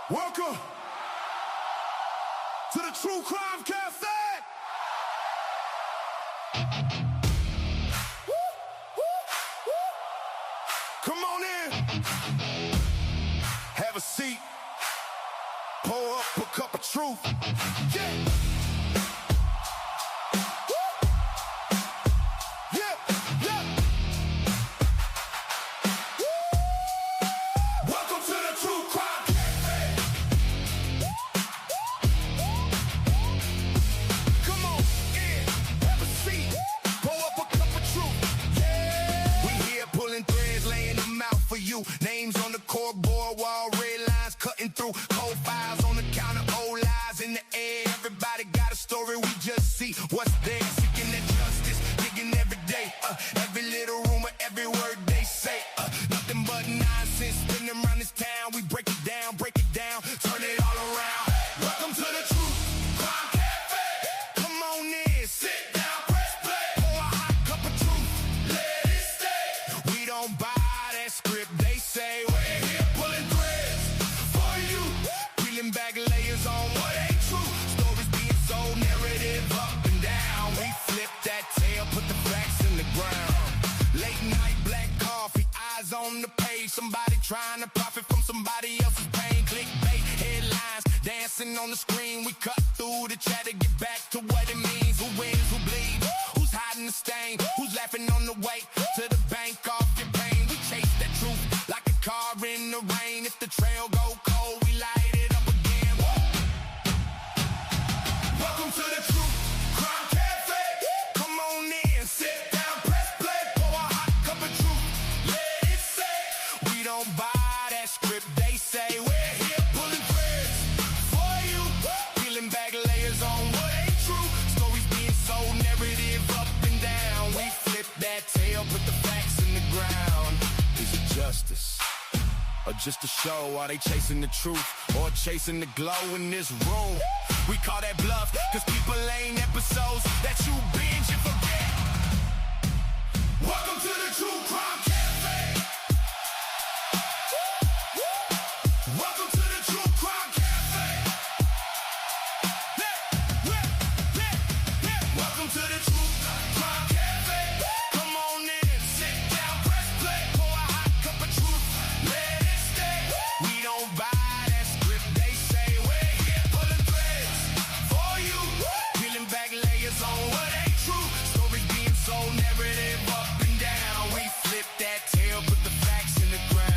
Welcome to the True Crime Cafe. Woo, woo, woo. Come on in. Have a seat. Pour up a cup of truth. Yeah. Names on the corkboard wall, red lines cutting through, cold files on the counter, old lies in the air. Everybody got a story, we just see what's there. Seeking that justice, digging every day. Every little rumor, every word they say. Nothing but nonsense spinning around this town. We break it down, turn it all around. Welcome to the True Crime Cafe. Come on in, sit down, press play. Pour a hot cup of truth, let it stay. We don't buy that script, they say. We're here pulling threads for you, peeling back layers on what ain't true. Stories being sold, narrative up and down. We flip that tail, put the facts in the ground. Late night, black coffee, eyes on the page. Somebody trying to profit from somebody else's pain. Clickbait, headlines, dancing on the screen. We cut through the chat to get back to what it means. Who wins, who bleeds, who's hiding the stain, who's laughing on the way to the bank off your pain. We chase that truth like a car in the rain. If the trail go cold, we light it up again. Whoa. Welcome to the True Crime Cafe. Come on in, sit down, press play. Pour a hot cup of truth, let it say. We don't buy that script, they say. We're here pulling threads for you, peeling back layers on what ain't true. Stories being sold, narrative up and down. We flip that tail, put the facts in the ground. Is it justice? Or just a show? Are they chasing the truth or chasing the glow in this room? We call that bluff, cause people ain't episodes that you binge and forget. Welcome to the True Crime Cafe. Welcome to the True Crime Cafe. Welcome to the True Crime Cafe. Come on in, sit down, press play. Pour a hot cup of truth, let it stay. We don't buy that script, they say. We're here pulling threads for you, peeling back layers on what ain't true. Stories being sold, narrative up and down. We flip that tail, put the facts in the ground.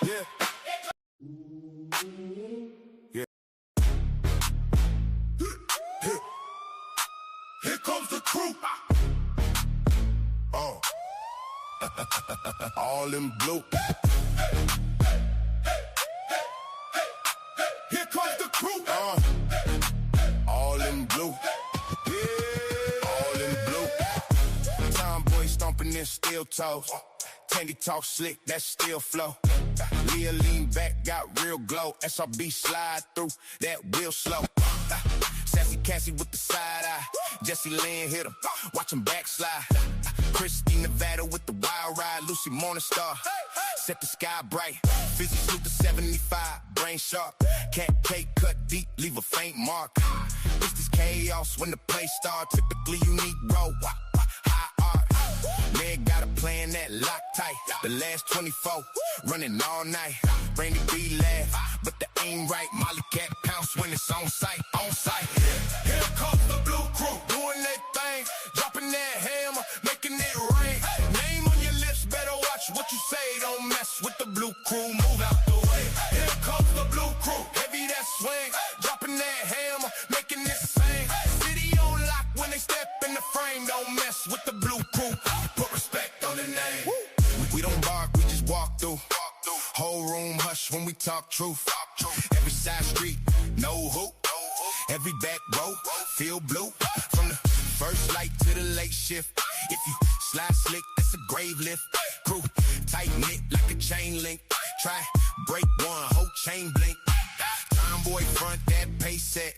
Yeah. Yeah. Here comes the crew. Oh. All in blue. Here comes the crew. All in blue. Yeah. All in blue. Tomboy stomping in steel toes. Candy talk slick, that still flow. Leah lean back, got real glow. SRB slide through, that wheel slow. Sassy Cassie with the side eye. Jesse Lynn hit him, watch him backslide. Christy Nevada with the wild ride. Lucy Morningstar, set the sky bright. Fizzy Snoop the 75, brain sharp. Cat cake cut deep, leave a faint mark. It's this chaos when the play start. Typically unique, bro. High art. Man got a plan that lock tight. The last 24, running all night. Randy B laugh, but the aim right. Molly Cat pounce when it's on sight, on sight. Here comes the blue crew, doing that thing, dropping that hammer, making it rain. Name on your lips, better watch what you say. Don't mess with the blue crew, move out the way. Here comes the blue crew, heavy that swing, dropping that hammer, making it sing. City on lock when they step in the frame. Don't mess with the blue crew, put respect on the name. We don't bark, we just walk through. Whole room hush when we talk truth. Every side street, no hoop. Every back row, feel blue. From the first light to the late shift. If you slide slick, that's a grave lift. Crew, tight knit like a chain link. Try break one, whole chain blink. Tomboy front, that pace set.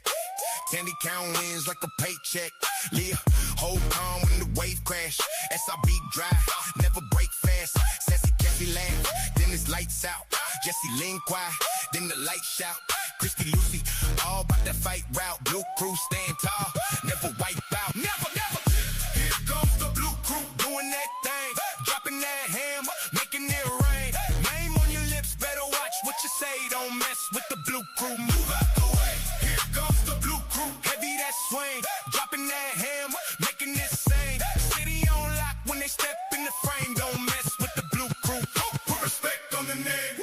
Candy count wins like a paycheck. Leah, hold calm when the wave crash. SIB dry, never break fast. Sassy Cassie laugh, then it's lights out. Jesse lean quiet, then the light shout. Christy Lucy, all about that fight route. Blue crew stand tall, never wipe out. Never, never. Here comes the blue crew doing that thing. Dropping that hammer, making it rain. Name on your lips, better watch what you say. Don't mess with the blue crew. Move out the way. Here comes the blue crew, heavy that swing. Dropping that hammer, making it sing. City on lock when they step in the frame. Don't mess with the blue crew. Put respect on the name.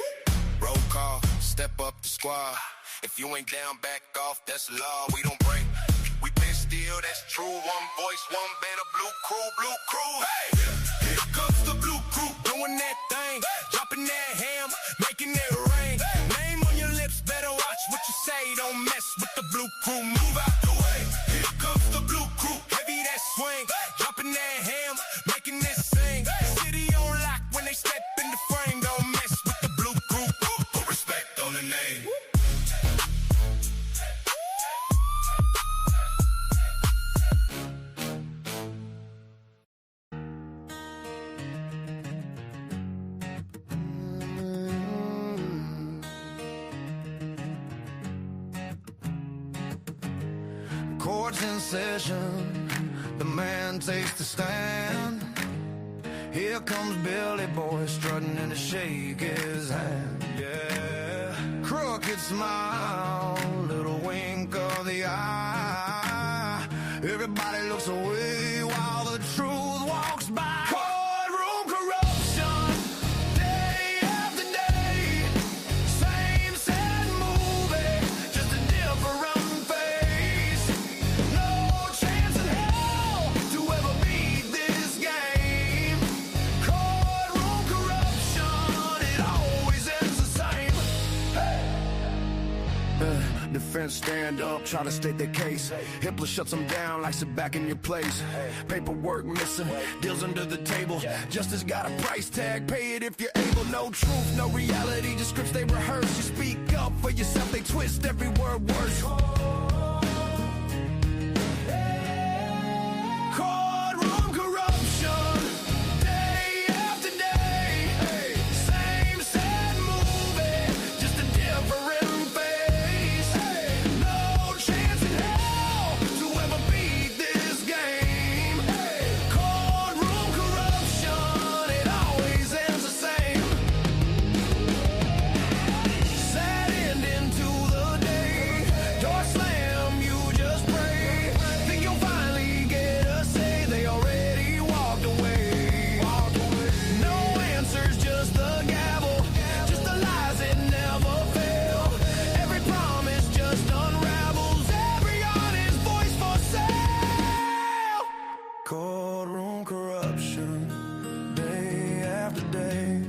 Roll call, step up the squad. If you ain't down, back off, that's law, we don't break. We been still, that's true. One voice, one banner, blue crew. Hey! Here comes the blue crew, doing that thing. Dropping that hammer, making it rain. Name on your lips, better watch what you say. Don't mess with the blue crew, move out the way. Here comes the blue crew, heavy that swing. Dropping that hammer, making it sing. City on lock when they step in the frame. Don't mess with the blue crew. Put respect on the name. Court's in session, the man takes the stand. Here comes Billy Boy strutting in to shake his hand. Yeah, crooked smile, little wink of the eye. Everybody looks away while the truth walks by. Courtroom corruption, day after day. Same sad movie, just a different face. No chance in hell to ever beat this game. Courtroom corruption, it always ends the same. Defense stand up, try to state their case. Hitler shuts them down, likes it back in your place. Paperwork missing, deals under the table. Justice got a price tag, pay it if you're able. No truth, no reality, just scripts they rehearse. You speak up for yourself, they twist every word worse. Courtroom corruption, day after day. Same sad movie, just a different face. No chance in hell to ever beat this game. Courtroom corruption, it always ends the same. Sad ending to the day. Door slam, you just pray. Think you'll finally get a say. They already walked away. No answers, just the gavel. Just the lies that never fail. Every promise just unravels. Every honest voice for sale. Courtroom corruption, day after day.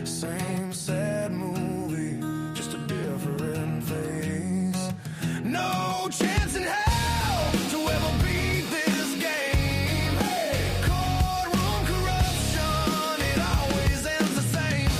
Same sad movie, just a different face. No chance in hell to ever beat this game. Courtroom corruption, it always ends the same.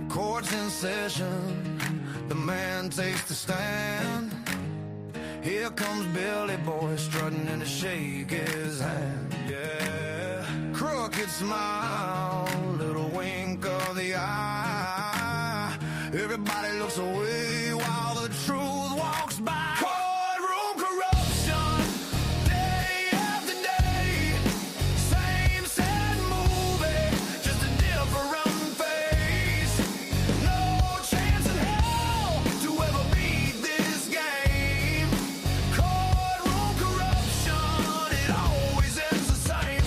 Court's in session, the man takes the stand. Here comes Billy Boy strutting in to shake his hand. Yeah, crooked smile, little wink of the eye. Everybody looks away while the truth walks by. Courtroom corruption, day after day. Same sad movie, just a different face. No chance in hell to ever beat this game. Courtroom corruption, it always ends the same.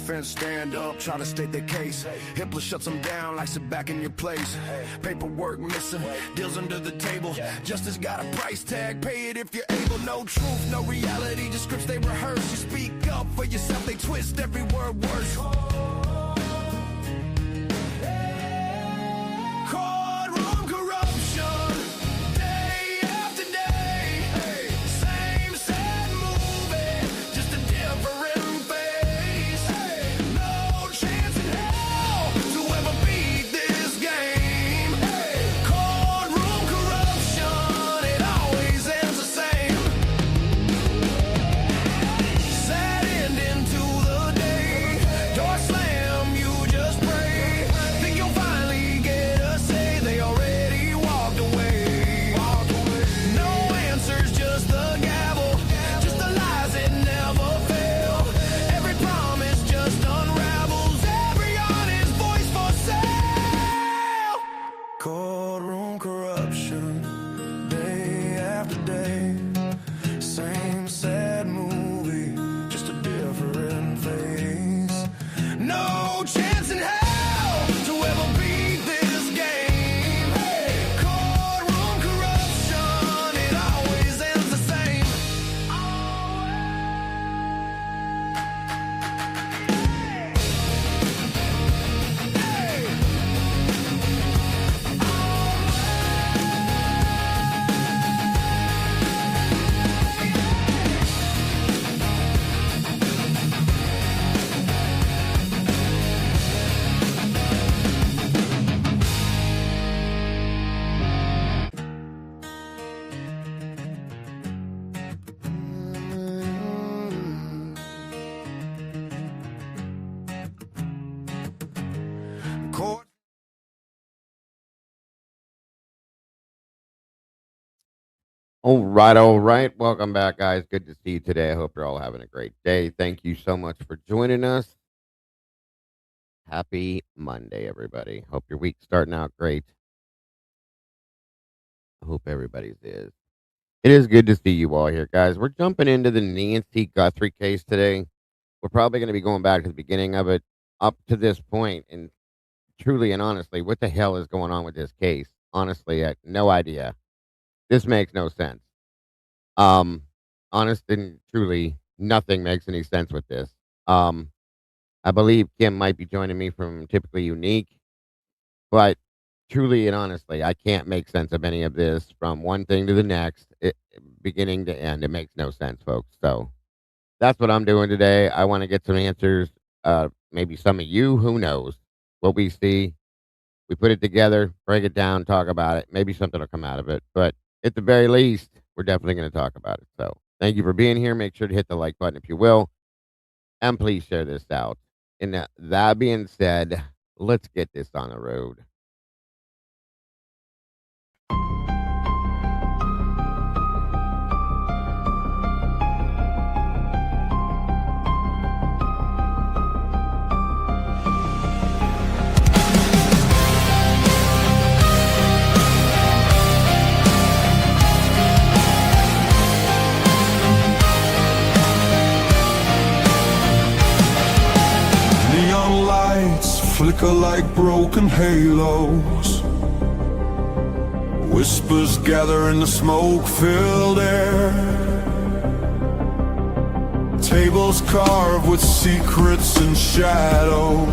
defense stand up, try to state their case. Hitler shuts them down like sit back in your place. Paperwork missing, deals under the table. Justice got a price tag, pay it if you're able. No truth, no reality, just scripts they rehearse. You speak up for yourself, they twist every word worse. Courtroom corruption, day after day. Same sad movie, just a different face. No chance in hell to ever beat this game. Courtroom corruption, it always ends the same. Sad ending to the day. Door slam, you just pray. Think you'll finally get a say. They already walked away. No answers, just the gavel. Just the lies that never fail. Every promise just unravels. Every honest voice for sale. Courtroom corruption, day after day. Same sad movie, just a different face. No chance in hell to ever beat this game. Courtroom corruption, it always ends the same. Court. All right, all right. Welcome back, guys. Good to see you today. I hope you're all having a great day. Thank you so much for joining us. Happy Monday, everybody. Hope your week's starting out great. I hope everybody's is. It is good to see you all here, guys. We're jumping into the Nancy Guthrie case today. We're probably going to be going back to the beginning of it up to this point, and truly and honestly, what the hell is going on with this case? Honestly, I had no idea. This makes no sense. Honest and truly, nothing makes any sense with this. I believe Kim might be joining me from Typically Unique, but truly and honestly, I can't make sense of any of this from one thing to the next, beginning to end. It makes no sense, folks. So that's what I'm doing today. I want to get some answers. Maybe some of you, who knows what we see. We put it together, break it down, talk about it. Maybe something will come out of it. But at the very least, we're definitely going to talk about it. So thank you for being here. Make sure to hit the like button if you will. And please share this out. And that being said, let's get this on the road. Neon lights flicker like broken halos. Whispers gather in the smoke-filled air. Tables carved with secrets and shadows.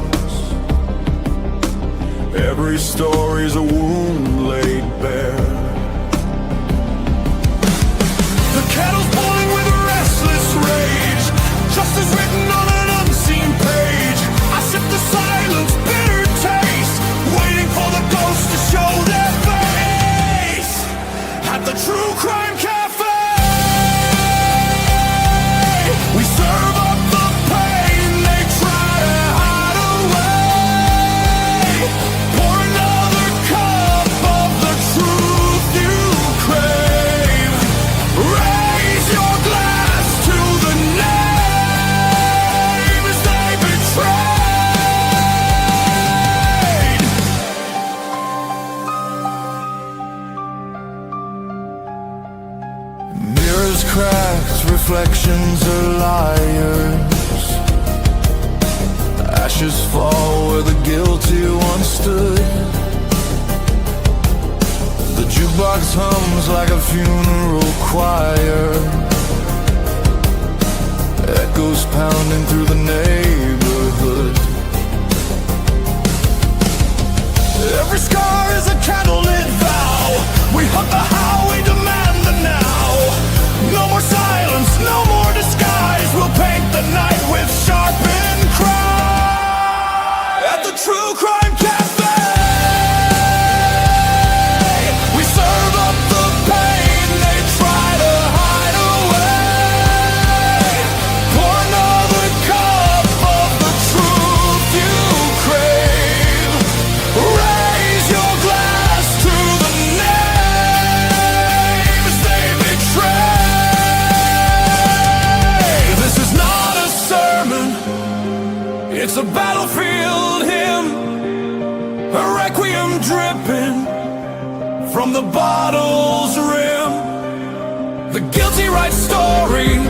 Every story's a wound laid bare. The kettle's boiling with a restless rage. Justice written on an unseen page. I sip the silence, bitter taste, waiting for the ghosts to show their face. At the True Crime Cafe, we serve up the pain they try to hide away. Pour another cup of the truth you crave. Raise your glass to the names they betrayed. Mirrors cracked, reflections are liars. Ashes fall where the guilty once stood. The jukebox hums like a funeral choir, echoes pounding through the neighborhood. Every scar is a candlelit vow. We hunt the how, we demand the now. No more silence, no more disguise. We'll paint the night with sharpened cry. At the True Crime Cafe, we serve up the pain they try to hide away. Pour another cup of the truth you crave. Raise your glass to the names they betray. This is not a sermon, it's a battlefield hymn, a requiem dripping from the bottle's rim. The guilty write stories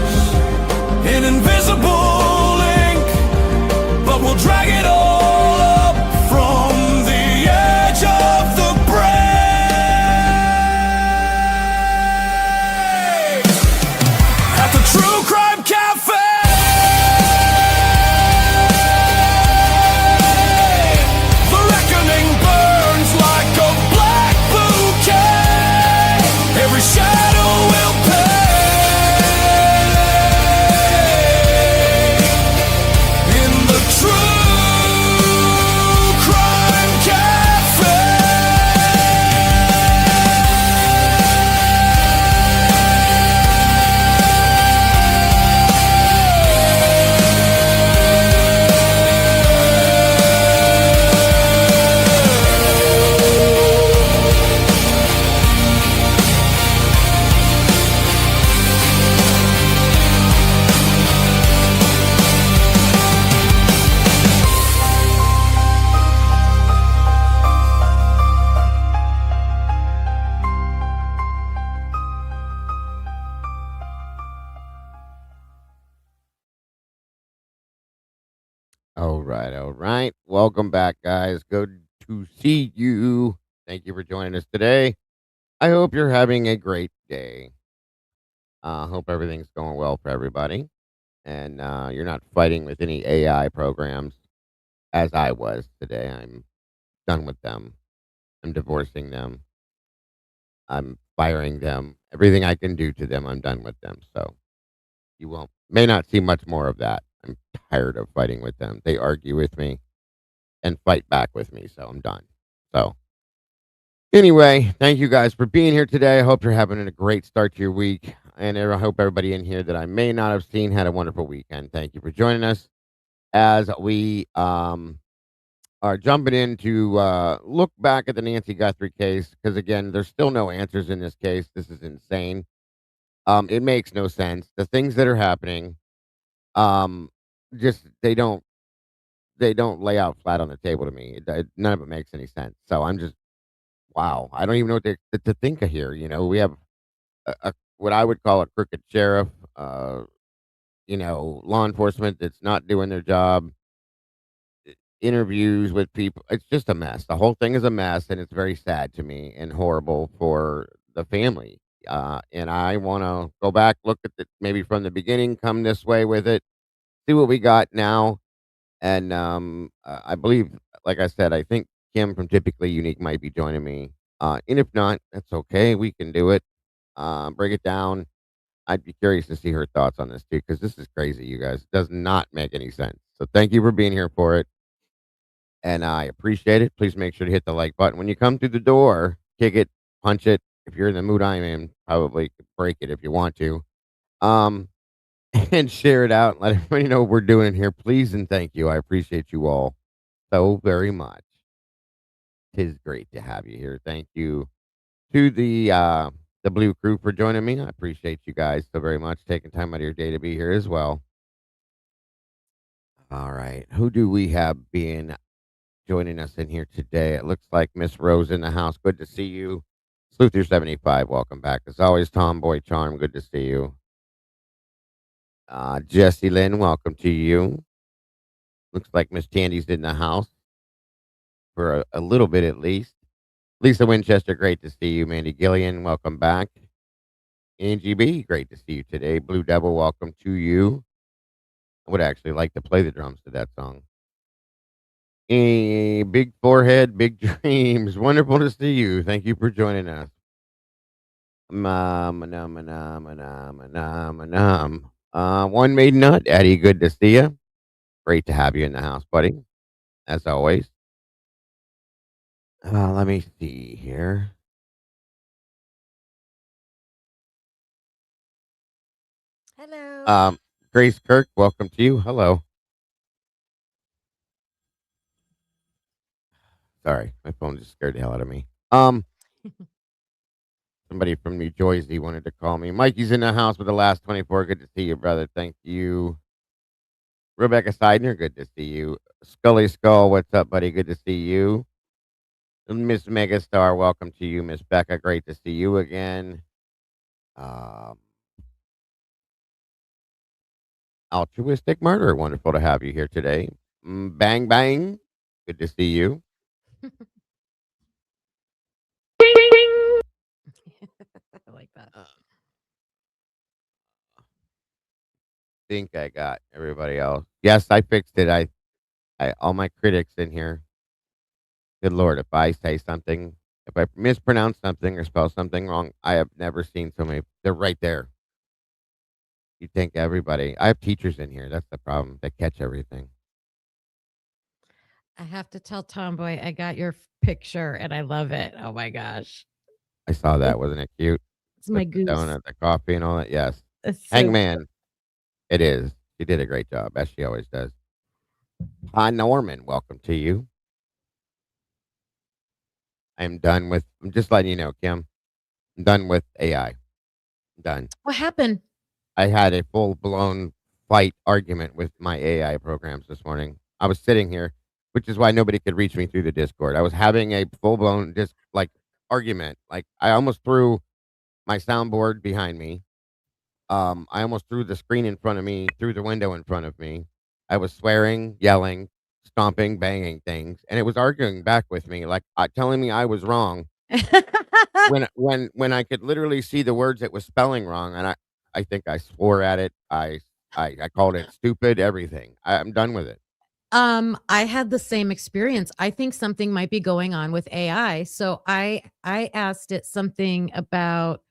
in invisible ink, but we'll drag it all up from the edge of the break. At the True Crime Cafe, the reckoning burns like a black bouquet. Every shadow will pay. In the True Crime Cafe. All right, all right. Welcome back, guys. Good to see you. Thank you for joining us today. I hope you're having a great day. Hope everything's going well for everybody, and you're not fighting with any AI programs as I was today. I'm done with them. I'm divorcing them. I'm firing them. Everything I can do to them, I'm done with them. So you won't may not see much more of that. I'm tired of fighting with them. They argue with me and fight back with me, so I'm done. So anyway, thank you guys for being here today. I hope you're having a great start to your week. And I hope everybody in here that I may not have seen had a wonderful weekend. Thank you for joining us as we are jumping in to look back at the Nancy Guthrie case. Because again, there's still no answers in this case. This is insane. It makes no sense. The things that are happening, um, just they don't lay out flat on the table to me. None of it makes any sense. So I'm just wow. I don't even know what to think of here. We have a what I would call a crooked sheriff. Law enforcement that's not doing their job. Interviews with people. It's just a mess. The whole thing is a mess, and it's very sad to me and horrible for the family. And I want to go back, look at it maybe from the beginning, come this way with it, see what we got now. And I believe, like I said, I think Kim from Typically Unique might be joining me. And if not, that's okay. We can do it. Break it down. I'd be curious to see her thoughts on this too, because this is crazy, you guys. It does not make any sense. So thank you for being here for it. And I appreciate it. Please make sure to hit the like button. When you come through the door, kick it, punch it. If you're in the mood I'm in, probably break it if you want to. Um, and share it out. Let everybody know what we're doing in here. Please and thank you. I appreciate you all so very much. Tis great to have you here. Thank you to the Blue Crew for joining me. I appreciate you guys so very much, taking time out of your day to be here as well. All right. Who do we have being joining us in here today? It looks like Miss Rose in the house. Good to see you. Sleuth 75, welcome back. As always, Tomboy Charm, good to see you. Jesse Lynn, welcome to you. Looks like Miss Tandy's in the house for a little bit at least. Lisa Winchester, great to see you. Mandy Gillian, welcome back. Angie B, great to see you today. Blue Devil, welcome to you. I would actually like to play the drums to that song. A big forehead, big dreams. Wonderful to see you. Thank you for joining us. One made nut. Eddie, good to see you. Great to have you in the house, buddy. As always. Let me see here. Hello. Grace Kirk, welcome to you. Hello. Sorry, my phone just scared the hell out of me. Somebody from New Jersey wanted to call me. Mikey's in the house with the last 24. Good to see you, brother. Thank you. Rebecca Seidner, good to see you. Scully Skull, what's up, buddy? Good to see you. Miss Megastar, welcome to you. Miss Becca, great to see you again. Um, Altruistic Murder, wonderful to have you here today. Bang Bang, good to see you. I like that. Uh, think I got everybody else. Yes, I fixed it. I all my critics in here. Good Lord, if I say something, if I mispronounce something or spell something wrong, I have never seen so many. They're right there. You think everybody? I have teachers in here. That's the problem. They catch everything. I have to tell Tomboy I got your picture and I love it. Oh my gosh. I saw that. It's, Wasn't it cute? it's my With the goose. donut, the coffee, and all that. Yes. It's so Hangman. It is. She did a great job, as she always does. Hi, Norman. Welcome to you. I'm done with. I'm just letting you know, Kim. I'm done with AI. I'm done. What happened? I had a full blown fight argument with my AI programs this morning. I was sitting here, which is why nobody could reach me through the Discord. I was having a full blown argument. Like I almost threw my soundboard behind me. I almost threw the screen in front of me, through the window in front of me. I was swearing, yelling, stomping, banging things, and it was arguing back with me, like telling me I was wrong when I could literally see the words it was spelling wrong, and I think I swore at it. I called it stupid. Everything. I'm done with it. I had the same experience. I think something might be going on with AI. So I asked it something about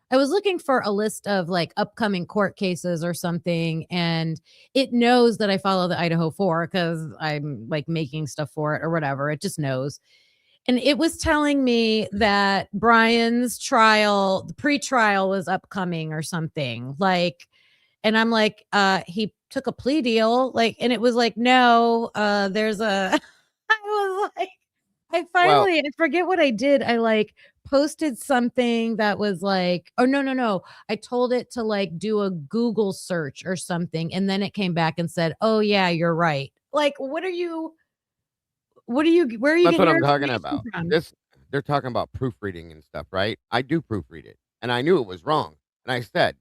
I was looking for a list of like upcoming court cases or something, and it knows that I follow the Idaho 4 because I'm like making stuff for it or whatever. It just knows. And it was telling me that Brian's trial, the pre-trial was upcoming or something. Like, and I'm like, he took a plea deal. Like, and it was like, no, there's a I was like, Well, I forget what I did. I like posted something that was like, oh no, no, no. I told it to like do a Google search or something. And then it came back and said, oh yeah, you're right. Like, where are you that's getting what your I'm talking information about. from? This they're talking about proofreading and stuff, right? I do proofread it, and I knew it was wrong, and I said,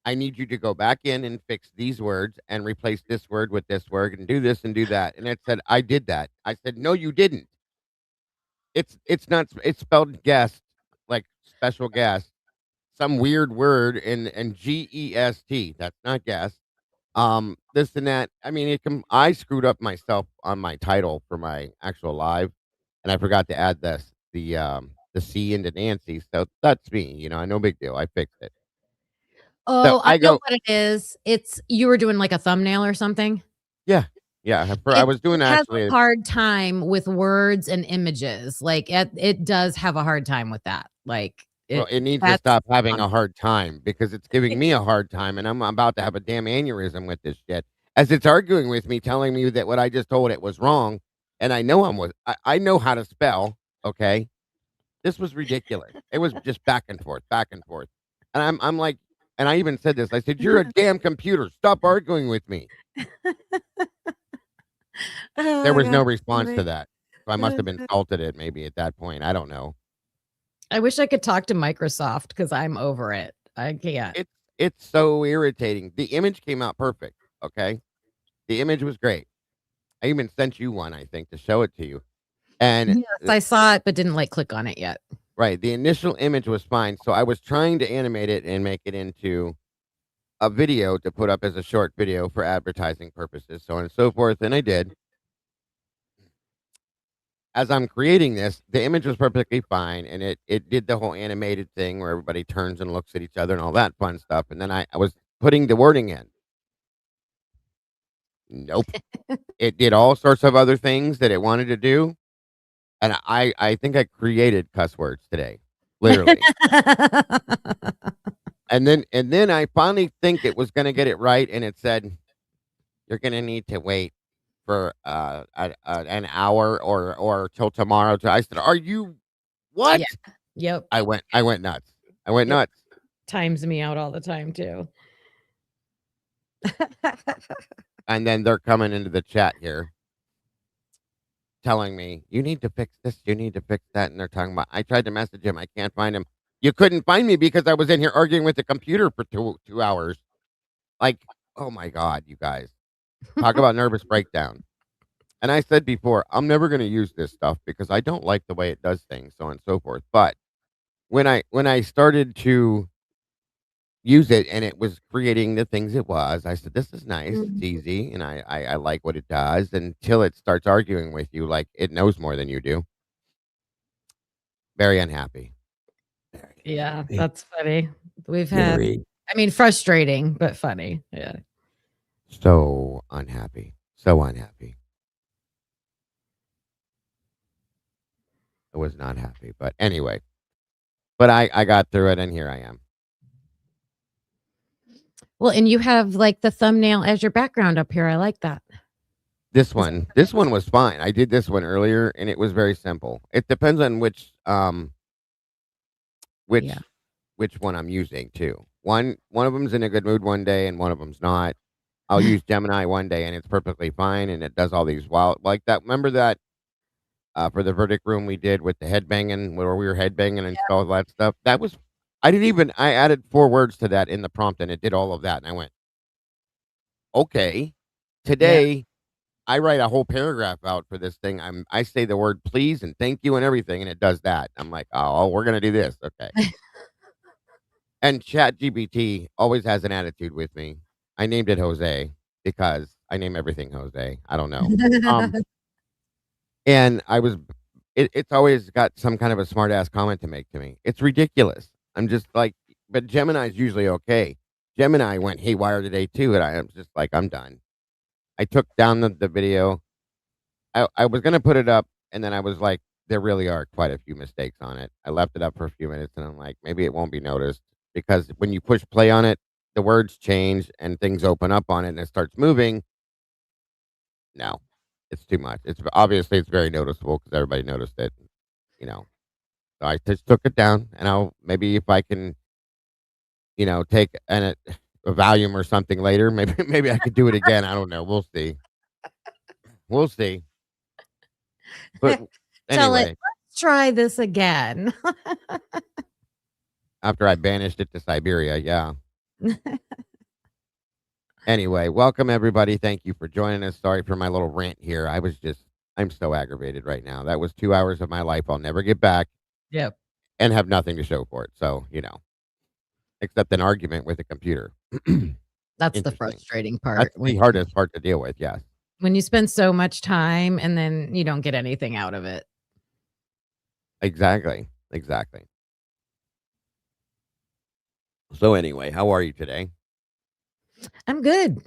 I need you to go back in and fix these words and replace this word with this word and do this and do that. And it said, I did that. I said, no, you didn't. It's not. It's spelled guest, like special guest. Some weird word in GEST. That's not guest. This and that. I mean, I screwed up myself on my title for my actual live, and I forgot to add the C into Nancy. So that's me. No big deal. I fixed it. So Oh, I I know go, what it is. It's you were doing like a thumbnail or something. yeah, yeah. I was It doing has actually. a hard time with words and images. Like it does have a hard time with that. Like Well, it it needs to that's stop having on a hard time because it's giving me a hard time, and I'm about to have a damn aneurysm with this shit. As it's arguing with me, telling me that what I just told it was wrong, and I know I know how to spell. Okay, this was ridiculous. It was just back and forth, and I'm like, and I even said this. I said, "You're a damn computer. Stop arguing with me." There Oh was god, no response to funny. that, so I must have insulted it maybe at that point. I don't know. I wish I could talk to Microsoft because I'm over it. I can't. It's so irritating. The image came out perfect. Okay, the image was great. I even sent you one, I think, to show it to you. And Yes, I saw it, but didn't like click on it yet. right, the initial image was fine. So I was trying to animate it and make it into a video to put up as a short video for advertising purposes, so on and so forth. And I did. As I'm creating this, the image was perfectly fine, and it did the whole animated thing where everybody turns and looks at each other and all that fun stuff. And then I was putting the wording in. Nope. It did all sorts of other things that it wanted to do. And I think I created cuss words today. Literally. And then I finally think it was gonna get it right, and it said, "You're gonna need to wait for an hour or till tomorrow." I said, "Are you what?" Yeah. Yep. I went nuts. I went Yep. nuts. Times me out all the time too. And then they're coming into the chat here telling me, "You need to fix this, you need to fix that," and they're talking about I tried to message him, I can't find him. You couldn't find me because I was in here arguing with the computer for 2 hours. Like, oh my god, you guys. Talk about nervous breakdown. And I said before, I'm never gonna use this stuff because I don't like the way it does things, so on and so forth. But when I started to use it and it was creating the things it was, I said, "This is nice, it's Mhm. easy, and I like what it does," until it starts arguing with you like it knows more than you do. Very unhappy. Very Yeah, unhappy. that's funny. We've had Very. I mean, frustrating, but funny. Yeah. So unhappy. So unhappy. I was not happy, but anyway. But I got through it, and here I am. Well, and you have, like, the thumbnail as your background up here. I like that. This Is that one was fine. I did this one earlier, and it was very simple. It depends on Yeah. which which one I'm using too. One of them's in a good mood one day, and one of them's not. I'll use Gemini one day, and it's perfectly fine, and it does all these wild like that. Remember that for the verdict room we did with the headbanging, where we were headbanging and all that stuff? That was I added 4 words to that in the prompt, and it did all of that, and I went, okay. Yeah. Today I write a whole paragraph out for this thing. I say the word please and thank you and everything, and it does that. I'm like, oh, we're gonna do this, okay. And ChatGPT always has an attitude with me. I named it Jose because I name everything Jose. I don't know. Um, and it's always got some kind of a smart ass comment to make to me. It's ridiculous. I'm just like, but Gemini's usually okay. Gemini went haywire today too, and I am just like, I'm done. I took down the video. I was gonna put it up, and then I was like, there really are quite a few mistakes on it. I left it up for a few minutes, and I'm like, maybe it won't be noticed because when you push play on it, the words change and things open up on it, and it starts moving. No, it's too much. It's obviously it's very noticeable because everybody noticed it. You know, so I just took it down, and I'll maybe if I can, take a Valium or something later, maybe I could do it again. I don't know. We'll see. We'll see. But Tell it, anyway. "Let's try this again." After I banished it to Siberia, yeah. Anyway, welcome everybody. Thank you for joining us. Sorry for my little rant here. I'm so aggravated right now. That was 2 hours of my life I'll never get back Yep. and have nothing to show for it. So, except an argument with a computer. That's the Interesting. frustrating part That's the hardest part to deal with, yes. when you spend so much time and then you don't get anything out of it. Exactly. Exactly. So anyway, how are you today? I'm good.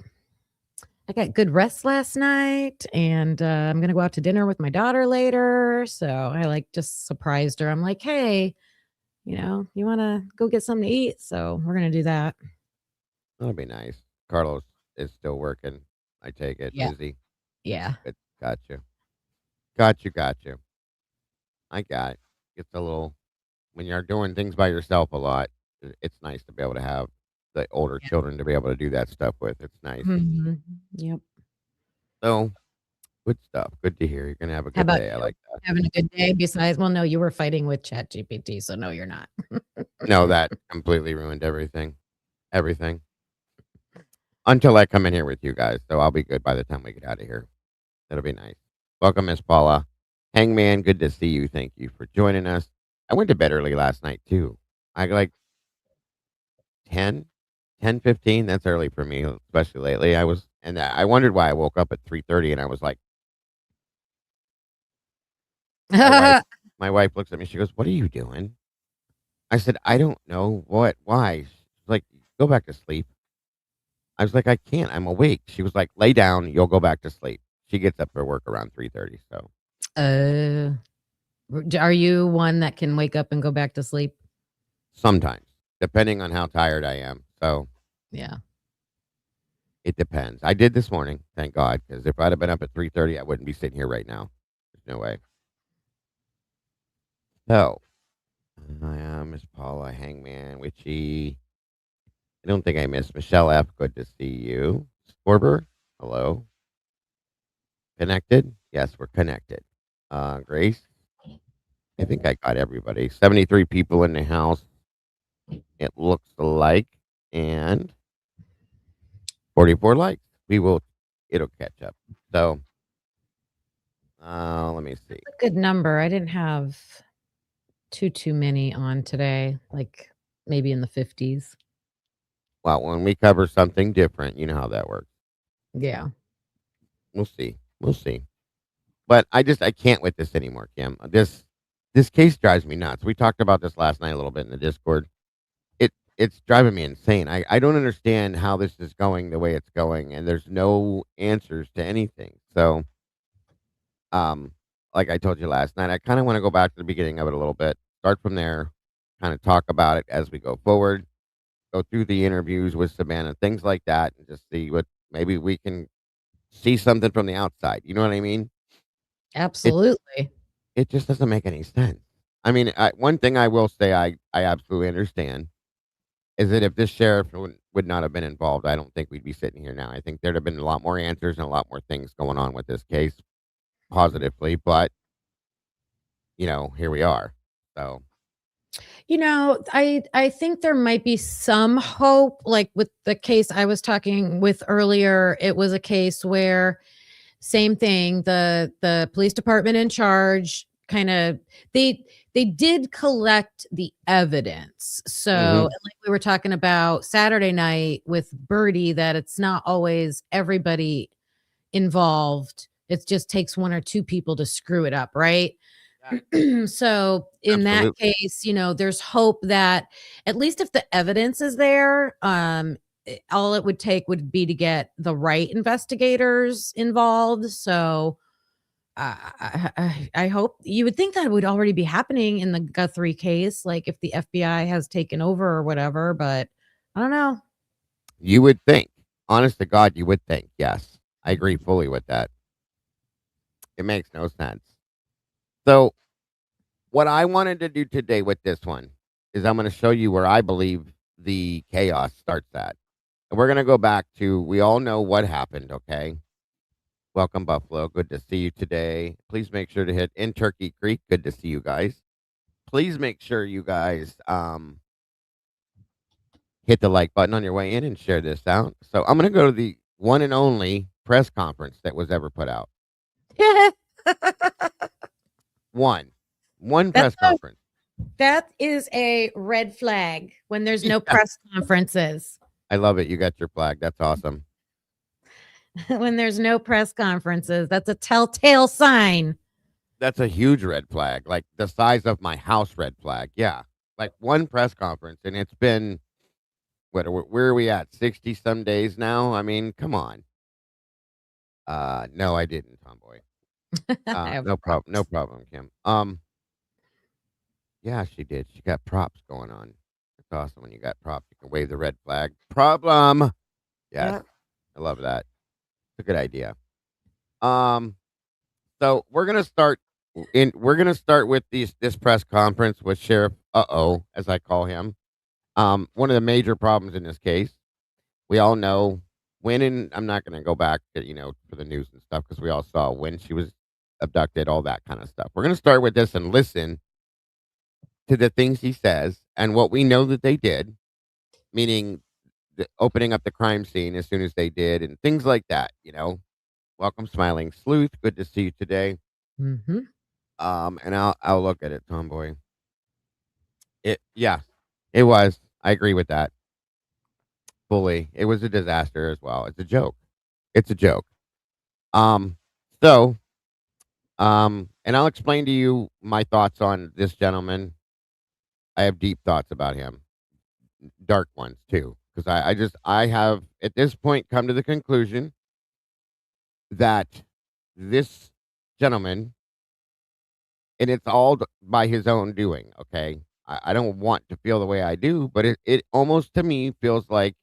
I got good rest last night, and I'm gonna go out to dinner with my daughter later. So I like just surprised her. I'm like, hey, you want to go get something to eat? So we're gonna do that. That'll be nice. Carlos is still working. I take it. Yeah. Is he? Yeah. Good. Gotcha. Gotcha. I got it. It's a little when you're doing things by yourself a lot, it's nice to be able to have the older Yeah. children to be able to do that stuff with. It's nice. Mhm. Yep. So, good stuff. Good to hear. You're gonna have a How good about day. I you? like that. Having a good day besides well, no, you were fighting with ChatGPT, so no, you're not. No, that completely ruined everything. Everything. Until I come in here with you guys, so I'll be good by the time we get out of here. That'll be nice. Welcome, Miss Paula. Hangman, good to see you. Thank you for joining us. I went to bed early last night too. I like 10, 10:15. That's early for me, especially lately. I wondered why I woke up at 3:30, and I was like, my wife, my wife looks at me. She goes, "What are you doing?" I said, "I don't know what. Why?" She's like, "Go back to sleep." I was like, "I can't. I'm awake." She was like, "Lay down. You'll go back to sleep." She gets up for work around 3:30. So Uh, are you one that can wake up and go back to sleep? sometimes, depending on how tired I am. So Yeah. it depends. I did this morning, thank God, because if I'd have been up at 3:30, I wouldn't be sitting here right now. There's no way. So, Miss Paula, Hangman, Witchy. I don't think I missed Michelle F. Good to see you. Scorber, hello. Connected? Yes, we're connected. Grace, I think I got everybody. 73 people in the house. It looks like, and 44 likes. It'll catch up. So, let me see. A good number. I didn't have too many on today, like maybe in the 50s. Well, when we cover something different, you know how that works. Yeah. We'll see. We'll see. But I can't with this anymore, Kim. This case drives me nuts. We talked about this last night a little bit in the Discord. It's driving me insane. I don't understand how this is going the way it's going, and there's no answers to anything. So, um, like I told you last night, I kind of want to go back to the beginning of it a little bit, start from there, kind of talk about it as we go forward, go through the interviews with Savannah, things like that, and just see what maybe we can see something from the outside. You know what I mean? It Absolutely. it just doesn't make any sense. I mean, one thing I will say I absolutely understand is that if this sheriff would not have been involved, I don't think we'd be sitting here now. I think there'd have been a lot more answers and a lot more things going on with this case positively, but here we are. So, I think there might be some hope, like with the case I was talking with earlier. It was a case where same thing, the police department in charge kind of they did collect the evidence. So, mhm, and like we were talking about Saturday night with Birdie, that it's not always everybody involved. It just takes one or two people to screw it up, right? yeah, So in that absolutely. case, there's hope that at least if the evidence is there, all it would take would be to get the right investigators involved. So I hope, you would think that would already be happening in the Guthrie case, like if the FBI has taken over or whatever, but I don't know. You would think, honest to God, you would think. Yes, I agree fully with that. It makes no sense. So, what I wanted to do today with this one is I'm going to show you where I believe the chaos starts at. And we're going to go back to, we all know what happened, okay? Welcome, Buffalo. Good to see you today. Please make sure to hit in Turkey Creek. Good to see you guys. Please make sure you guys hit the like button on your way in and share this out. So I'm going to go to the one and only press conference that was ever put out. One, one That's press conference. that is a red flag when there's no Yeah, press conferences. I love it. You got your flag. That's awesome. When there's no press conferences, that's a telltale sign. That's a huge red flag, like the size of my house red flag. Yeah. Like one press conference, and it's been, where are we at? 60 some days now? I mean, come on. No, I didn't, Tomboy. I have No problem. No props. problem, Kim. Yeah, she did. She got props going on. It's awesome when you got props. You can wave the red flag. Problem. Yes, Yeah. I love that. It's a good idea. Um, so we're gonna start with this press conference with Sheriff as I call him. One of the major problems in this case, we all know when, and I'm not gonna go back to, for the news and stuff because we all saw when she was abducted, all that kind of stuff. We're gonna start with this and listen to the things he says and what we know that they did, meaning opening up the crime scene as soon as they did and things like that. Welcome, Smiling Sleuth. Good to see you today. Mm-hmm. And I'll look at it, Tomboy. Yeah, it was. I agree with that fully. It was a disaster as well. It's a joke. It's a joke. Um, so, and I'll explain to you my thoughts on this gentleman. I have deep thoughts about him, dark ones too, because I have at this point come to the conclusion that this gentleman, and it's all by his own doing. Okay, I don't want to feel the way I do, but it almost to me feels like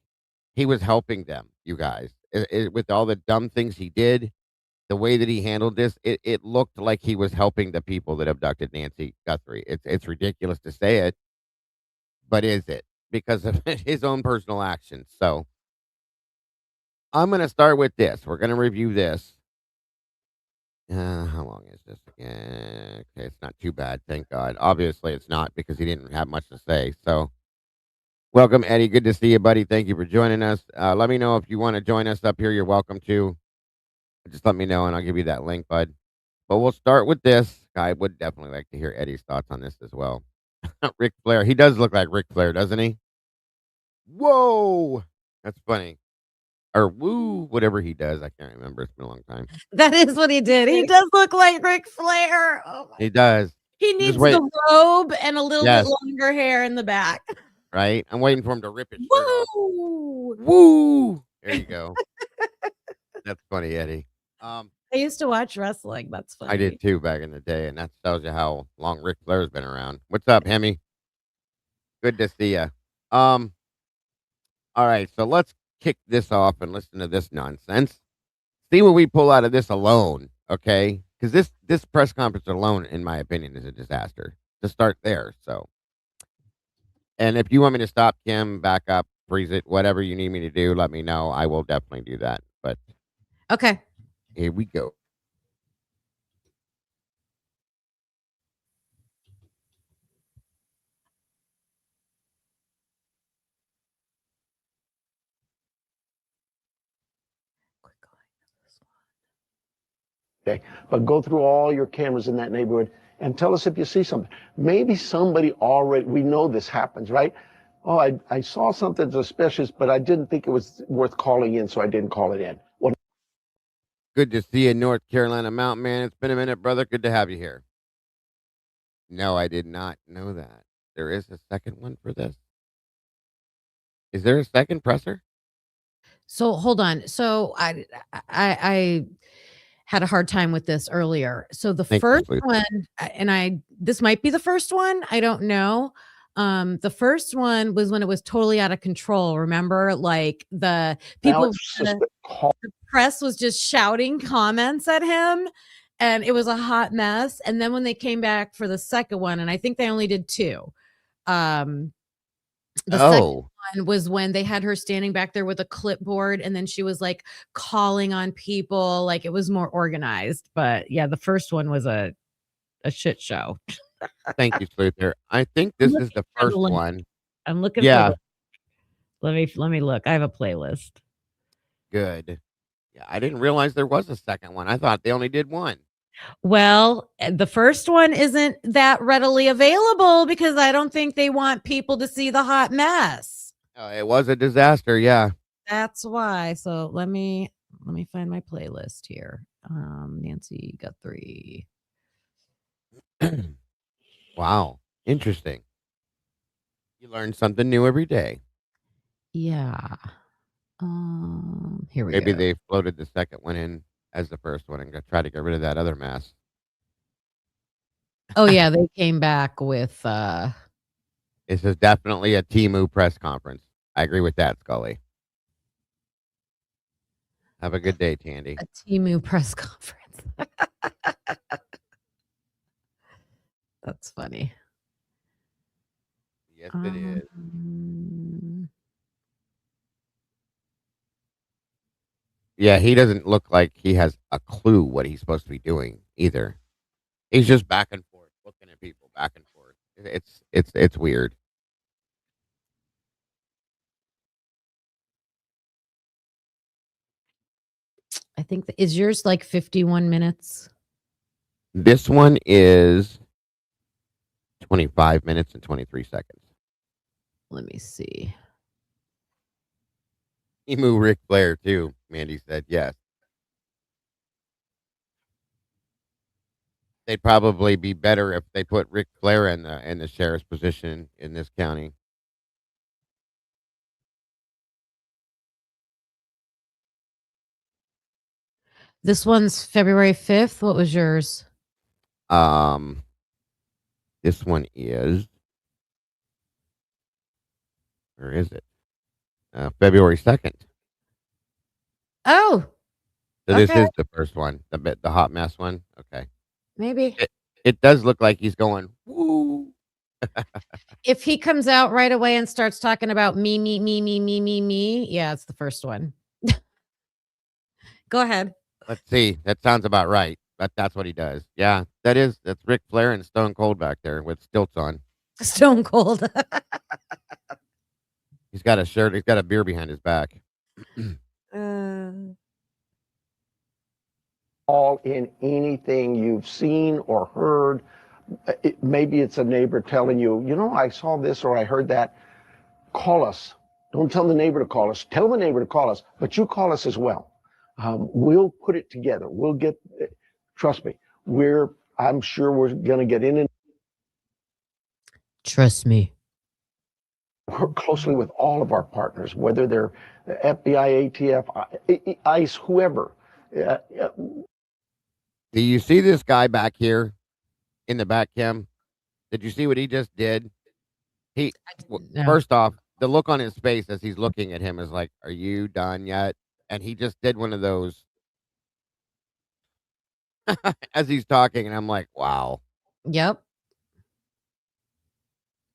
he was helping them. You guys, with all the dumb things he did, the way that he handled this, it looked like he was helping the people that abducted Nancy Guthrie. It's ridiculous to say it, but is it because of his own personal actions? So I'm going to start with this. We're going to review this. How long is this again? Okay, it's not too bad, thank God. Obviously, it's not because he didn't have much to say. So, welcome, Eddie. Good to see you, buddy. Thank you for joining us. Let me know if you want to join us up here. You're welcome to. Just let me know, and I'll give you that link, bud. But we'll start with this. I would definitely like to hear Eddie's thoughts on this as well. Ric Flair. He does look like Ric Flair, doesn't he? Whoa, that's funny. Or woo, whatever he does. I can't remember. It's been a long time. That is what he did. He does look like Ric Flair. Oh my! He does. He I'm just needs wait. the robe and a little bit Yes, longer hair in the back. right. I'm waiting for him to rip his shirt off. Woo! Woo! There you go. That's funny, Eddie. I used to watch wrestling. That's I did funny. too back in the day, and that tells you how long Ric Flair's been around. What's up, Hemi? Good to see you. Um, all right, so let's kick this off and listen to this nonsense. See what we pull out of this alone, okay? Because this press conference alone, in my opinion, is a disaster. To start there, so. And if you want me to stop Kim, back up, freeze it, whatever you need me to do, let me know. I will definitely do that. But Okay. here we go. Okay, but go through all your cameras in that neighborhood and tell us if you see something. Maybe somebody already, we know this happens, right? Oh, I saw something suspicious, but I didn't think it was worth calling in, so I didn't call it in. Well, Good to see you, North Carolina Mountain Man. It's been a minute, brother. Good to have you here. No, I did not know that. There is a second one for this. Is there a second presser? So hold on. So I had a hard time with this earlier. So the Thank you, first Sleuth. one, and this might be the first one. I don't know. The first one was when it was totally out of control. Remember, like the now people, it's the press was just shouting comments at him, and it was a hot mess. And then when they came back for the second one, and I think they only did two. The second Oh, one was when they had her standing back there with a clipboard, and then she was like calling on people, like it was more organized. But yeah, the first one was a shit show. thank you, Sleuth. I think I'm this is looking the for the first link. one. I'm looking for Yeah, the let me look. I have a playlist. good. Yeah, I didn't realize there was a second one. I thought they only did one. Well, the first one isn't that readily available because I don't think they want people to see the hot mess. It was a disaster. Yeah. That's why. So let me find my playlist here. Nancy Guthrie. Wow. Interesting. You learn something new every day. Yeah. Here we Maybe go. they floated the second one in as the first one and try to get rid of that other mess. Oh yeah, they came back with This is definitely a Timu press conference. I agree with that, Scully. Have a good day, Tandy. a Timu press conference. That's funny. Yes, it is. Yeah, he doesn't look like he has a clue what he's supposed to be doing either. He's just back and forth, looking at people back and forth. It's weird. I think is yours like 51 minutes? This one is 25 minutes and 23 seconds. Let me see. Emu Ric Flair too. Mandy said yes. They'd probably be better if they put Ric Flair in the sheriff's position in this county. This one's February 5th. What was yours? This one is, where is it? February 2nd. Oh, So this okay. is the first one, the hot mess one. Okay. Maybe. It does look like he's going, woo. If he comes out right away and starts talking about me, yeah, it's the first one. Go ahead. Let's see. That sounds about right. But that's what he does. Yeah, that's Ric Flair and Stone Cold back there with stilts on. Stone Cold. He's got a shirt. He's got a beer behind his back. All in anything you've seen or heard. Maybe it's a neighbor telling you, you know, I saw this or I heard that. Call us. Don't tell the neighbor to call us. Tell the neighbor to call us, but you call us as well. We'll put it together. We'll get, trust me, I'm sure we're going to get in and Trust me. work closely with all of our partners, whether they're FBI, ATF, ICE, whoever. Do you see this guy back here in the back, Kim? Did you see what he just did? No. First off, the look on his face as he's looking at him is like, "Are you done yet?" And he just did one of those as he's talking, and I'm like, "Wow, Yep.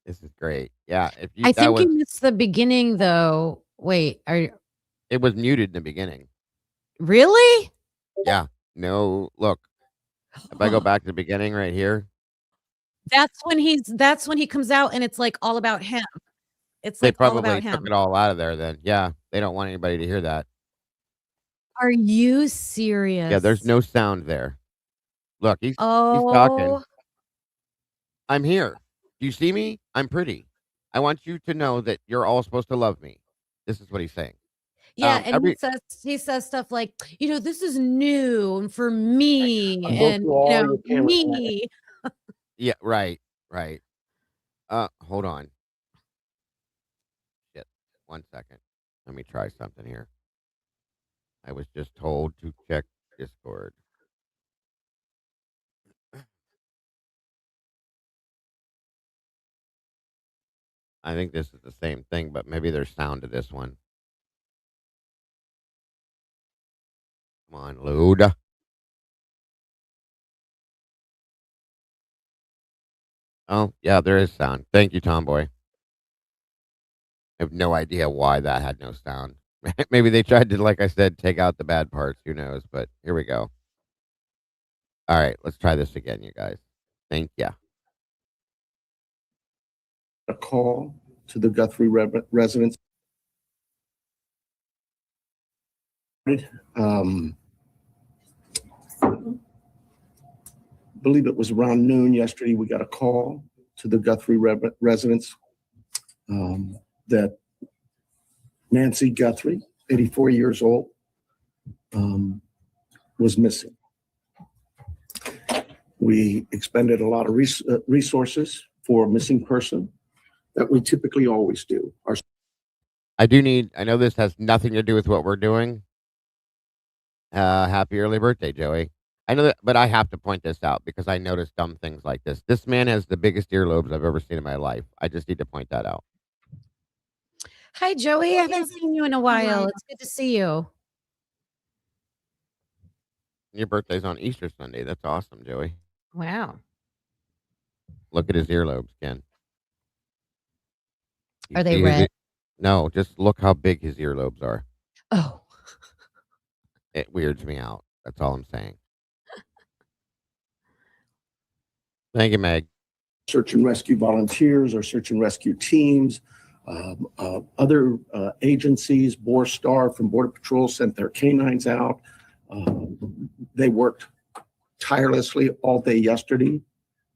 this is great." Yeah, if you I that think was you missed the beginning though. Wait, it was muted in the beginning. really? Yeah, no, look. If I go back to the beginning right here, That's when he comes out and it's like all about him. It's they like all probably about took him. it all out of there. Then, yeah, they don't want anybody to hear that. Are you serious? Yeah, there's no sound there. Look, he's talking. Oh, I'm here. Do you see me? I'm pretty. I want you to know that you're all supposed to love me. This is what he's saying. yeah, and Every he says stuff like, this is new for me, Go and through all your cameras. me. yeah, right. Hold on. Shit. 1 second. Let me try something here. I was just told to check Discord. I think this is the same thing, but maybe there's sound to this one. Come on, load. Oh, yeah, there is sound. Thank you, Tomboy. I have no idea why that had no sound. Maybe they tried to, like I said, take out the bad parts. Who knows? But here we go. All right, let's try this again, you guys. Thank you. A call to the Guthrie residents. Believe it was around noon yesterday. We got a call to the Guthrie residents that Nancy Guthrie, 84 years old, was missing. We expended a lot of resources for a missing person that we typically always do. I know this has nothing to do with what we're doing. Happy early birthday, Joey. I know that, but I have to point this out because I notice dumb things like this. This man has the biggest earlobes I've ever seen in my life. I just need to point that out. Hi, Joey. I haven't seen you in a while. It's good to see you. Your birthday's on Easter Sunday. That's awesome, Joey. Wow. Look at his earlobes, Ken. Are they red? No, just look how big his earlobes are. Oh. It weirds me out. That's all I'm saying. Thank you, Meg. Search and rescue volunteers or search and rescue teams, other agencies, Borstar from Border Patrol sent their canines out. They worked tirelessly all day yesterday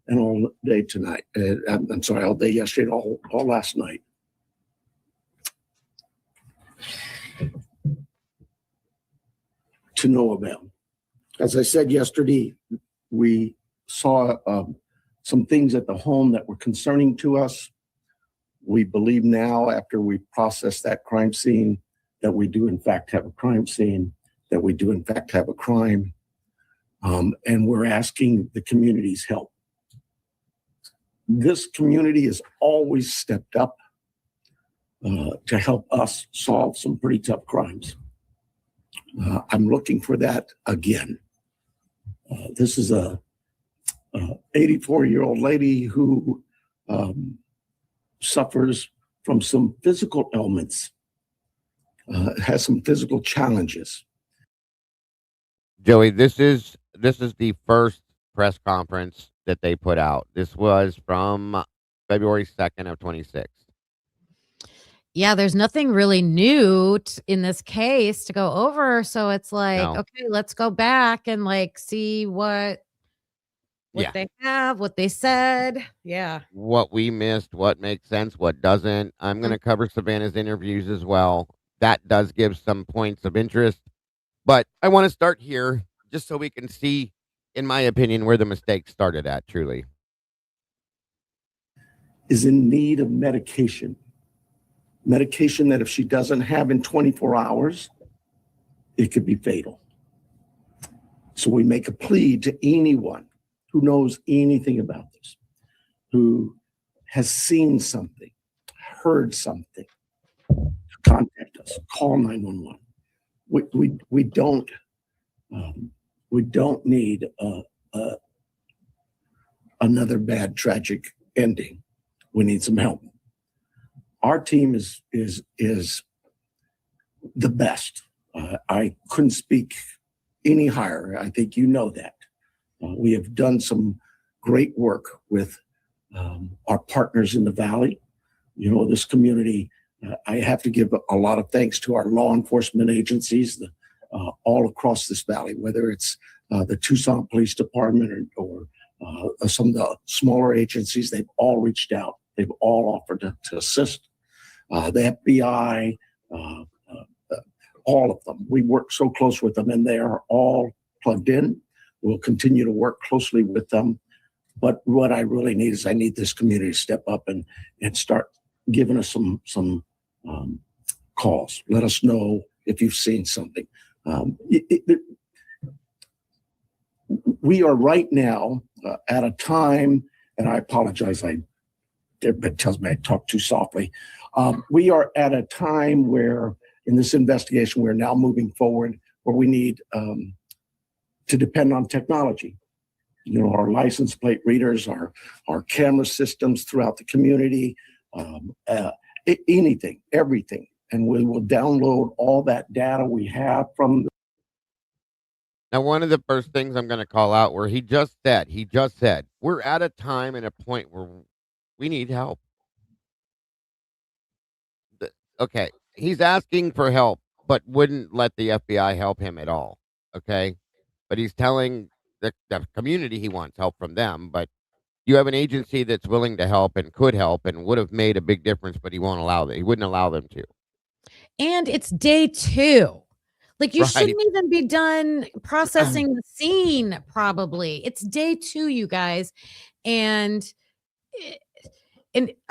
and all day tonight. I'm sorry, all day yesterday and all last night. To no avail. As I said yesterday, we saw some things at the home that were concerning to us. We believe now, after we process that crime scene, that we do in fact have a crime scene, that we do in fact have a crime, and we're asking the community's help. This community has always stepped up to help us solve some pretty tough crimes. I'm looking for that again. This is a 84-year-old lady who suffers from some physical ailments, has some physical challenges. Joey, this is the first press conference that they put out. This was from February 2nd of 26. Yeah, there's nothing really new in this case to go over. So it's like, No. okay, let's go back and like see what Yeah. they have, what they said. Yeah. What we missed, what makes sense, what doesn't. I'm going to cover Savannah's interviews as well. That does give some points of interest. But I want to start here just so we can see, in my opinion, where the mistake started at, truly. Is in need of medication. Medication that if she doesn't have in 24 hours, it could be fatal. So we make a plea to anyone who knows anything about this, who has seen something, heard something, to contact us, call 911. We don't need another bad tragic ending. We need some help. Our team is the best. I couldn't speak any higher. I think you know that. We have done some great work with our partners in the Valley. You know, this community, I have to give a lot of thanks to our law enforcement agencies all across this Valley, whether it's the Tucson Police Department or some of the smaller agencies. They've all reached out. They've all offered to assist. The FBI, all of them. We work so close with them, and they are all plugged in. We'll continue to work closely with them. But what I really need is I need this community to step up and start giving us some calls. Let us know if you've seen something. We are right now at a time, and I apologize, everybody tells me I talk too softly. We are at a time where, in this investigation, we're now moving forward where we need to depend on technology. You know, our license plate readers, our camera systems throughout the community, anything, everything. And we will download all that data we have from. Now, one of the first things I'm going to call out where he just said, we're at a time and a point where we need help. Okay, he's asking for help, but wouldn't let the FBI help him at all. Okay, but he's telling the community he wants help from them. But you have an agency that's willing to help and could help and would have made a big difference, but he won't allow that. He wouldn't allow them to. And it's day 2. Like, you Right. shouldn't even be done processing the scene, probably. It's day 2, you guys. And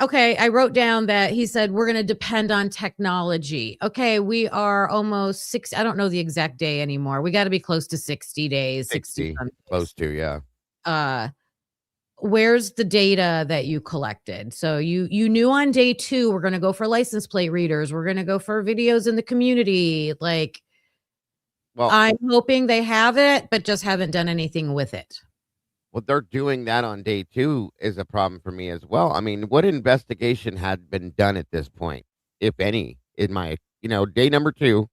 okay, I wrote down that he said, we're going to depend on technology. Okay, we are almost 6. I don't know the exact day anymore. We got to be close to 60 days. 60, close to, yeah. Where's the data that you collected? So you knew on day 2, we're going to go for license plate readers. We're going to go for videos in the community. Like, well, I'm hoping they have it, but just haven't done anything with it. Well, they're doing that on day 2 is a problem for me as well. I mean, what investigation had been done at this point, if any, in my, day number 2?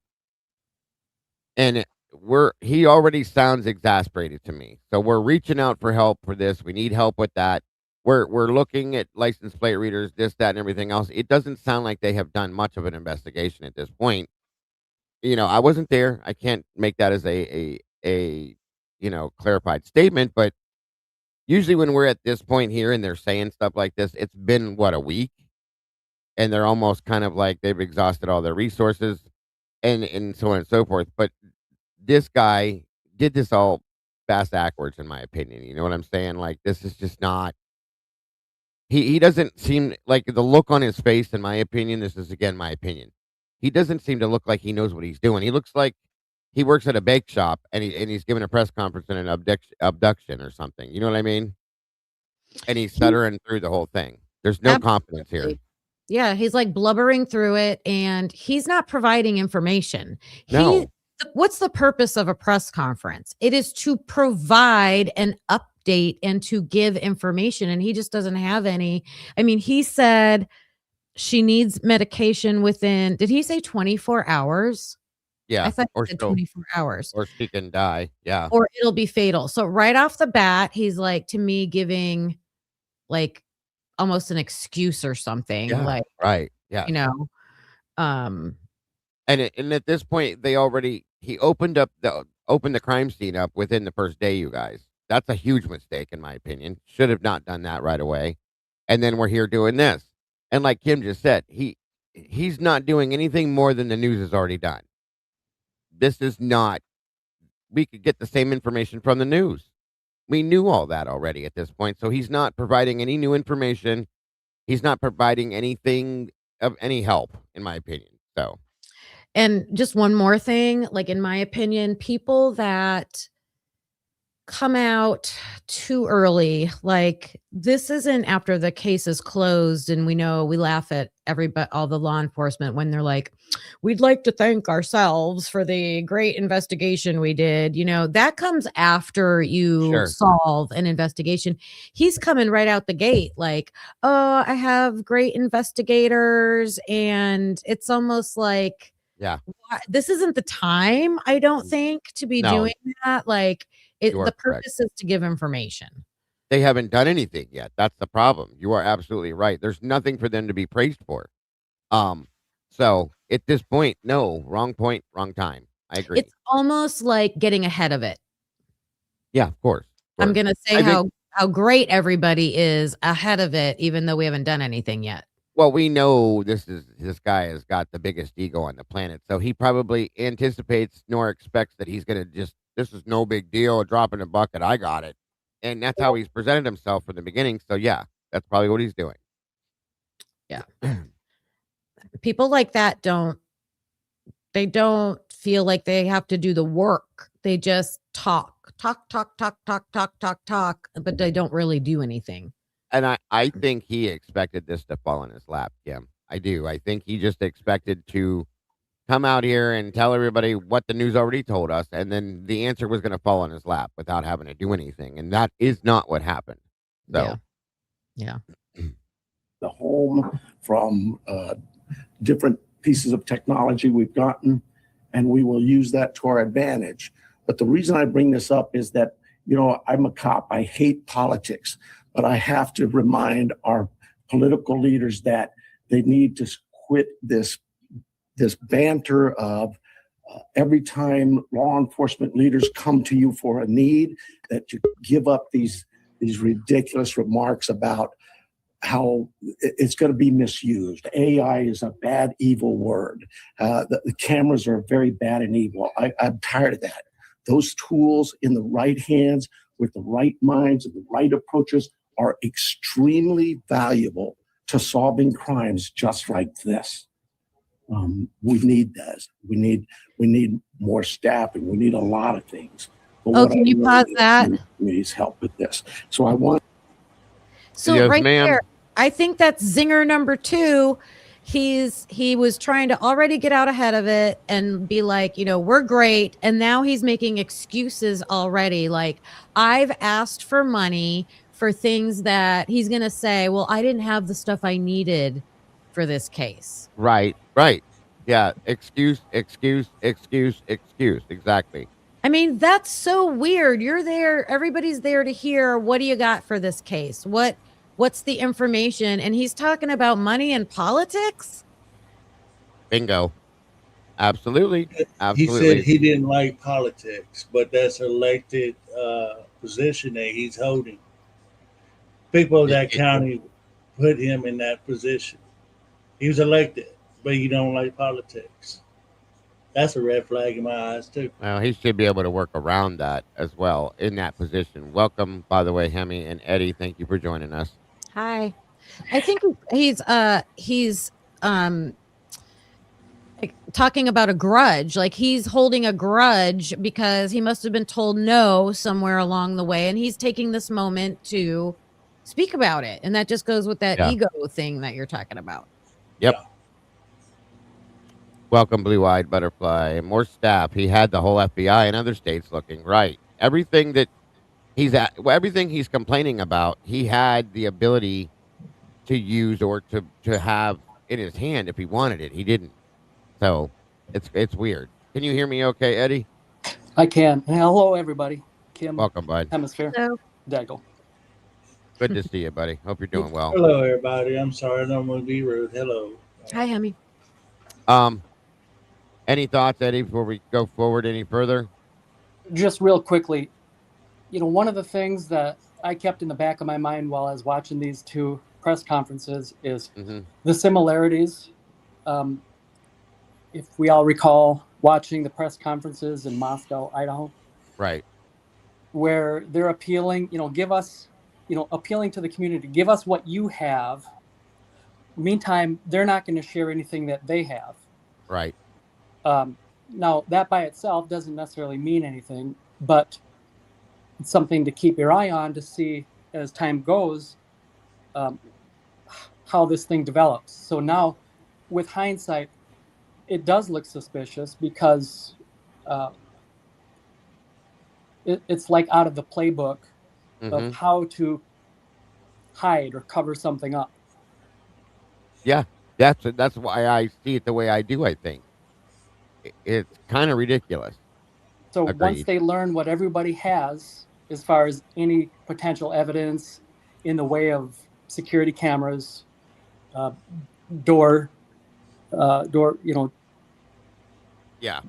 And he already sounds exasperated to me. So we're reaching out for help for this. We need help with that. We're looking at license plate readers, this, that, and everything else. It doesn't sound like they have done much of an investigation at this point. I wasn't there. I can't make that as a clarified statement, but usually when we're at this point here and they're saying stuff like this, it's been what, a week, and they're almost kind of like they've exhausted all their resources and so on and so forth. But this guy did this all fast backwards, in my opinion. You know what I'm saying? Like, this is just not. He doesn't seem like, the look on his face, in my opinion. This is again my opinion. He doesn't seem to look like he knows what he's doing. He looks like he works at a bake shop and he's giving a press conference in an abduction or something. You know what I mean? And he's stuttering through the whole thing. There's no confidence here. Absolutely. Yeah, he's like blubbering through it, and he's not providing information. No. What's the purpose of a press conference? It is to provide an update and to give information, and he just doesn't have any. I mean, he said she needs medication within, did he say 24 hours? Yeah. I thought he Or said so, 24 hours. or she can die. Yeah. Or it'll be fatal. So right off the bat, he's like, to me, giving like almost an excuse or something. Yeah. Like, Right. Yeah. um, And at this point, he opened the crime scene up within the first day, you guys. That's a huge mistake, in my opinion. Should have not done that right away. And then we're here doing this. And like Kim just said, he's not doing anything more than the news has already done. This is not. We could get the same information from the news. We knew all that already at this point. So he's not providing any new information. He's not providing anything of any help, in my opinion. So. and just one more thing, like in my opinion, people that come out too early, like this isn't after the case is closed, and we know we laugh at all the law enforcement when they're like, we'd like to thank ourselves for the great investigation we did. That comes after you Sure. solve an investigation. He's coming right out the gate like, oh, I have great investigators, and it's almost like, Yeah. this isn't the time, I don't think, to be No. doing that. Like, You the are correct. purpose is to give information. They haven't done anything yet. That's the problem. You are absolutely right. There's nothing for them to be praised for. So at this point, no, wrong point, wrong time. I agree. It's almost like getting ahead of it. Yeah, of course. I'm going to say I think- how great everybody is ahead of it, even though we haven't done anything yet. Well, we know this guy has got the biggest ego on the planet, so he probably anticipates nor expects that he's going to this is no big deal, a drop in a bucket, I got it. And that's how he's presented himself from the beginning. So yeah, that's probably what he's doing. Yeah. People like that don't feel like they have to do the work. They just talk, but they don't really do anything. And I think he expected this to fall in his lap, Kim. I do. I think he just expected to come out here and tell everybody what the news already told us, and then the answer was going to fall in his lap without having to do anything. And that is not what happened. So, yeah. The home from different pieces of technology we've gotten, and we will use that to our advantage. But the reason I bring this up is that, I'm a cop. I hate politics, but I have to remind our political leaders that they need to quit this banter of every time law enforcement leaders come to you for a need, that you give up these ridiculous remarks about how it's going to be misused. AI is a bad, evil word. The cameras are very bad and evil. I'm tired of that. Those tools in the right hands with the right minds and the right approaches are extremely valuable to solving crimes just like this. We need this. We need more staffing. We need a lot of things. But Can you pause that? Needs help with this. So I want. So Yes, right ma'am. there, I think that's zinger number 2. He was trying to already get out ahead of it and be like, we're great. And now he's making excuses already. Like, I've asked for money for things that he's going to say, well, I didn't have the stuff I needed for this case. right. Yeah. Excuse. Exactly. I mean, that's so weird. You're there. Everybody's there to hear, what do you got for this case? What's the information? And he's talking about money and politics. Bingo. Absolutely. He said Absolutely. he didn't like politics, but that's an elected position that he's holding. People of It, that it, county put him in that position. He was elected, but you don't like politics. That's a red flag in my eyes too. well, he should be able to work around that as well in that position. Welcome, by the way, Hemi and Eddie. Thank you for joining us. Hi. I think he's um like talking about a grudge. Like he's holding a grudge because he must have been told no somewhere along the way, and he's taking this moment to speak about it. And that just goes with that Yeah. ego thing that you're talking about. Yep. Yeah. Welcome, Blue Eyed Butterfly. More staff. He had the whole FBI and other states looking. Right. Everything that everything he's complaining about, he had the ability to use or to have in his hand if he wanted it. He didn't. So it's weird. Can you hear me okay, Eddie? I can. Hello, everybody. Kim, Welcome, bud. Hemisphere, So Daggle. Good to see you, buddy. Hope you're doing well. Hello, everybody. I'm sorry, I don't want to be rude. Hello. hi, Hemi. Um, any thoughts, Eddie, before we go forward any further? Just real quickly, one of the things that I kept in the back of my mind while I was watching these two press conferences is Mm-hmm. the similarities. Um, if we all recall watching the press conferences in Moscow, Idaho, Right. where they're appealing, give us, appealing to the community, give us what you have. Meantime, they're not going to share anything that they have. Right. Now, that by itself doesn't necessarily mean anything, but it's something to keep your eye on to see as time goes how this thing develops. So now, with hindsight, it does look suspicious because it's like out of the playbook Mm-hmm. of how to hide or cover something up. Yeah. That's why I see it the way I do. I think it's kind of ridiculous. So once Agreed. they learn what everybody has as far as any potential evidence in the way of security cameras, door, Yeah.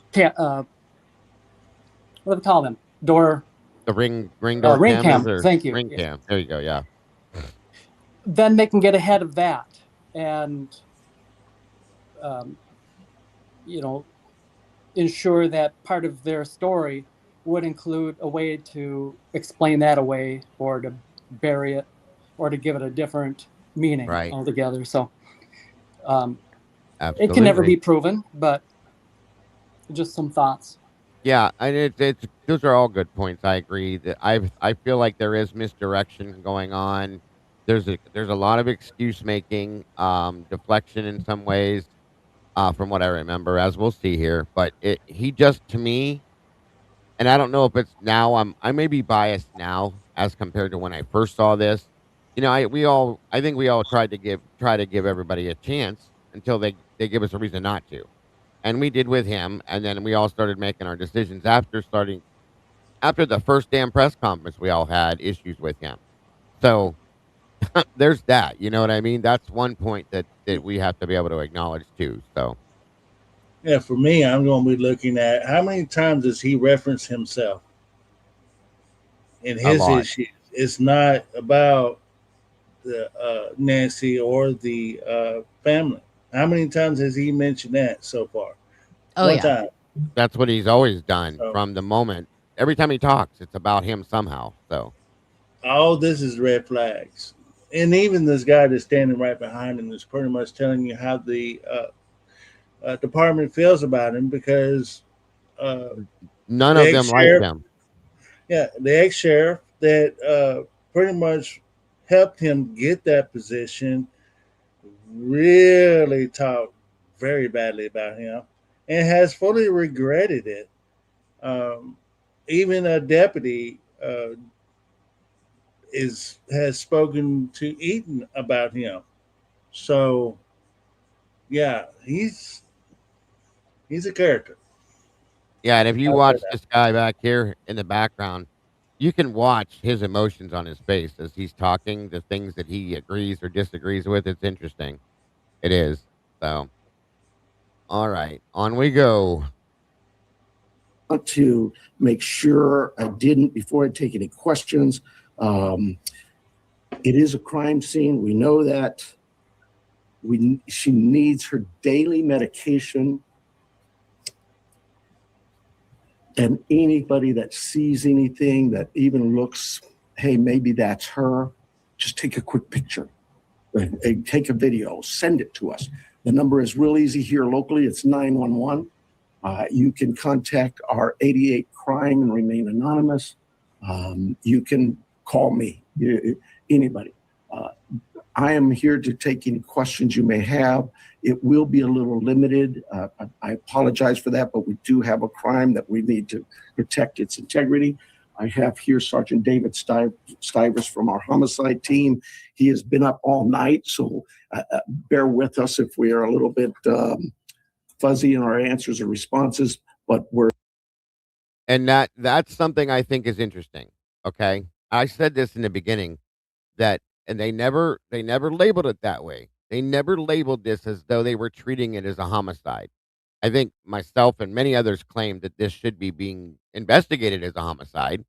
what do they call them? Door, The ring door ring cameras cam. or Thank you. ring Yeah. cam. There you go. Yeah. Then they can get ahead of that and, ensure that part of their story would include a way to explain that away or to bury it or to give it a different meaning Right. altogether. So it Absolutely. can never be proven, but just some thoughts. Yeah, and it's those are all good points. I agree that I feel like there is misdirection going on. There's a lot of excuse making, deflection in some ways, from what I remember, as we'll see here. But he just to me, and I don't know if it's now. I may be biased now as compared to when I first saw this. I think we all try to give everybody a chance until they give us a reason not to, and we did with him. And then we all started making our decisions after the first damn press conference. We all had issues with him. So there's that. You know what I mean? That's one point that we have to be able to acknowledge too. So Yeah, for me, I'm going to be looking at how many times does he reference himself in a his lot. issues. It's not about the Nancy or the family. How many times has he mentioned that so far? Oh One yeah. time. That's what he's always done So from the moment. Every time he talks, it's about him somehow. So all this is red flags. And even this guy that's standing right behind him is pretty much telling you how the department feels about him because uh, none the of ex them like sheriff, him. yeah, the ex sheriff that pretty much helped him get that position really talked very badly about him and has fully regretted it. Um, even a deputy has spoken to Eaton about him. So yeah, he's a character. Yeah, and if you I'll say watch that. this guy back here in the background, you can watch his emotions on his face as he's talking, the things that he agrees or disagrees with. It's interesting. It is. So All right, on we go. Want to make sure I didn't, before I take any questions, it is a crime scene. We know that. She needs her daily medication. And anybody that sees anything that even looks, hey, maybe that's her, just take a quick picture. Take a video, send it to us. The number is real easy here locally. It's 911. You can contact our 88 crime and remain anonymous. You can call me, anybody. I am here to take any questions you may have. It will be a little limited. I apologize for that, but we do have a crime that we need to protect its integrity. I have here Sergeant David Stivers from our homicide team. He has been up all night, so bear with us if we are a little bit fuzzy in our answers or responses, but we're. And that's something I think is interesting. Okay. I said this in the beginning that, and they never labeled it that way. They never labeled this as though they were treating it as a homicide. I think myself and many others claimed that this should be being investigated as a homicide.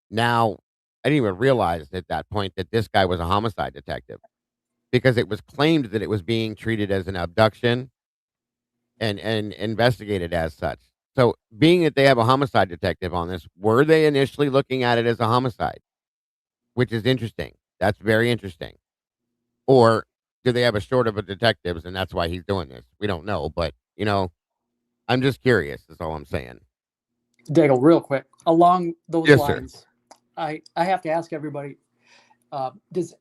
Now, I didn't even realize at that point that this guy was a homicide detective because it was claimed that it was being treated as an abduction and investigated as such. So, being that they have a homicide detective on this, were they initially looking at it as a homicide? Which is interesting. That's very interesting. Or do they have a short of a detectives and that's why he's doing this? We don't know, but I'm just curious. That's all I'm saying. Daigle, real quick, along those Yes, sir. lines, I have to ask everybody, does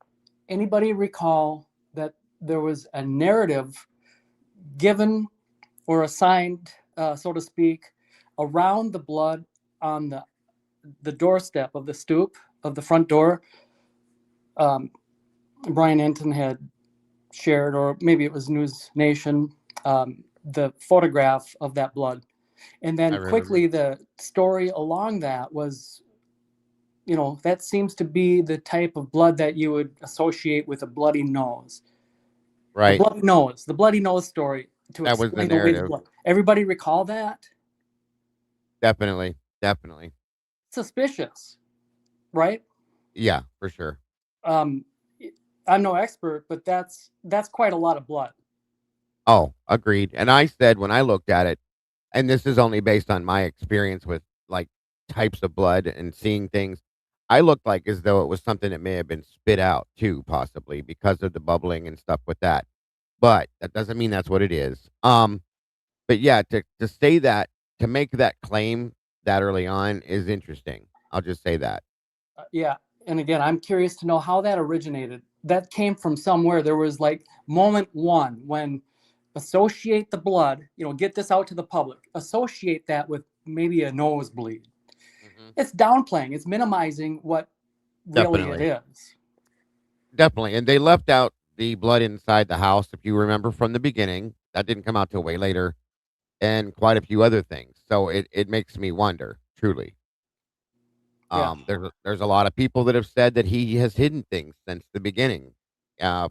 anybody recall that there was a narrative given or assigned, so to speak, around the blood on the doorstep of the stoop of the front door? Brian Enton had shared, or maybe it was News Nation, the photograph of that blood. And then quickly the story along that was, that seems to be the type of blood that you would associate with a bloody nose. Right. The bloody nose story to That was the explain away the narrative. blood. Everybody recall that? Definitely. Suspicious, right? Yeah, for sure. I'm no expert, but that's quite a lot of blood. Oh, agreed. And I said when I looked at it, and this is only based on my experience with like types of blood and seeing things, I looked like as though it was something that may have been spit out too, possibly because of the bubbling and stuff with that. But that doesn't mean that's what it is. But yeah, to say that, to make that claim that early on is interesting. I'll just say that. Yeah. And again, I'm curious to know how that originated. That came from somewhere. There was like moment one when associate the blood, get this out to the public, associate that with maybe a nosebleed. Mhm. It's downplaying. It's minimizing what really it Definitely. is. Definitely. And they left out the blood inside the house, if you remember from the beginning. That didn't come out till way later, and quite a few other things. So it makes me wonder, truly. Yeah. There's a lot of people that have said that he has hidden things since the beginning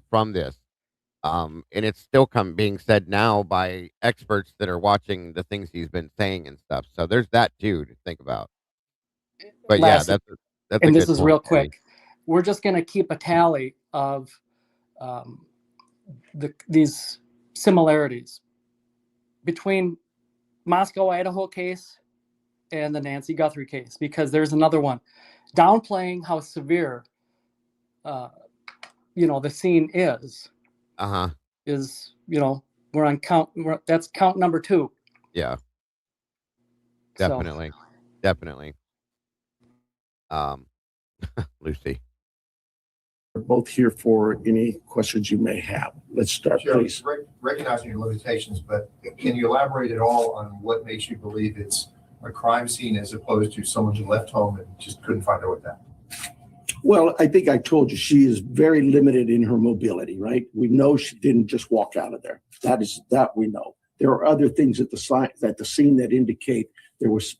from this. And it's still being said now by experts that are watching the things he's been saying and stuff. So there's that too to think about. But yeah, Last, that's a and this good is point, real Eddie. quick. We're just going to keep a tally of these similarities between Moscow, Idaho case and the Nancy Guthrie case, because there's another one downplaying how severe, the scene is, Uh-huh. we're on that's count number 2. Yeah, So, definitely. Um, Lucy. We're both here for any questions you may have. Let's start, Sure. please. Recognizing your limitations, but can you elaborate at all on what makes you believe it's a crime scene as opposed to someone who left home and just couldn't find their way back? Well, I think I told you she is very limited in her mobility, right? We know she didn't just walk out of there. That we know. There are other things at the scene that indicate there was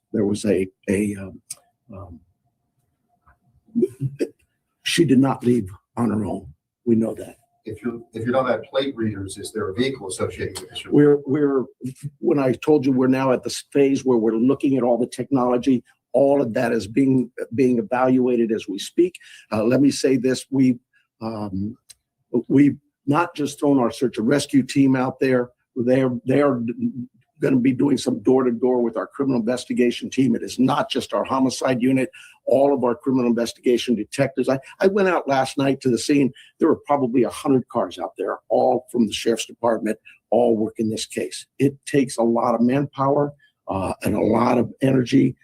she did not leave on her own. We know that. if you don't have plate readers, is there a vehicle associated with this? We're when I told you we're now at this phase where we're looking at all the technology, all of that is being evaluated as we speak. Let me say this: we've not just thrown our search and rescue team out there. They are going to be doing some door-to-door with our criminal investigation team. It is not just our homicide unit, all of our criminal investigation detectives. I went out last night to the scene. There were probably 100 cars out there, all from the sheriff's department, all working this case. It takes a lot of manpower and a lot of energy.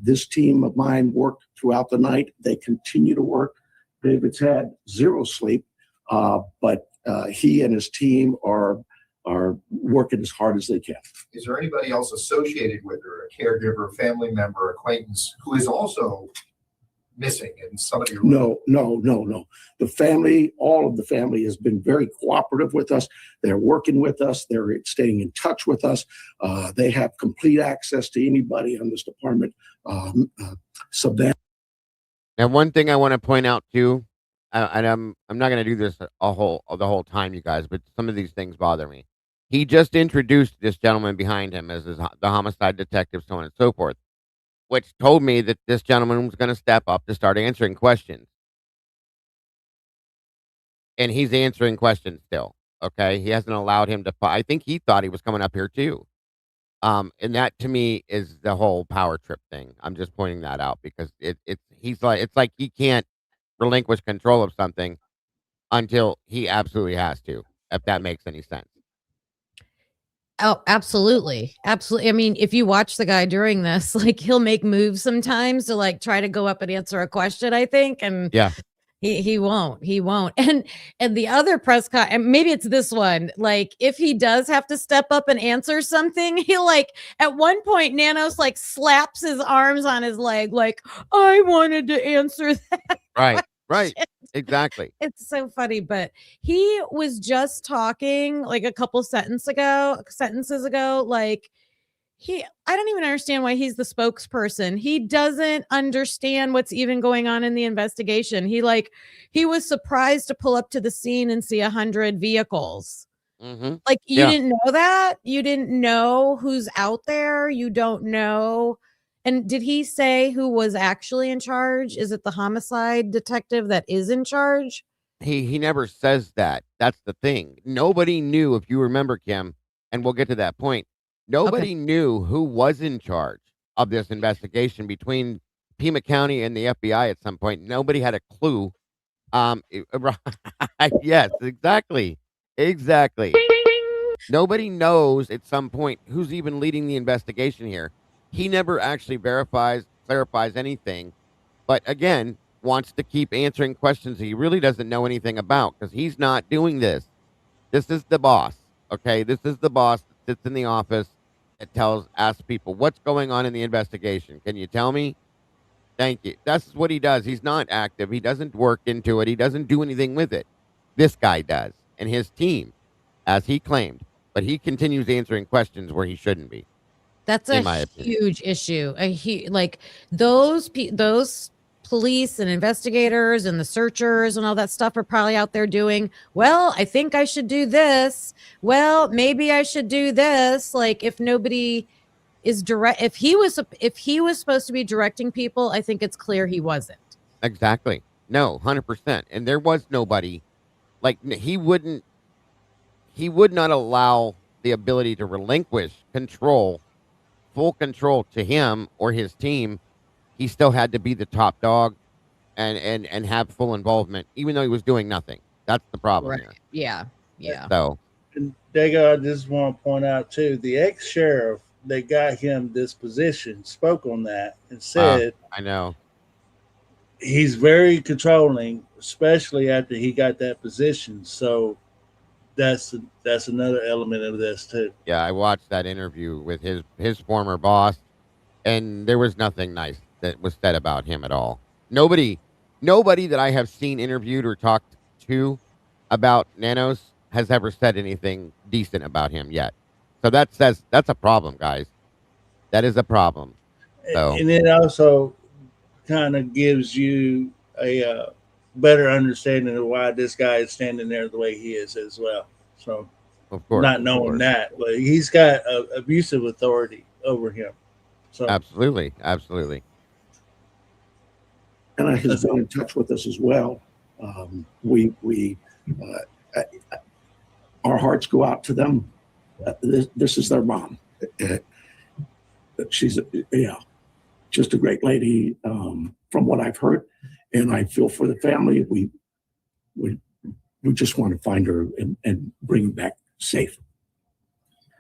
This team of mine worked throughout the night. They continue to work. David's had zero sleep, but he and his team are working as hard as they can. Is there anybody else associated with her, a caregiver, family member, acquaintance, who is also missing and somebody? No. The family, all of the family has been very cooperative with us. They're working with us. They're staying in touch with us. They have complete access to anybody on this department. Savannah. Now, one thing I want to point out too, and I'm not going to do this the whole time, you guys, but some of these things bother me. He just introduced this gentleman behind him as the homicide detective, so on and so forth, which told me that this gentleman was going to step up to start answering questions. And he's answering questions still. Okay, he hasn't allowed him to. I think he thought he was coming up here too. And that to me is the whole power trip thing. I'm just pointing that out because it's like he can't relinquish control of something until he absolutely has to, if that makes any sense. Oh, absolutely. Absolutely. I mean, if you watch the guy during this, like he'll make moves sometimes to like try to go up and answer a question, I think. And yeah, he won't. And the other press con, and maybe it's this one, like if he does have to step up and answer something, he'll like at one point Nanos like slaps his arms on his leg, like, I wanted to answer that. Right. Exactly. It's so funny, but he was just talking like a couple sentences ago, like I don't even understand why he's the spokesperson. He doesn't understand what's even going on in the investigation. He was surprised to pull up to the scene and see 100 vehicles. Mm-hmm. Like you didn't know that? You didn't know who's out there? You don't know. And did he say who was actually in charge? Is it the homicide detective that is in charge? He never says that. That's the thing. Nobody knew, if you remember, Kim, and we'll get to that point. Nobody knew who was in charge of this investigation between Pima County and the FBI at some point. Nobody had a clue. Yes, exactly. Nobody knows at some point who's even leading the investigation here. He never actually clarifies anything, but again, wants to keep answering questions he really doesn't know anything about because he's not doing this. This is the boss, okay? This is the boss that sits in the office that asks people, what's going on in the investigation? Can you tell me? Thank you. That's what he does. He's not active. He doesn't work into it. He doesn't do anything with it. This guy does, and his team, as he claimed, but he continues answering questions where he shouldn't be. That's a huge issue. Like those police and investigators and the searchers and all that stuff are probably out there doing, well, I think I should do this. Well, maybe I should do this. Like if nobody is if he was supposed to be directing people, I think it's clear he wasn't. Exactly. No, 100%. And there was nobody. Like he would not allow the ability to relinquish full control to him or his team. He still had to be the top dog and have full involvement, even though he was doing nothing. That's the problem here. Yeah. So, and Dago, I just want to point out too, the ex-sheriff that got him this position spoke on that and said, I know he's very controlling, especially after he got that position. So that's another element of this too. Yeah, I watched that interview with his former boss, and there was nothing nice that was said about him at all. Nobody that I have seen interviewed or talked to about Nanos has ever said anything decent about him yet. So that's a problem, guys. That is a problem. So. And it also kind of gives you a better understanding of why this guy is standing there the way he is as well. So, Of course, not of knowing course. that, but he's got abusive authority over him. So, Absolutely, absolutely. And has that's been all. in touch with us as well. We uh, our hearts go out to them. This is their mom. Uh, she's just a great lady, from what I've heard, and I feel for the family. We just want to find her and bring her back safe.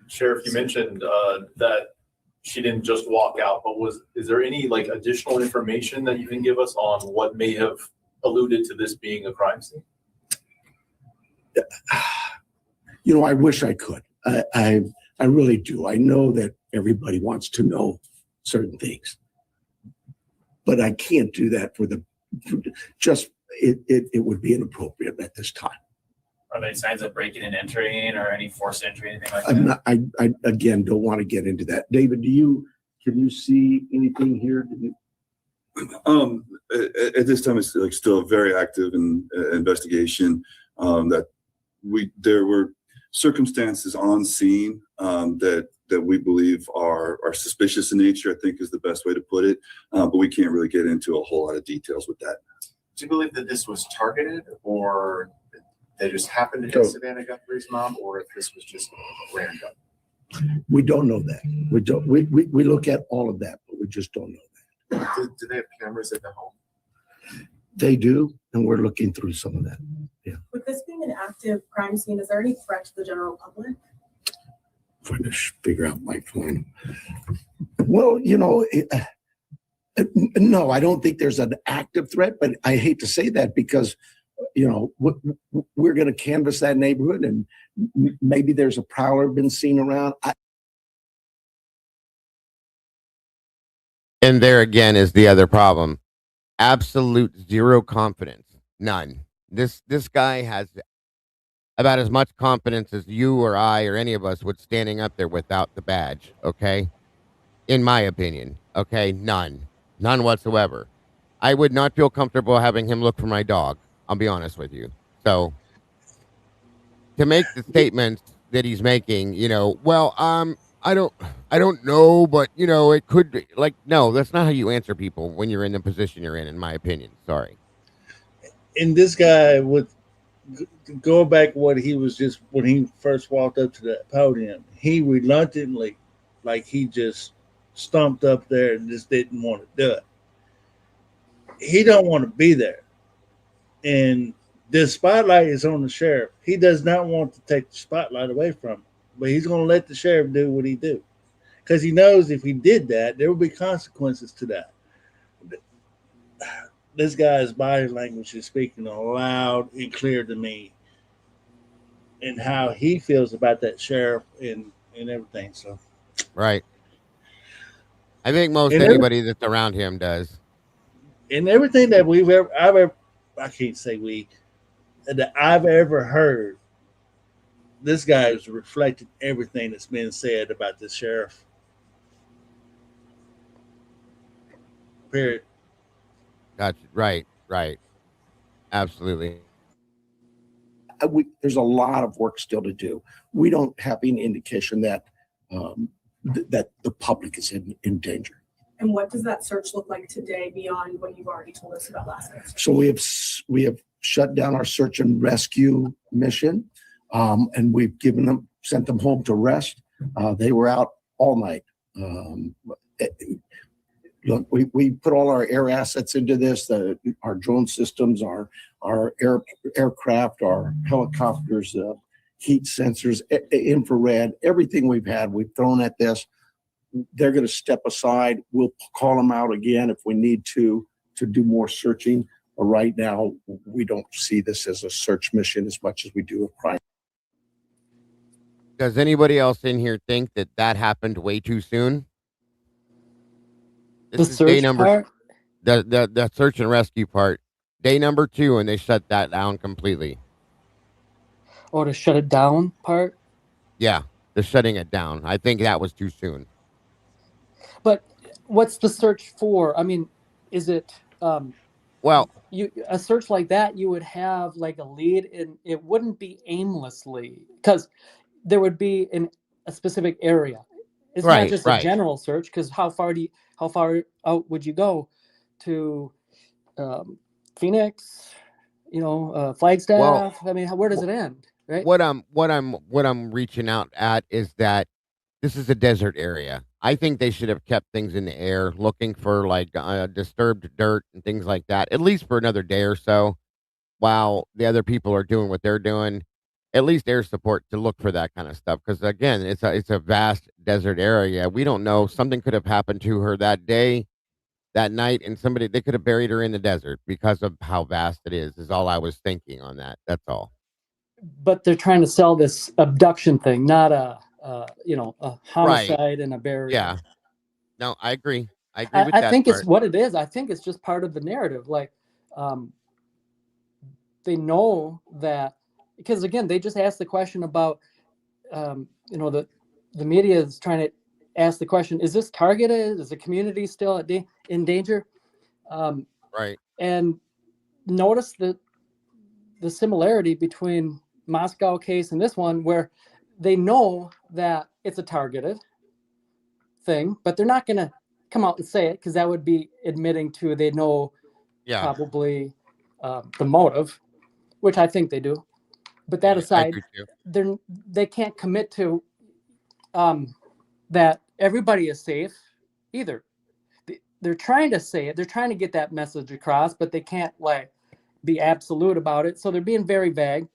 Sheriff, you mentioned that she didn't just walk out, but is there any like additional information that you can give us on what may have alluded to this being a crime scene? I wish I could. I really do. I know that everybody wants to know certain things, but I can't do that it would be inappropriate at this time. Are there signs of breaking and entering or any forced entry, anything like I'm that? not, I again don't want to get into that. David, can you see anything here? At this time, it's like still a very active investigation. There were circumstances on scene that we believe are suspicious in nature, I think is the best way to put it. But we can't really get into a whole lot of details with that. Do you believe that this was targeted, or they just happened to hit Savannah Guthrie's mom, or if this was just random? We don't know that. We don't. We look at all of that, but we just don't know that. Do they have cameras at the home? They do, and we're looking through some of that. Yeah. With this being an active crime scene, is there any threat to the general public? Trying to figure out my phone. Well, no, I don't think there's an active threat, but I hate to say that because, we're going to canvass that neighborhood and maybe there's a prowler been seen around. And there again is the other problem. Absolute zero confidence. None. This guy has about as much confidence as you or I or any of us would standing up there without the badge, okay? In my opinion, okay? None whatsoever. I would not feel comfortable having him look for my dog. I'll be honest with you. So to make the statements that he's making, I don't know, but it could be like, no, that's not how you answer people when you're in the position you're in my opinion. Sorry. And this guy would go back what he was just when he first walked up to that podium, he reluctantly, like he just stumped up there and just didn't want to do it. He don't want to be there. And the spotlight is on the sheriff. He does not want to take the spotlight away from him, but he's going to let the sheriff do what he do. Because he knows if he did that, there will be consequences to that. This guy's body language is speaking loud and clear to me and how he feels about that sheriff and everything. So, right. I think most anybody that's around him does. And everything that I can't say that I've ever heard, this guy has reflected everything that's been said about the sheriff. Period. Gotcha. Right. Absolutely. There's a lot of work still to do. We don't have any indication that that the public is in danger. And what does that search look like today beyond what you've already told us about last night? So we have shut down our search and rescue mission, and we've sent them home to rest. They were out all night. Look, we put all our air assets into this, our drone systems, our aircraft, our helicopters, heat sensors, infrared, everything we've thrown at this. They're going to step aside. We'll call them out again if we need to do more searching. But right now, we don't see this as a search mission as much as we do a crime. Does anybody else in here think that happened way too soon? This is day number part? The search and rescue part. Day number 2, and they shut that down completely. Oh, to shut it down part? Yeah, they're shutting it down. I think that was too soon. But what's the search for? I mean, is it Well, a search like that, you would have like a lead, and it wouldn't be aimlessly because there would be a specific area. It's not just a general search, because how far out would you go to Phoenix, Flagstaff? Well, I mean, where does it end, right? What I'm reaching out at is that this is a desert area. I think they should have kept things in the air, looking for like disturbed dirt and things like that, at least for another day or so, while the other people are doing what they're doing. At least air support to look for that kind of stuff, because again, it's a vast desert area. We don't know, something could have happened to her that day, that night, and they could have buried her in the desert because of how vast it is all I was thinking on that. That's all. But they're trying to sell this abduction thing, not a homicide and a burial. Yeah. No, I agree. I agree with I that think part. it's what it is. I think it's just part of the narrative. Like, they know that, because again, they just asked the question about, the media is trying to ask the question: is this targeted? Is the community still in danger? Right. And notice the similarity between Moscow case and this one, where they know that it's a targeted thing, but they're not going to come out and say it, because that would be admitting to they know probably the motive, which I think they do. But that aside, they can't commit to that everybody is safe either. They're trying to say it. They're trying to get that message across, but they can't be absolute about it. So they're being very vague.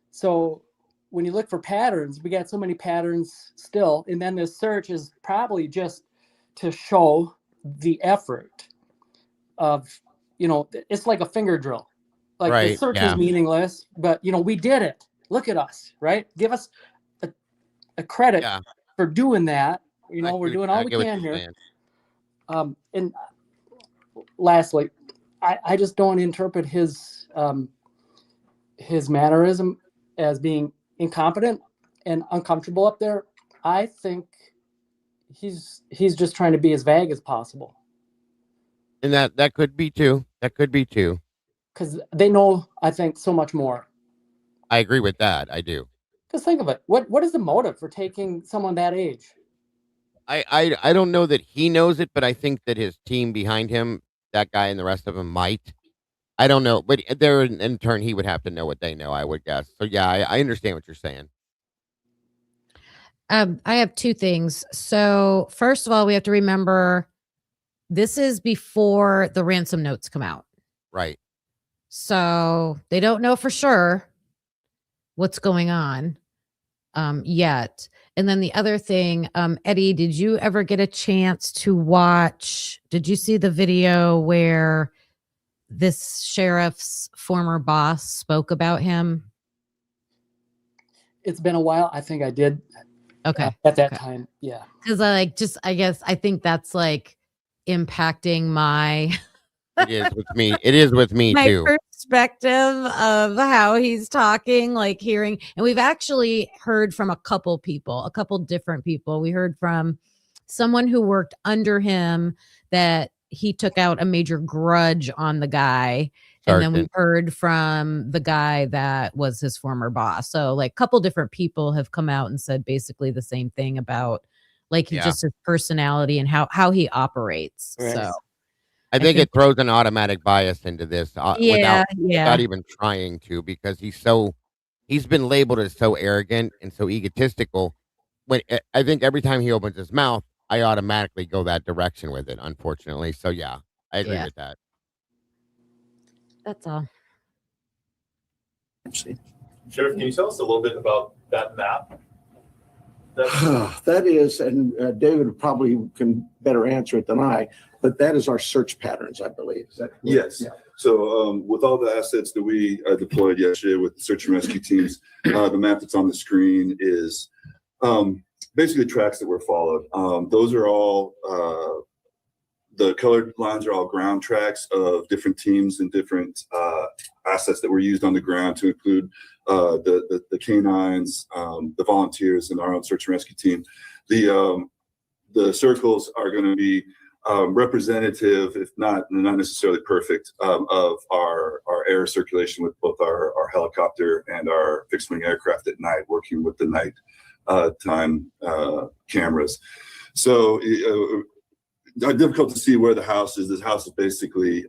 So when you look for patterns, we got so many patterns still. And then this search is probably just to show the effort of, it's like a finger drill. Like the search is meaningless, but we did it. Look at us, right? Give us a credit for doing that. We're doing all we can here. And lastly, I just don't interpret his mannerism as being incompetent and uncomfortable up there. I think he's just trying to be as vague as possible. And that could be too. That could be too. Because they know, I think, so much more. I agree with that. I do. Because think of it. What is the motive for taking someone that age? I don't know that he knows it, but I think that his team behind him, that guy and the rest of them, might. I don't know, but there in turn he would have to know what they know, I would guess. So yeah, I understand what you're saying. I have two things. So first of all, we have to remember this is before the ransom notes come out. Right. So they don't know for sure what's going on yet. And then the other thing, Eddie, did you ever get a chance to watch? Did you see the video where this sheriff's former boss spoke about him? It's been a while. I think I did. Okay. At that time. Yeah. Because I think that's like impacting my It is with me. It is with me my too. Perspective of how he's talking, like hearing, and we've actually heard from a couple different people. We heard from someone who worked under him that he took out a major grudge on the guy. And then we heard from the guy that was his former boss. So like a couple different people have come out and said basically the same thing about like just his personality and how he operates. Right. So I think it throws an automatic bias into this without even trying to, because he's been labeled as so arrogant and so egotistical. When I think every time he opens his mouth, I automatically go that direction with it, unfortunately. So yeah, I agree with that. That's all. Sheriff, can you tell us a little bit about that map? That is, and David probably can better answer it than I, but that is our search patterns, I believe. Is that correct? Yes. Yeah. So with all the assets that we deployed yesterday with the search and rescue teams, the map that's on the screen is basically tracks that were followed. Those are all, the colored lines are all ground tracks of different teams and different assets that were used on the ground, to include the canines, the volunteers, and our own search and rescue team. The circles are going to be representative, if not necessarily perfect, of our air circulation with both our helicopter and our fixed wing aircraft at night, working with the night time cameras. So difficult to see where the house is. This house is basically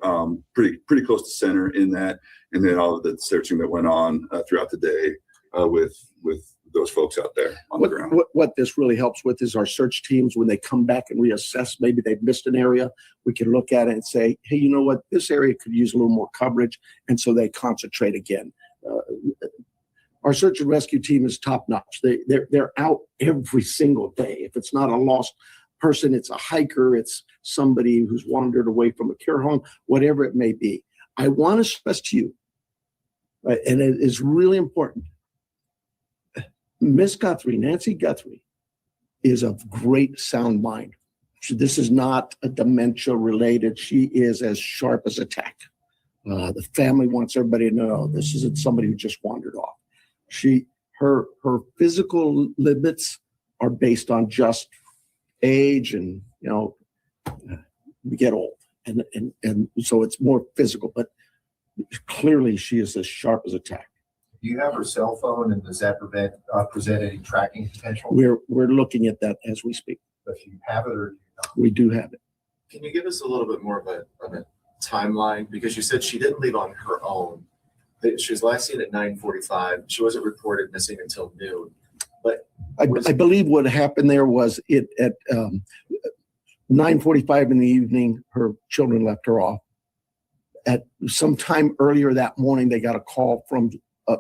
pretty close to center in that, and then all of the searching that went on throughout the day with those folks out there on the ground. What this really helps with is our search teams, when they come back and reassess, maybe they've missed an area, we can look at it and say, hey, you know what, this area could use a little more coverage, and so they concentrate again. Our search and rescue team is top notch. They're out every single day. If it's not a lost person, it's a hiker, it's somebody who's wandered away from a care home, whatever it may be. I want to stress to you, right, and it is really important, Miss Guthrie, Nancy Guthrie, is of great sound mind. This is not a dementia related. She is as sharp as a tack. The family wants everybody to know this isn't somebody who just wandered off. Her physical limits are based on just age, and we get old, and so it's more physical. But clearly, she is as sharp as a tack. Do you have her cell phone, and does that present any tracking potential? We're looking at that as we speak. If you have it or do you not? We do have it. Can you give us a little bit more of a timeline? Because you said she didn't leave on her own. She was last seen at 9:45. She wasn't reported missing until noon. But I believe what happened there was at 9:45 in the evening, her children left her off. At some time earlier that morning, they got a call from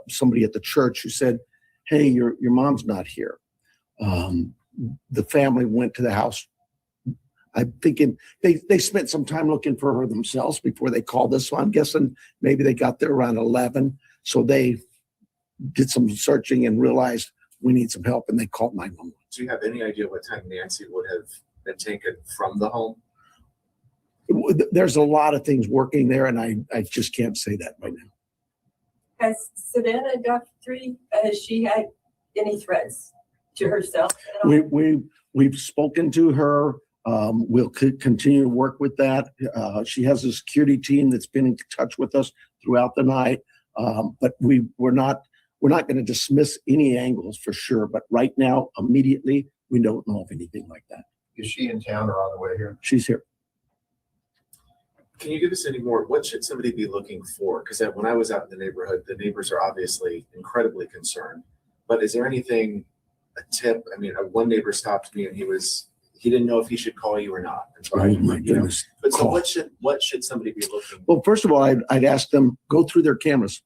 somebody at the church who said, hey, your mom's not here. The family went to the house. I'm thinking they spent some time looking for her themselves before they called us. So I'm guessing maybe they got there around 11. So they did some searching and realized we need some help, and they called 911. Do you have any idea what time Nancy would have been taken from the home? There's a lot of things working there, and I just can't say that right now. Has Savannah Guthrie, has she had any threats to herself at all? We've spoken to her. We'll continue to work with that. She has a security team that's been in touch with us throughout the night. But we're not going to dismiss any angles for sure. But right now, immediately, we don't know of anything like that. Is she in town or on the way here? She's here. Can you give us any more? What should somebody be looking for? Because when I was out in the neighborhood, the neighbors are obviously incredibly concerned. But is there anything, a tip? I mean, one neighbor stopped me and he didn't know if he should call you or not. Oh my goodness! But so what should somebody be looking for? Well, first of all, I'd ask them, go through their cameras,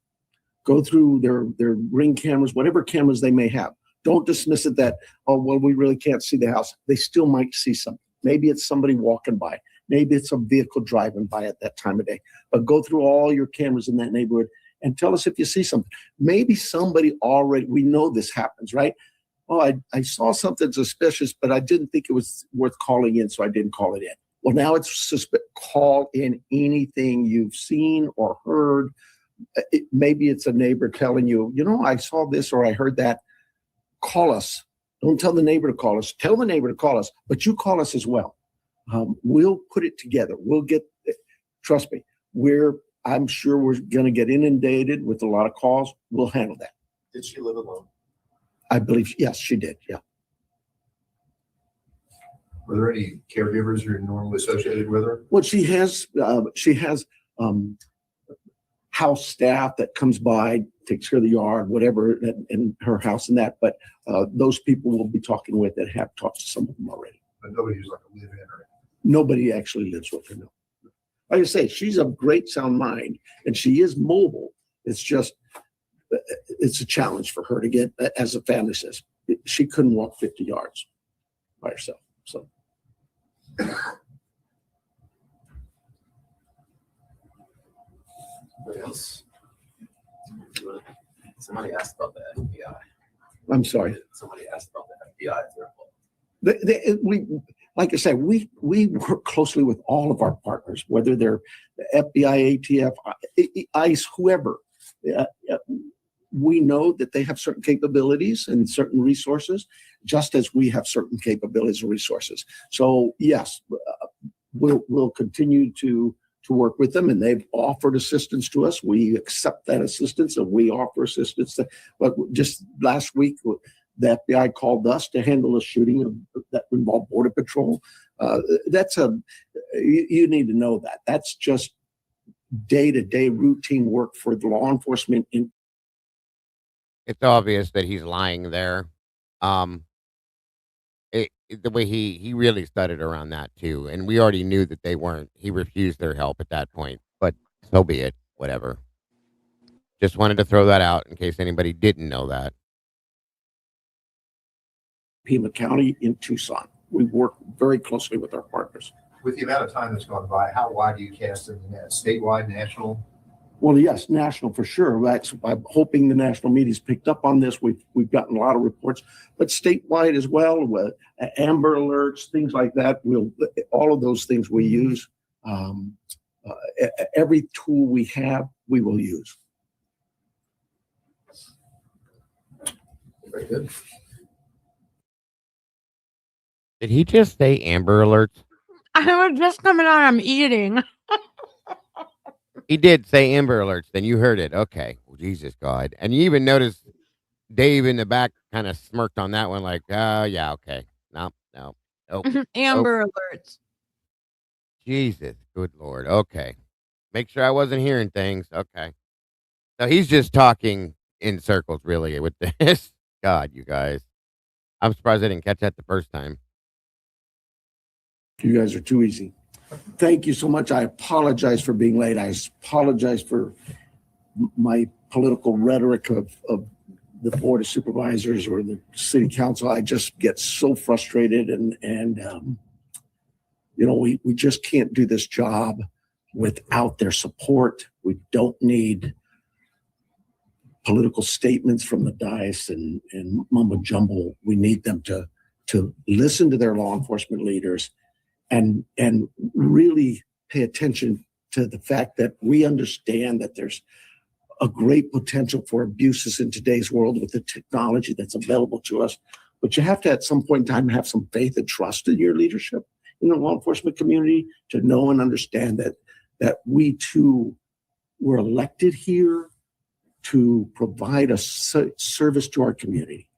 go through their Ring cameras, whatever cameras they may have. Don't dismiss it that, oh, well, we really can't see the house. They still might see something. Maybe it's somebody walking by. Maybe it's a vehicle driving by at that time of day. But go through all your cameras in that neighborhood and tell us if you see something. Maybe somebody already, we know this happens, right? Oh, I saw something suspicious, but I didn't think it was worth calling in, so I didn't call it in. Well, now it's call in anything you've seen or heard. Maybe it's a neighbor telling you, I saw this or I heard that. Call us. Don't tell the neighbor to call us. Tell the neighbor to call us, but you call us as well. We'll put it together. We'll get, trust me, I'm sure we're going to get inundated with a lot of calls. We'll handle that. Did she live alone? I believe, yes, she did. Yeah. Were there any caregivers who are normally associated with her? Well, she has house staff that comes by, takes care of the yard, whatever, in her house and that. But those people we'll be talking with that have talked to some of them already. But nobody who's like a live-in or nobody actually lives with her, no. Like I say, she's of great sound mind, and she is mobile. It's just, it's a challenge for her to get, as the family says, she couldn't walk 50 yards by herself. So. What else? Somebody asked about the FBI. I'm sorry. Somebody asked about the FBI. Like I said, we work closely with all of our partners, whether they're FBI, ATF, ICE, whoever. We know that they have certain capabilities and certain resources, just as we have certain capabilities and resources. So yes, we'll continue to work with them, and they've offered assistance to us. We accept that assistance, and we offer assistance. But just last week, the FBI called us to handle a shooting that involved Border Patrol. You need to know that. That's just day-to-day routine work for the law enforcement. It's obvious that he's lying there. The way he really studied around that too, and we already knew that they weren't. He refused their help at that point, but so be it. Whatever. Just wanted to throw that out in case anybody didn't know that. Pima County in Tucson. We work very closely with our partners. With the amount of time that's gone by, how wide do you cast in the net? Statewide, national? Well, yes, national for sure. I'm hoping the national media's picked up on this. We've gotten a lot of reports, but statewide as well, with Amber Alerts, things like that. All of those things we use. Every tool we have, we will use. Very good. Did he just say Amber Alerts? I was just coming on. I'm eating. He did say Amber Alerts. Then you heard it. Okay. Well, Jesus God. And you even noticed Dave in the back kind of smirked on that one, like, oh, yeah, okay. No. Nope. Amber Alerts. Jesus. Good Lord. Okay. Make sure I wasn't hearing things. Okay. So he's just talking in circles, really, with this. God, you guys. I'm surprised I didn't catch that the first time. You guys are too easy. Thank you so much. I apologize for being late. I apologize for my political rhetoric of the Board of Supervisors or the City Council. I just get so frustrated, and we just can't do this job without their support. We don't need political statements from the dais and mumbo jumbo. We need them to listen to their law enforcement leaders and really pay attention to the fact that we understand that there's a great potential for abuses in today's world with the technology that's available to us. But you have to, at some point in time, have some faith and trust in your leadership in the law enforcement community to know and understand that we too were elected here to provide a service to our community.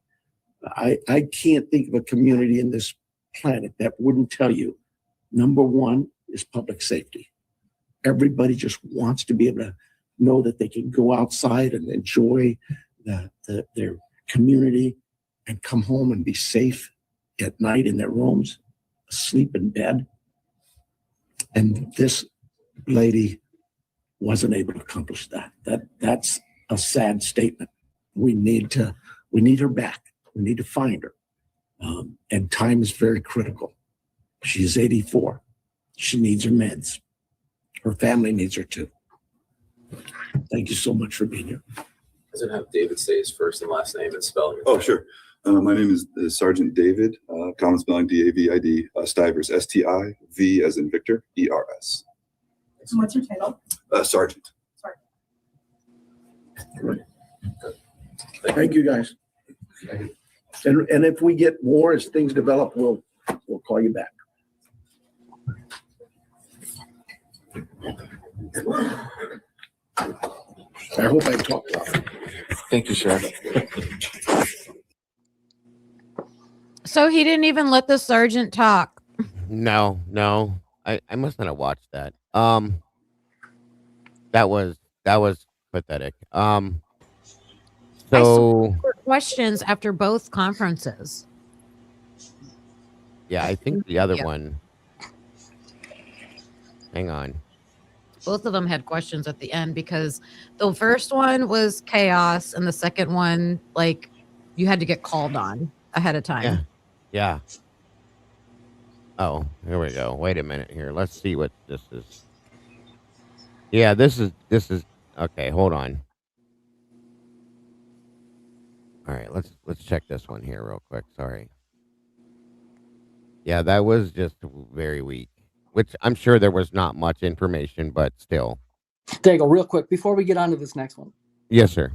I can't think of a community in this planet that wouldn't tell you, number one is public safety. Everybody just wants to be able to know that they can go outside and enjoy their community and come home and be safe at night in their rooms, sleep in bed. And this lady wasn't able to accomplish that. That's a sad statement. We need her back. We need to find her. And time is very critical. She's 84. She needs her meds. Her family needs her too. Thank you so much for being here. Doesn't have David say his first and last name and spelling. Oh, sure. My name is Sergeant David, common spelling D-A-V-I-D, Stivers, S-T-I-V as in Victor, E-R-S. And what's your title? Sergeant. Sorry. All right. Thank you, guys. And if we get more as things develop, we'll call you back. I hope I talked loud. Thank you, Sheriff. So he didn't even let the sergeant talk. No. I must not have watched that. That was pathetic. So Questions after both conferences. yeah, I think the other one. Hang on. Both of them had questions at the end because the first one was chaos and the second one, like, you had to get called on ahead of time. Yeah. Oh, here we go. Wait a minute here. Let's see what this is. Yeah, this is okay, hold on. All right, let's check this one here real quick. Sorry. Yeah, that was just very weak. Which I'm sure there was not much information, but still. Dago, real quick, before we get on to this next one. Yes, sir.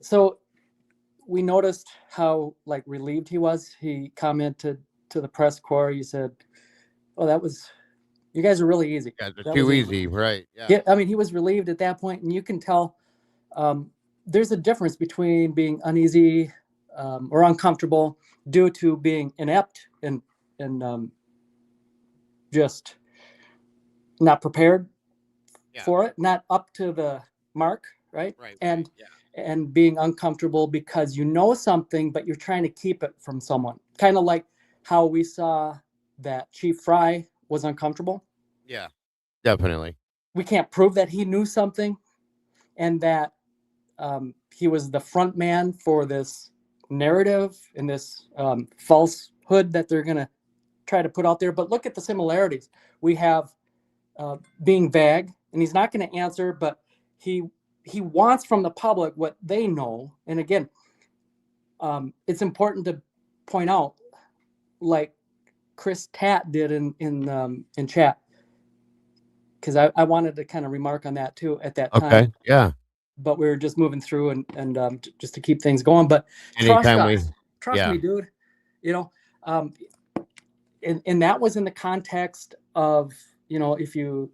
So we noticed how relieved he was. He commented to the press corps. He said, Oh, you guys are really easy. You guys are That too was easy, right? Yeah. Yeah, I mean, he was relieved at that point, and you can tell there's a difference between being uneasy or uncomfortable due to being inept and just not prepared for it, not up to the mark, right? And being uncomfortable because you know something, but you're trying to keep it from someone. Kind of like how we saw that Chief Fry was uncomfortable. Yeah, definitely. We can't prove that he knew something and that he was the front man for this narrative and this falsehood that they're going to try to put out there. But look at the similarities. We have being vague, and he's not going to answer, but he wants from the public what they know. And again, it's important to point out, like Chris Tatt did in chat, because I wanted to kind of remark on that too at that time. Okay. Yeah. But we were just moving through and just to keep things going. But Anytime trust me, dude. You know, and that was in the context of, you know, if you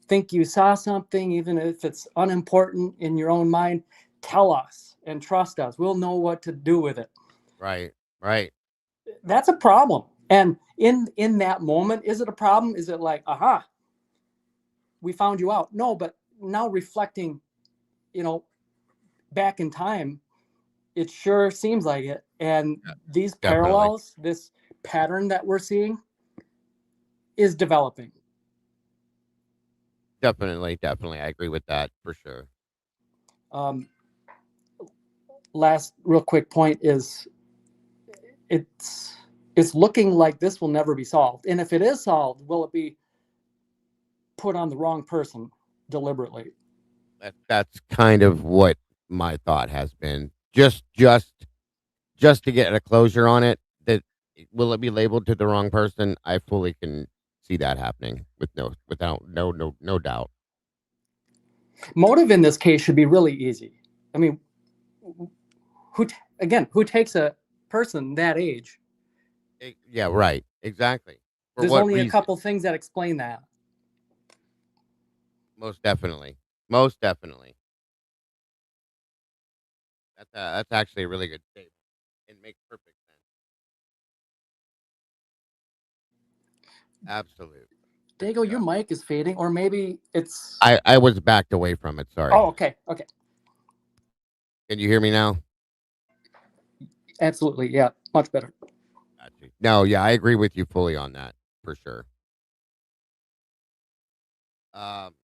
think you saw something, even if it's unimportant in your own mind, tell us and trust us. We'll know what to do with it. Right. Right. That's a problem. And in that moment, is it a problem? Is it like, aha, we found you out? No, but now reflecting, you know, back in time, it sure seems like it. And these parallels, this pattern that we're seeing is developing. Definitely. I agree with that for sure. Last real quick point is it's looking like this will never be solved. And if it is solved, will it be put on the wrong person deliberately? That's kind of what my thought has been. Just to get a closure on it. That will it be labeled to the wrong person? I fully can see that happening without no doubt. Motive in this case should be really easy. I mean, who takes a person that age? Yeah, right. Exactly. There's only a couple things that explain that. Most definitely. That's actually a really good statement. It makes perfect sense. Absolutely. Dago, your mic is fading, or maybe it's... I was backed away from it. Sorry. Oh, okay. Can you hear me now? Absolutely. Yeah. Much better. Gotcha. No, yeah, I agree with you fully on that for sure.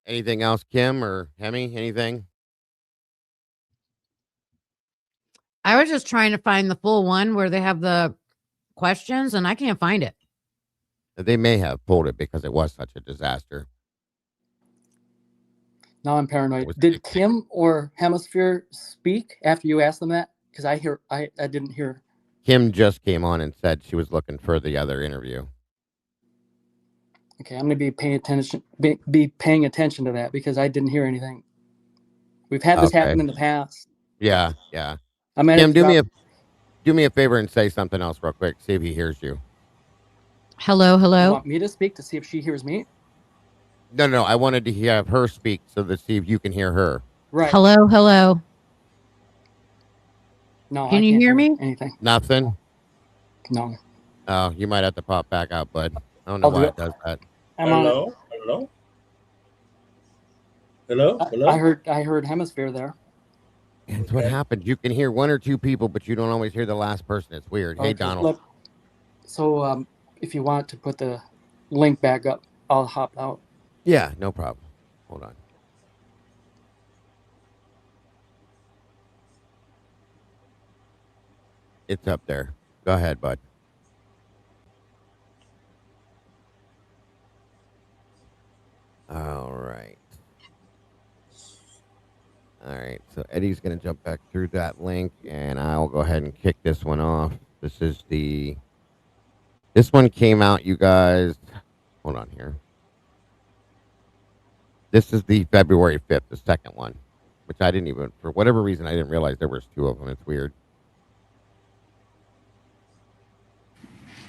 Anything else, Kim or Hemi? Anything? I was just trying to find the full one where they have the questions, and I can't find it. They may have pulled it because it was such a disaster. Now I'm paranoid. Did Kim or Hemisphere speak after you asked them that? Because I didn't hear. Kim just came on and said she was looking for the other interview. Okay, I'm going to be paying attention to that because I didn't hear anything. We've had this happen in the past. Yeah. Kim, do me a favor and say something else real quick. See if he hears you. Hello. You want me to speak to see if she hears me? No. I wanted to have her speak so to see if you can hear her. Right. Hello. No. Can you hear me? Anything? Nothing. No. Oh, you might have to pop back out, bud. I don't know why it does that. Hello. I heard Hemisphere there. That's what happened. You can hear one or two people, but you don't always hear the last person. It's weird. Okay, Hey, Donald. So if you want to put the link back up, I'll hop out. Yeah, no problem. Hold on. It's up there. Go ahead, bud. All right. So Eddie's going to jump back through that link, and I'll go ahead and kick this one off. This one came out, you guys. Hold on here. This is the February 5th, the second one, which I didn't even, for whatever reason, I didn't realize there was two of them. It's weird.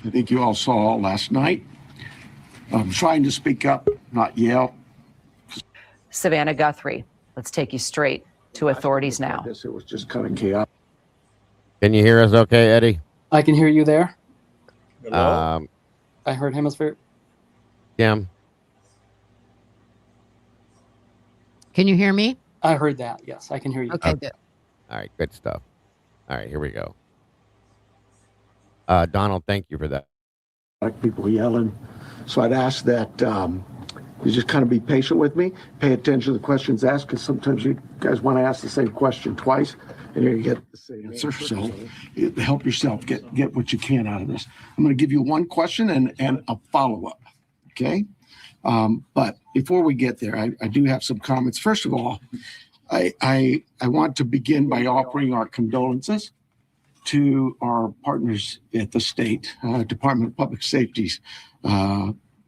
I think you all saw last night I'm trying to speak up, not yell. Savannah Guthrie, let's take you straight to authorities now. It was just kind of chaotic. Can you hear us okay, Eddie? I can hear you there. Um, I heard hemisphere. Kim? Can you hear me? I heard that. Yes, I can hear you. Okay, good. All right, good stuff. All right, here we go. Donald, thank you for that. Like people yelling. So I'd ask that you just kind of be patient with me, pay attention to the questions asked, because sometimes you guys want to ask the same question twice, and you're going to get the same answer. So help yourself get what you can out of this. I'm going to give you one question and a follow-up, okay? But before we get there, I do have some comments. First of all, I want to begin by offering our condolences to our partners at the state Department of Public Safety's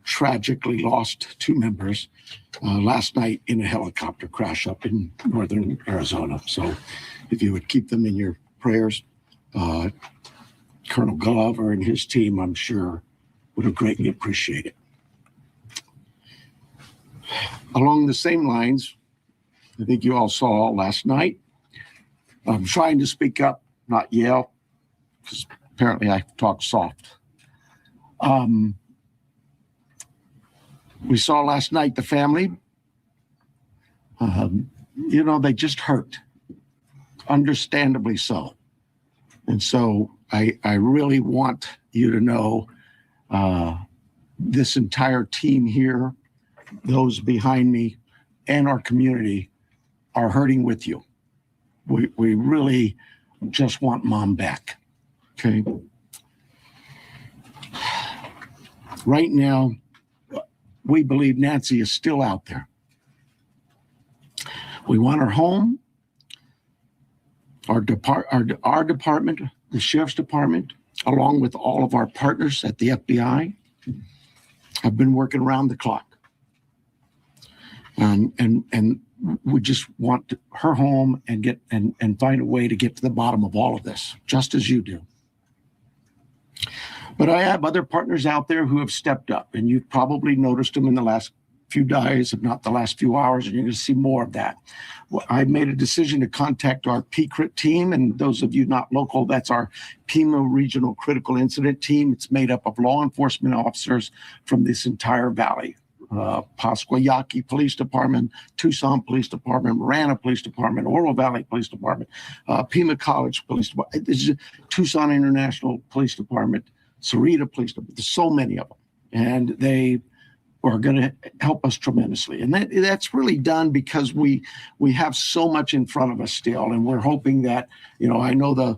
tragically lost 2 members last night in a helicopter crash up in northern Arizona. So if you would keep them in your prayers, Colonel Glover and his team, I'm sure, would have greatly appreciate it. Along the same lines, I think you all saw last night, I'm trying to speak up, not yell, because apparently I talk soft. We saw last night the family, they just hurt, understandably so. And so I really want you to know this entire team here, those behind me, and our community are hurting with you. We really just want Mom back, okay? Right now, we believe Nancy is still out there. We want her home. Our department, the Sheriff's Department, along with all of our partners at the FBI, have been working around the clock. And we just want her home and find a way to get to the bottom of all of this, just as you do. But I have other partners out there who have stepped up, and you've probably noticed them in the last few days, if not the last few hours, and you're going to see more of that. Well, I made a decision to contact our PCRIT team, and those of you not local, that's our Pima Regional Critical Incident Team. It's made up of law enforcement officers from this entire valley. Pasquayaki Police Department, Tucson Police Department, Marana Police Department, Oro Valley Police Department, Pima College Police Department, Tucson International Police Department, Sarita Police Department. There's so many of them, and they are going to help us tremendously. And that's really done because we have so much in front of us still, and we're hoping that, I know the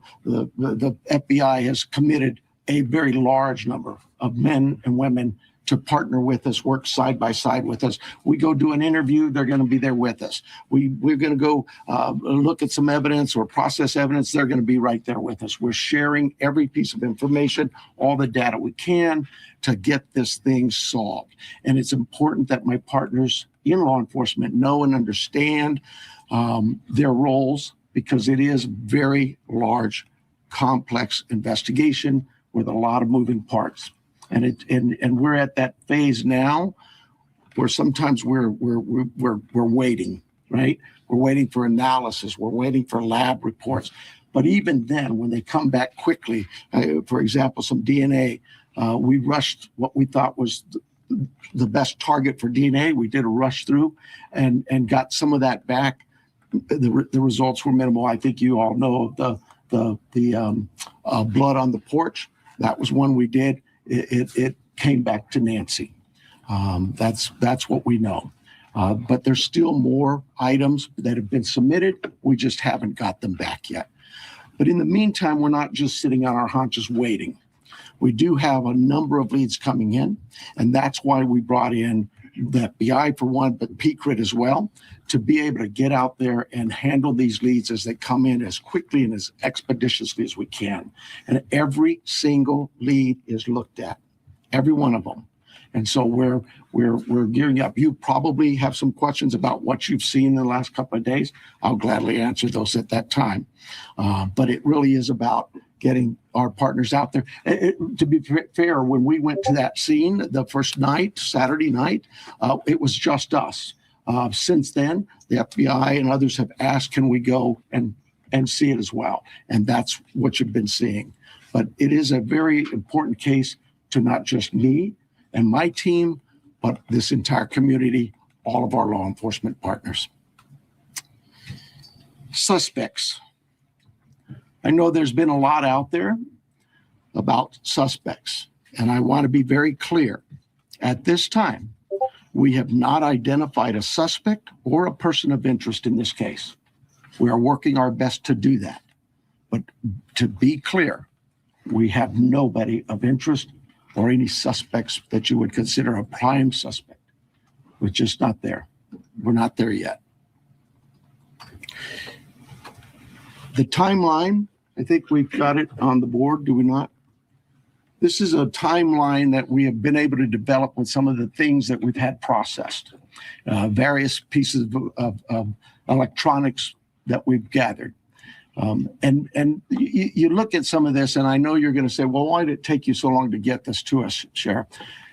FBI has committed a very large number of men and women to partner with us, work side by side with us. We go do an interview, they're going to be there with us. We're going to go look at some evidence or process evidence, they're going to be right there with us. We're sharing every piece of information, all the data we can to get this thing solved. And it's important that my partners in law enforcement know and understand their roles, because it is very large, complex investigation with a lot of moving parts. And we're at that phase now where sometimes we're waiting, right? We're waiting for analysis. We're waiting for lab reports. But even then, when they come back quickly, for example, some DNA, we rushed what we thought was the best target for DNA. We did a rush through and got some of that back. The results were minimal. I think you all know the blood on the porch. That was one we did. It came back to Nancy. That's what we know. But there's still more items that have been submitted. We just haven't got them back yet. But in the meantime, we're not just sitting on our haunches waiting. We do have a number of leads coming in, and that's why we brought in the FBI for one, but PCRIT as well, to be able to get out there and handle these leads as they come in as quickly and as expeditiously as we can. And every single lead is looked at, every one of them. And so we're gearing up. You probably have some questions about what you've seen in the last couple of days. I'll gladly answer those at that time. But it really is about getting our partners out there. To be fair, when we went to that scene the first night, Saturday night, it was just us. Since then, the FBI and others have asked, can we go and see it as well? And that's what you've been seeing. But it is a very important case to not just me and my team, but this entire community, all of our law enforcement partners. Suspects. I know there's been a lot out there about suspects, and I want to be very clear. At this time, we have not identified a suspect or a person of interest in this case. We are working our best to do that. But to be clear, we have nobody of interest or any suspects that you would consider a prime suspect. We're just not there. We're not there yet. The timeline, I think we've got it on the board, do we not? This is a timeline that we have been able to develop with some of the things that we've had processed, various pieces of electronics that we've gathered. And you look at some of this, and I know you're going to say, well, why did it take you so long to get this to us, Sheriff?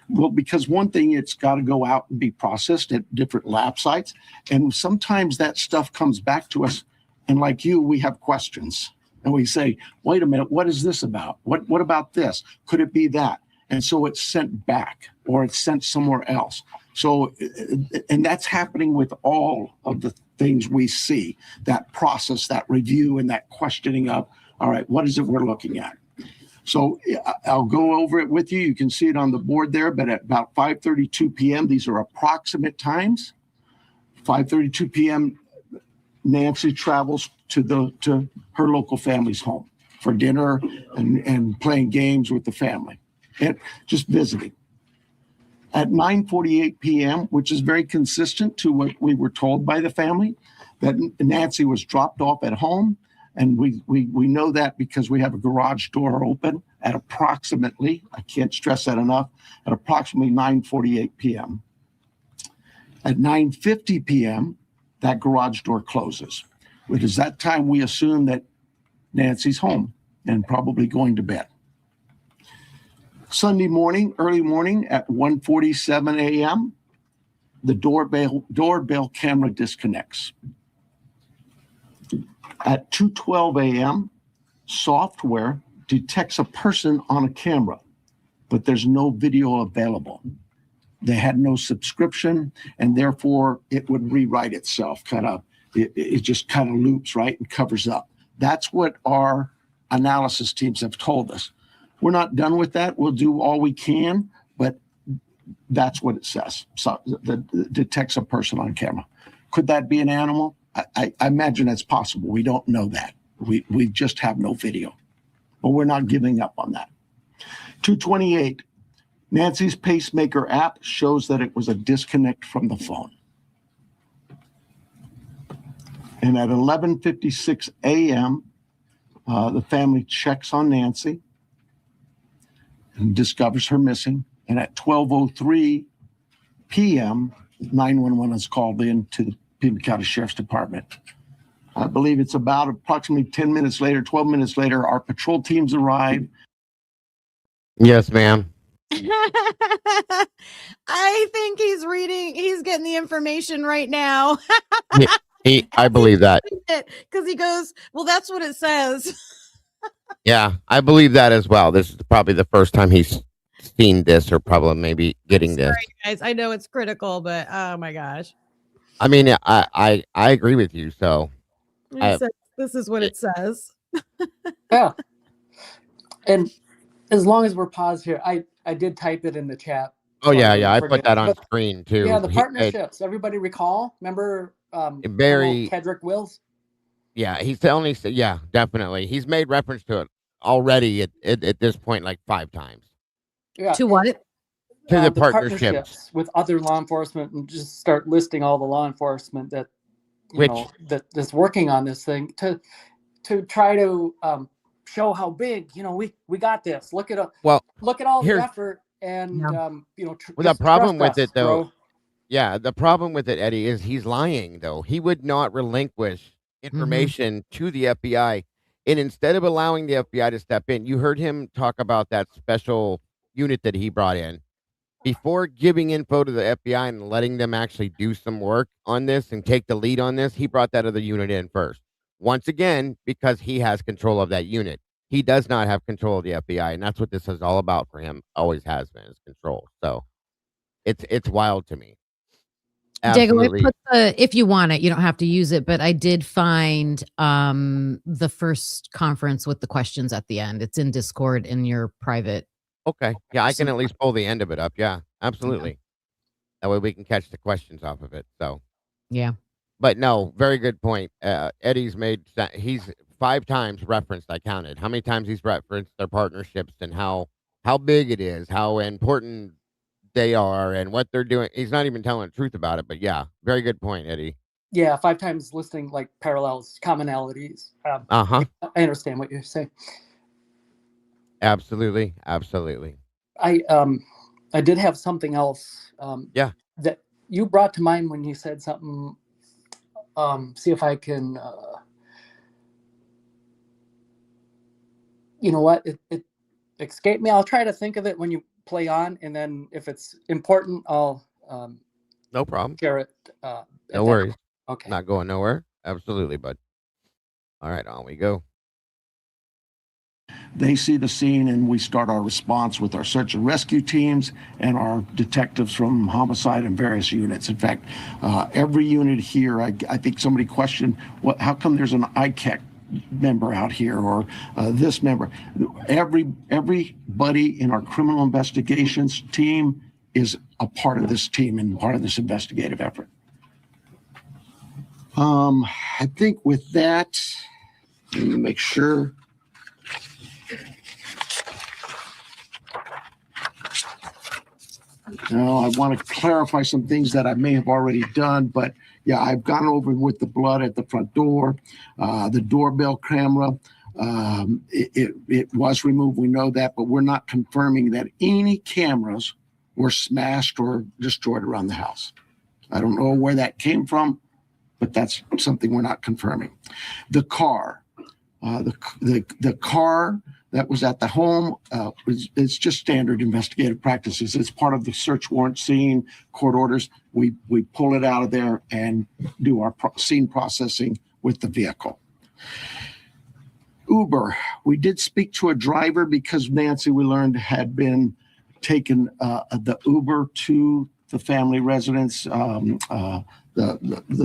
Well, because one thing, it's got to go out and be processed at different lab sites. And sometimes that stuff comes back to us. And like you, we have questions. And we say, wait a minute, what is this about? What about this? Could it be that? And so it's sent back or it's sent somewhere else. So, and that's happening with all of the things we see, that process, that review, and that questioning of, all right, what is it we're looking at? So I'll go over it with you. You can see it on the board there, but at about 5:32 p.m., these are approximate times. 5:32 p.m., Nancy travels to her local family's home for dinner and playing games with the family and just visiting. At 9:48 p.m., which is very consistent to what we were told by the family, that Nancy was dropped off at home. And we know that because we have a garage door open at approximately, I can't stress that enough, at approximately 9:48 p.m. At 9:50 p.m., that garage door closes. It is that time we assume that Nancy's home and probably going to bed. Sunday morning, early morning at 1:47 a.m., the doorbell camera disconnects. At 2:12 a.m., software detects a person on a camera, but there's no video available. They had no subscription, and therefore it would rewrite itself. It just kind of loops, right, and covers up. That's what our analysis teams have told us. We're not done with that. We'll do all we can, but that's what it says. So that detects a person on camera. Could that be an animal? I imagine that's possible. We don't know that. We just have no video, but we're not giving up on that. 2:28, Nancy's pacemaker app shows that it was a disconnect from the phone. And at 11:56 a.m., the family checks on Nancy and discovers her missing. And at 12:03 p.m., 911 is called in to the Pima County Sheriff's Department. I believe it's about approximately 10 minutes later, 12 minutes later, our patrol teams arrive. Yes, ma'am. I think he's getting the information right now. I believe that. Because he goes, well, that's what it says. Yeah, I believe that as well. This is probably the first time he's seen this or probably maybe getting this. Guys, I know it's critical, but oh my gosh. I mean, I agree with you. So this is what it says. Yeah. And as long as we're paused here, I did type it in the chat. Oh, yeah. I put that on screen too. Yeah, the partnerships. Everybody recall? Remember Kedrick Wills? Yeah, he's only, yeah, definitely. He's made reference to it already at this point like 5 times. Yeah. To what? To the partnerships with other law enforcement, and just start listing all the law enforcement that that's working on this thing to try to show how big we got this. Look at all the effort and the problem with it though. Bro. Yeah, the problem with it, Eddie, is he's lying though. He would not relinquish information to the FBI And instead of allowing the FBI to step in, you heard him talk about that special unit that he brought in. Before giving info to the FBI and letting them actually do some work on this and take the lead on this, he brought that other unit in first. Once again, because he has control of that unit. He does not have control of the FBI, and that's what this is all about for him. Always has been, is control. So it's wild to me. Diego, I Absolutely. put if you want it, you don't have to use it, but I did find the first conference with the questions at the end. It's in Discord in your private. Okay. Yeah, I can at least pull the end of it up. Yeah, absolutely. That way we can catch the questions off of it. So, Yeah. but no, very good point. Eddie's he's 5 times referenced. I counted how many times he's referenced their partnerships and how big it is, how important they are, and what they're doing. He's not even telling the truth about it. But yeah, very good point, Eddie. Yeah, 5 times listing like parallels, commonalities. Uh-huh. I understand what you're saying. Absolutely, absolutely. I did have something else. Yeah. That you brought to mind when you said something. See if I can. You know what? It escaped me. I'll try to think of it when you play on, and then if it's important, I'll No problem. share it. No worries. Okay. Not going nowhere. Absolutely, bud. All right, on we go. They see the scene, and we start our response with our search and rescue teams and our detectives from homicide and various units. In fact, every unit here, I think somebody questioned, how come there's an ICAC member out here, or this member? Everybody in our criminal investigations team is a part of this team and part of this investigative effort. I think with that, let me make sure. Now, I want to clarify some things that I may have already done, but yeah, I've gone over with the blood at the front door, the doorbell camera. It was removed. We know that, but we're not confirming that any cameras were smashed or destroyed around the house. I don't know where that came from, but that's something we're not confirming. The car, the car that was at the home, it's just standard investigative practices. It's part of the search warrant scene, court orders. We pull it out of there and do our scene processing with the vehicle. Uber, we did speak to a driver because Nancy, we learned, had been taken the Uber to the family residence, the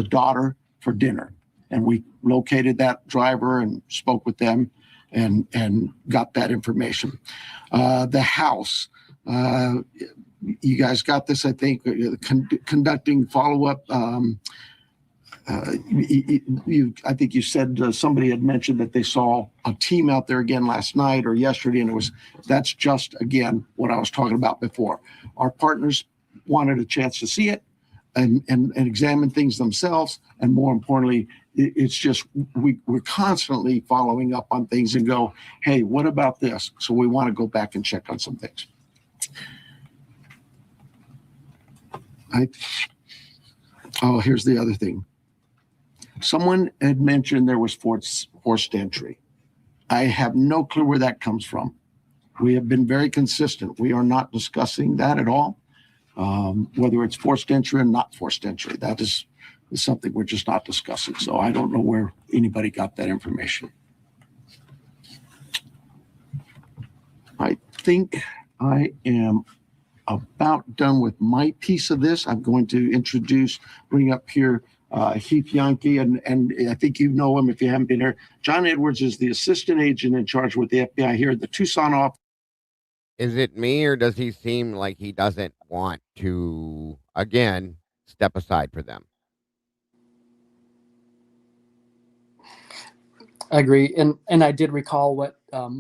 daughter, for dinner. And we located that driver and spoke with them and got that information. The house, you guys got this, I think, conducting follow-up. I think you said somebody had mentioned that they saw a team out there again last night or yesterday, and that's just, again, what I was talking about before. Our partners wanted a chance to see it and examine things themselves, and more importantly, it's just we're constantly following up on things and go, hey, what about this? So we want to go back and check on some things. Here's the other thing. Someone had mentioned there was forced entry. I have no clue where that comes from. We have been very consistent. We are not discussing that at all, whether it's forced entry or not forced entry. That is something we're just not discussing. So I don't know where anybody got that information. I think I am about done with my piece of this. I'm going to bring up here Heath Yankee, and I think you know him if you haven't been here. John Edwards is the assistant agent in charge with the FBI here at the Tucson office. Is it me, or does he seem like he doesn't want to, again, step aside for them? I agree, and I did recall what I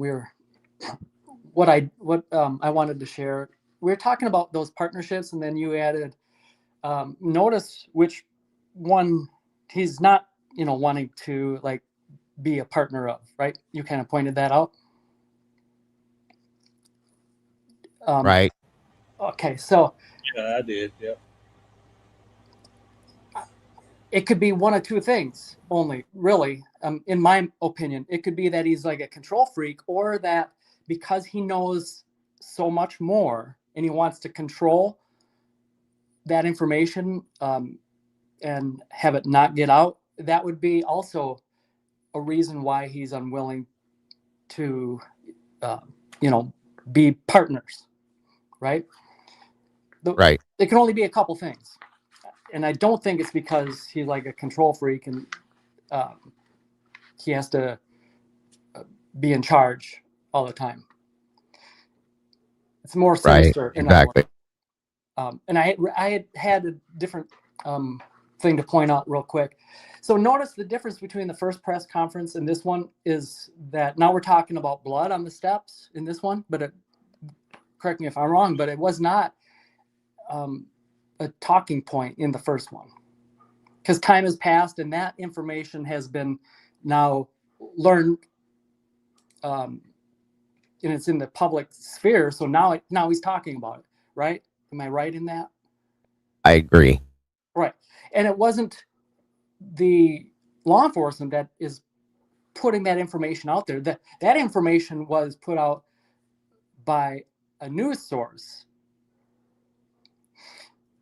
wanted to share. We were talking about those partnerships, and then you added notice which one he's not, wanting to like be a partner of, right? You kind of pointed that out. Right. Okay, so yeah, I did. Yeah. it could be one of two things only, really. In my opinion, it could be that he's like a control freak, or that because he knows so much more and he wants to control that information and have it not get out, that would be also a reason why he's unwilling to, be partners, right? Right. It can only be a couple things. And I don't think it's because he's like a control freak and he has to be in charge all the time. It's more sinister. Right. Exactly. And I had a different thing to point out real quick. So notice the difference between the first press conference and this one is that now we're talking about blood on the steps in this one, but correct me if I'm wrong, but it was not a talking point in the first one, because time has passed and that information has been now learned, and it's in the public sphere. So now he's talking about it, right? Am I right in that? I agree. Right. And it wasn't the law enforcement that is putting that information out there. That information was put out by a news source.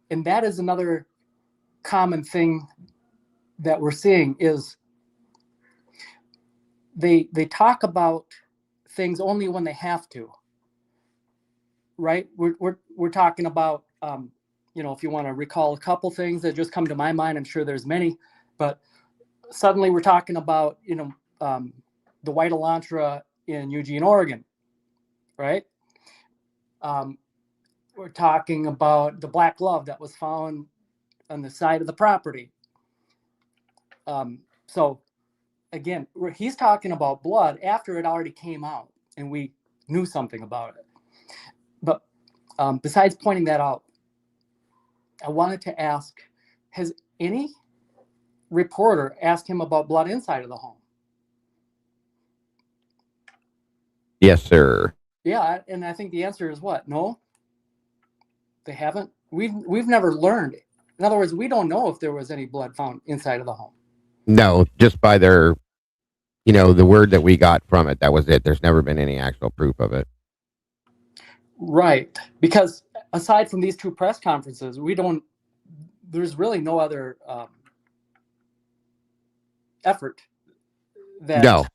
And that is another common thing that we're seeing is they talk about things only when they have to, right? We're talking about, if you want to recall a couple things that just come to my mind, I'm sure there's many, but suddenly we're talking about, the white Elantra in Eugene, Oregon, right? We're talking about the black glove that was found on the side of the property. So again, he's talking about blood after it already came out and we knew something about it. But besides pointing that out, I wanted to ask, has any reporter asked him about blood inside of the home? Yes, sir. Yeah, and I think the answer is what? No, they haven't. We've never learned. In other words, we don't know if there was any blood found inside of the home. No, just by their, the word that we got from it. That was it. There's never been any actual proof of it. Right. Because aside from these two press conferences, there's really no other effort. No.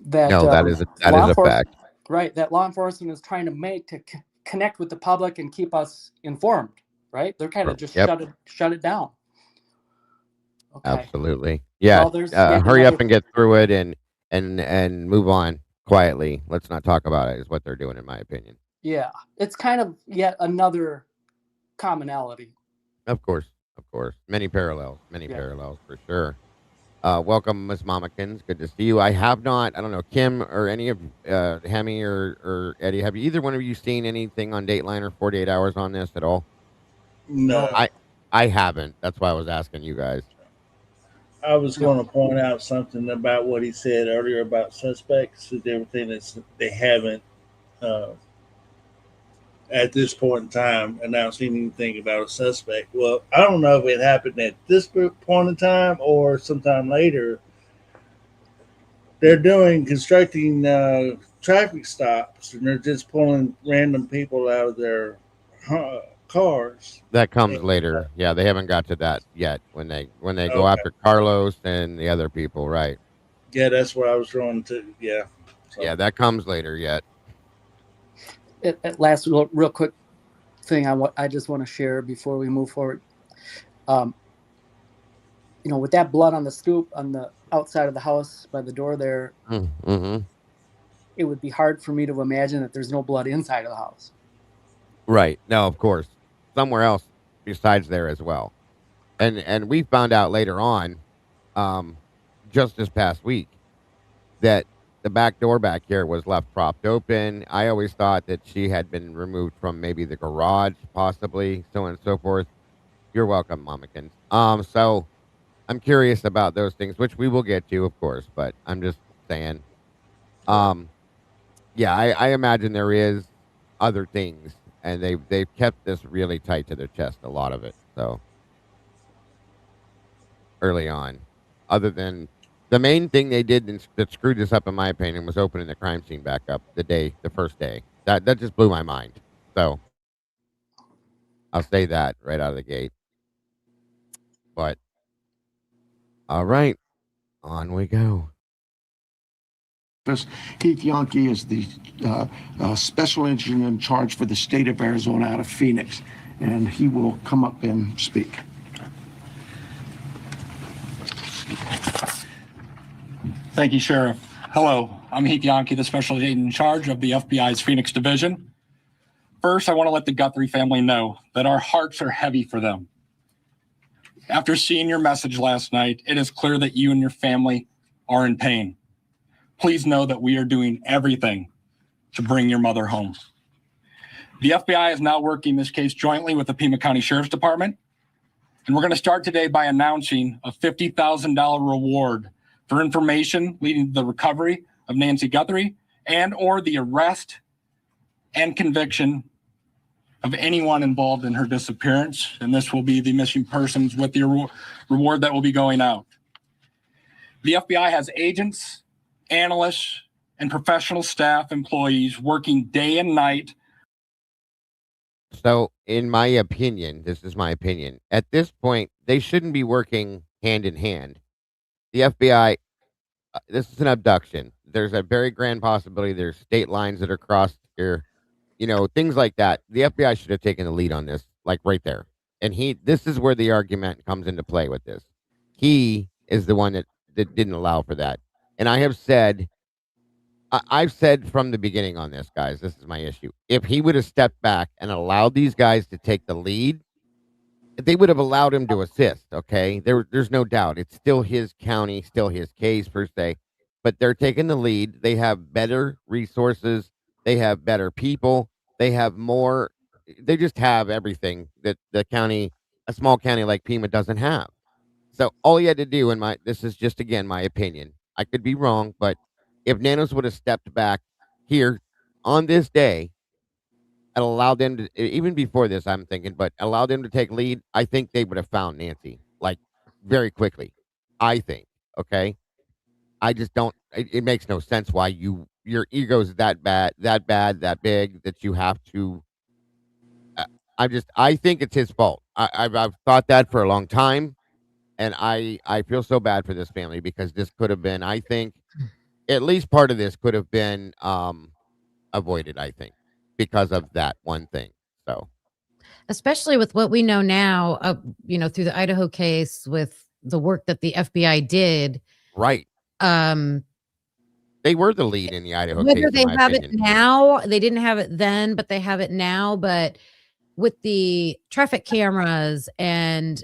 That is a fact. Right. That law enforcement is trying to make to connect with the public and keep us informed. Right. They're kind of just shut it down. Okay. Absolutely. Yeah. Well, hurry up and get through it and move on quietly. Let's not talk about it is what they're doing, in my opinion. Yeah. It's kind of yet another commonality. Of course. Many parallels for sure. Welcome, Miss Mamakins. Good to see you. I have not, I don't know, Kim or any of Hemi or Eddie, have either one of you seen anything on Dateline or 48 Hours on this at all? No. I haven't. That's why I was asking you guys. I was going to point out something about what he said earlier about suspects and everything that they haven't, at this point in time, announced anything about a suspect. Well, I don't know if it happened at this point in time or sometime later. They're constructing traffic stops, and they're just pulling random people out of their cars. That comes later. Yeah, they haven't got to that yet. When they go after Carlos and the other people, right? Yeah, that's what I was trying to. Yeah. So. Yeah, that comes later yet. Last real quick thing I just want to share before we move forward. With that blood on the stoop on the outside of the house by the door there, it would be hard for me to imagine that there's no blood inside of the house. Right. No, of course. Somewhere else besides there as well. And we found out later on, just this past week, that the back door back here was left propped open. I always thought that she had been removed from maybe the garage, possibly, so on and so forth. You're welcome, Mamikins. So I'm curious about those things, which we will get to, of course, but I'm just saying. Yeah, I imagine there is other things, and they've kept this really tight to their chest, a lot of it. So early on, other than the main thing they did that screwed this up, in my opinion, was opening the crime scene back up the first day. That just blew my mind. So I'll say that right out of the gate. But all right, on we go. Heath Yankee is the special agent in charge for the state of Arizona out of Phoenix, and he will come up and speak. Thank you, Sheriff. Hello, I'm Heath Yankee, the special agent in charge of the FBI's Phoenix Division. First, I want to let the Guthrie family know that our hearts are heavy for them. After seeing your message last night, it is clear that you and your family are in pain. Please know that we are doing everything to bring your mother home. The FBI is now working this case jointly with the Pima County Sheriff's Department, and we're going to start today by announcing a $50,000 reward for information leading to the recovery of Nancy Guthrie and or the arrest and conviction of anyone involved in her disappearance. And this will be the missing persons with the reward that will be going out. The FBI has agents, analysts, and professional staff employees working day and night. So, in my opinion, this is my opinion, at this point, they shouldn't be working hand in hand. The FBI, this is an abduction. There's a very grand possibility there's state lines that are crossed here, things like that. The FBI should have taken the lead on this, like right there. And this is where the argument comes into play with this. He is the one that didn't allow for that. And I've said from the beginning on this, guys, this is my issue. If he would have stepped back and allowed these guys to take the lead, they would have allowed him to assist, okay? There's no doubt. It's still his county, still his case, per se. But they're taking the lead. They have better resources. They have better people. They have more. They just have everything that a small county like Pima doesn't have. So all he had to do, this is just, again, my opinion. I could be wrong, but if Nanos would have stepped back here on this day and allowed them to, even before this, I'm thinking, but allowed them to take lead, I think they would have found Nancy, like, very quickly. I think, okay? I just don't, it makes no sense why your ego is that bad, that big, that you have to, I think it's his fault. I've thought that for a long time, and I feel so bad for this family because this could have been, I think, at least part of this could have been avoided, I think, because of that one thing. So, especially with what we know now, through the Idaho case, with the work that the FBI did. Right. They were the lead in the Idaho case. Whether they have it now, they didn't have it then, but they have it now. But with the traffic cameras and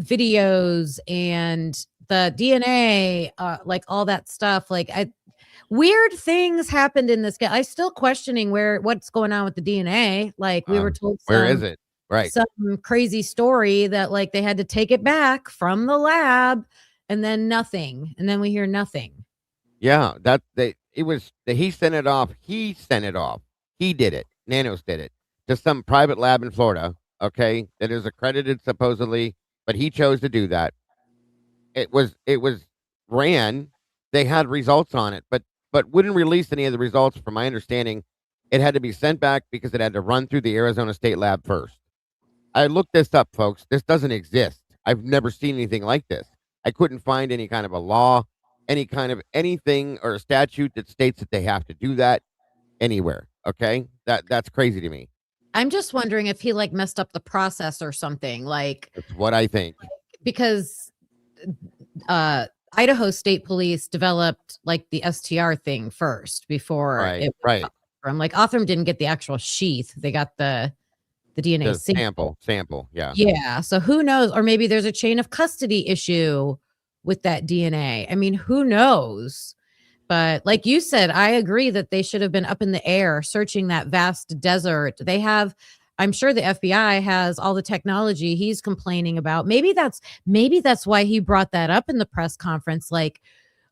videos and the DNA, like all that stuff, weird things happened in this case. I'm still questioning what's going on with the DNA. Like we were told, where is it? Right. Some crazy story that like they had to take it back from the lab, and then nothing, and then we hear nothing. Yeah, he sent it off. He sent it off. He did it. Nanos did it to some private lab in Florida. Okay, that is accredited supposedly, but he chose to do that. It was ran. They had results on it, but wouldn't release any of the results. From my understanding, it had to be sent back because it had to run through the Arizona State Lab first. I looked this up, folks. This doesn't exist. I've never seen anything like this. I couldn't find any kind of a law, any kind of anything or a statute that states that they have to do that anywhere. Okay, that's crazy to me. I'm just wondering if he messed up the process or something. That's what I think. Because Idaho State Police developed the STR thing first before it right. From Othram didn't get the actual sheath; they got the DNA sample. Yeah. So who knows? Or maybe there's a chain of custody issue with that DNA. I mean, who knows? But like you said, I agree that they should have been up in the air searching that vast desert. I'm sure the FBI has all the technology he's complaining about. Maybe that's why he brought that up in the press conference. The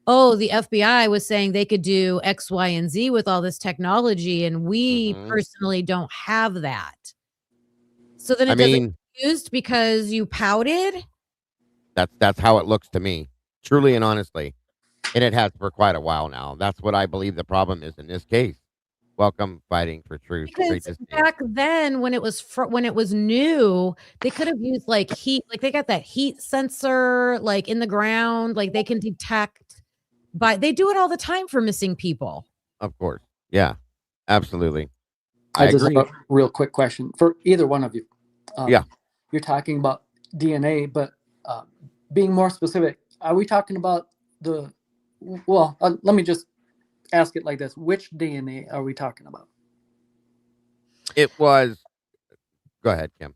FBI was saying they could do X, Y, and Z with all this technology, and we personally don't have that. So then it doesn't get used because you pouted. That's how it looks to me, truly and honestly, and it has for quite a while now. That's what I believe the problem is in this case. Welcome, fighting for truth. Great Because to see you. back then, when it was when it was new, they could have used like heat, like they got that heat sensor like in the ground, like they can detect. But they do it all the time for missing people. Of course, yeah, absolutely. I I just agree. have a real quick question for either one of you. Yeah. You're talking about DNA, but being more specific, are we talking about the? Well, let me just ask it like this: which DNA are we talking about? It was. Go ahead, Kim.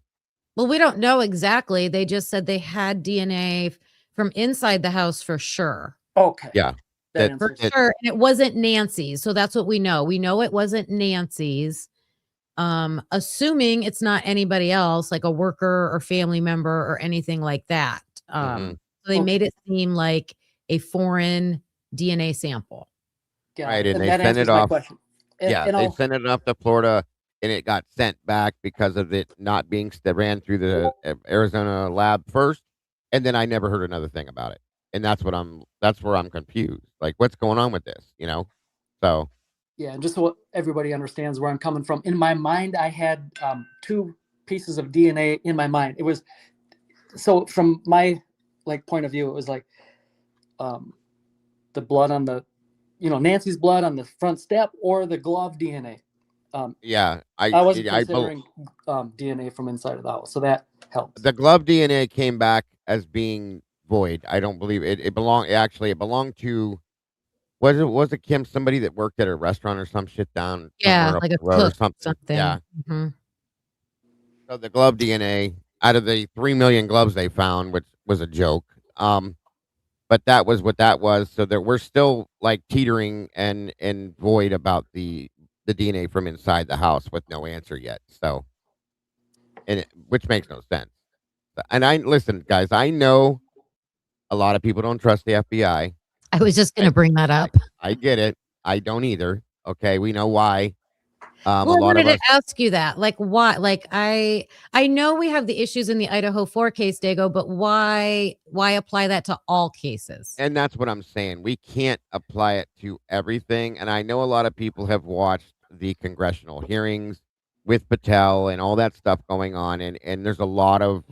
Well, we don't know exactly. They just said they had DNA from inside the house for sure. Okay. Yeah. That For answers. sure. And it wasn't Nancy's. So that's what we know. We know it wasn't Nancy's. Assuming it's not anybody else, like a worker or family member or anything like that. So they made it seem like a foreign DNA sample. Yeah, Right, and they that sent answers it my off. question. Yeah, And they I'll, sent it off to Florida, and it got sent back because of it not being that ran through the Arizona lab first, and then I never heard another thing about it. And that's where I'm confused. Like, what's going on with this? So yeah, and just so everybody understands where I'm coming from, in my mind, I had two pieces of DNA in my mind. It was so from my point of view, it was like the blood on the, Nancy's blood on the front step or the glove DNA. yeah, I wasn't considering DNA from inside of the house, so that helps. the glove DNA came back as being void. I don't believe it. It belonged to. Was it Kim, somebody that worked at a restaurant or some shit down Yeah, somewhere up like a the road or cook, something? Yeah. something. Mhm. So the glove DNA out of the 3 million gloves they found, which was a joke. But that was what that was. So that we're still like teetering and void about the DNA from inside the house with no answer yet. So, which makes no sense. And I listen, guys. I know a lot of people don't trust the FBI. I was just going to bring that up. I get it. I don't either. Okay, we know why. A Well, I lot of wanted us. to ask you that. Like, why? Like, I know we have the issues in the Idaho 4 case, Dago, but why apply that to all cases? And that's what I'm saying. We can't apply it to everything. And I know a lot of people have watched the congressional hearings with Patel and all that stuff going on. And there's a lot of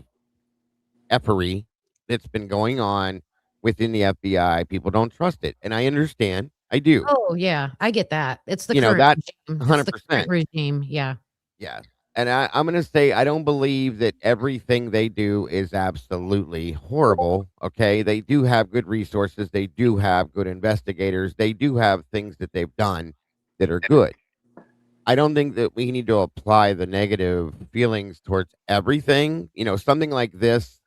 effery that's been going on within the FBI. People don't trust it. And I understand. I do. Oh, yeah, I get that. It's the You know, current that's regime. It's the 100%. current regime. Yeah. Yeah. And I'm going to say, I don't believe that everything they do is absolutely horrible. Okay. They do have good resources. They do have good investigators. They do have things that they've done that are good. I don't think that we need to apply the negative feelings towards everything. Something like this,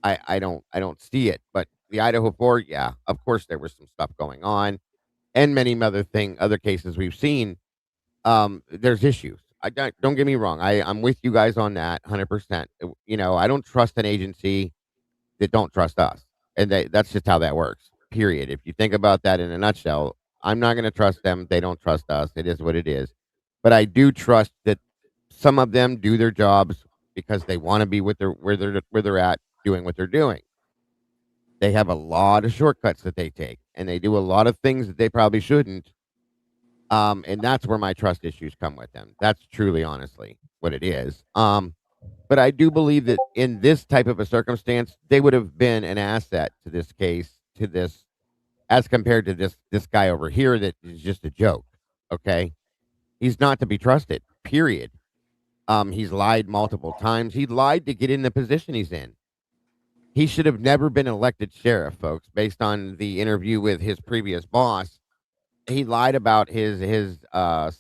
I don't see it. But the Idaho 4, yeah, of course there was some stuff going on, and many other cases we've seen. There's issues. Don't get me wrong. I'm with you guys on that 100%. I don't trust an agency that don't trust us, and that's just how that works. Period. If you think about that in a nutshell, I'm not going to trust them. They don't trust us. It is what it is. But I do trust that some of them do their jobs because they want to be where they're at, doing what they're doing. They have a lot of shortcuts that they take, and they do a lot of things that they probably shouldn't. And that's where my trust issues come with them. That's truly, honestly, what it is. But I do believe that in this type of a circumstance, they would have been an asset to this case, as compared to this guy over here that is just a joke. Okay, he's not to be trusted. Period. He's lied multiple times. He lied to get in the position he's in. He should have never been elected sheriff, folks, based on the interview with his previous boss. He lied about his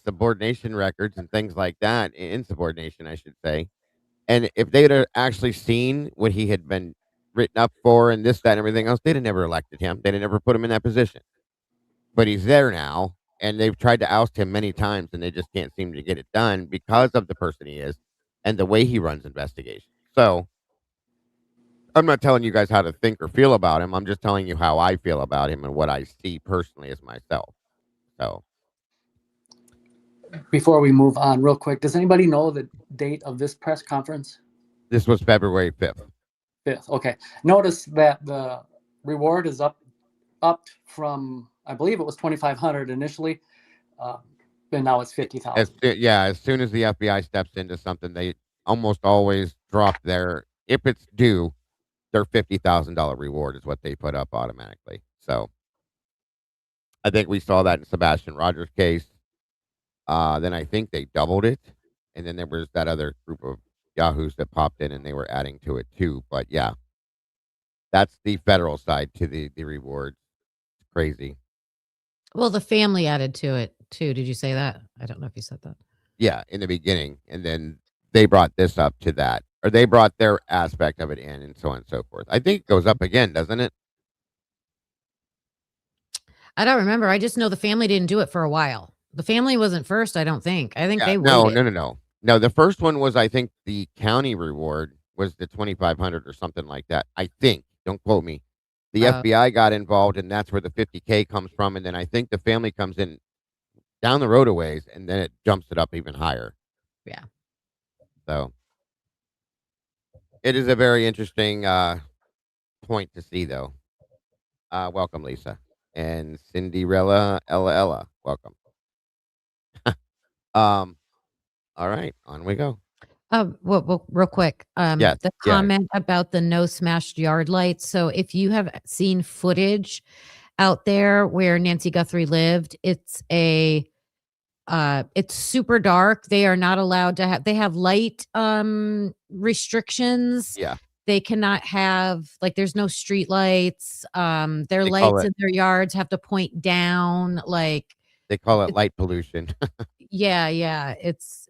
subordination records and things like that, insubordination, I should say. And if they'd have actually seen what he had been written up for and this, that, and everything else, they'd have never elected him. They'd have never put him in that position. But he's there now, and they've tried to oust him many times, and they just can't seem to get it done because of the person he is and the way he runs investigations. So I'm not telling you guys how to think or feel about him. I'm just telling you how I feel about him and what I see personally as myself. So before we move on, real quick, does anybody know the date of this press conference? this was February 5th. 5th. Okay. Notice that the reward is upped from, I believe it was 2,500 initially, and now it's 50,000. As soon as the FBI steps into something, they almost always drop if it's due, their $50,000 reward is what they put up automatically. So I think we saw that in Sebastian Rogers' case. Then I think they doubled it. And then there was that other group of yahoos that popped in and they were adding to it too. But yeah, that's the federal side to the rewards. It's crazy. Well, the family added to it too. Did you say that? I don't know if you said that. Yeah, in the beginning. And then they brought this up to that. Or they brought their aspect of it in and so on and so forth. I think it goes up again, doesn't it? I don't remember. I just know the family didn't do it for a while. The family wasn't first, I don't think. I think they No, waited. no. No, the first one was, I think, the county reward was the 2,500 or something like that. I think. Don't quote me. The FBI got involved, and that's where the 50K comes from. And then I think the family comes in down the road a ways, and then it jumps it up even higher. Yeah. So it is a very interesting point to see, though. Welcome, Lisa. And Cinderella Ella, welcome. All right, on we go. Well, real quick. Yes, The comment about the no smashed yard lights. So if you have seen footage out there where Nancy Guthrie lived, it's super dark. They are not allowed to they have light restrictions. Yeah. They cannot have, like, there's no street lights. Their They call lights it- in their yards have to point down. Like, They call it light pollution. yeah. It's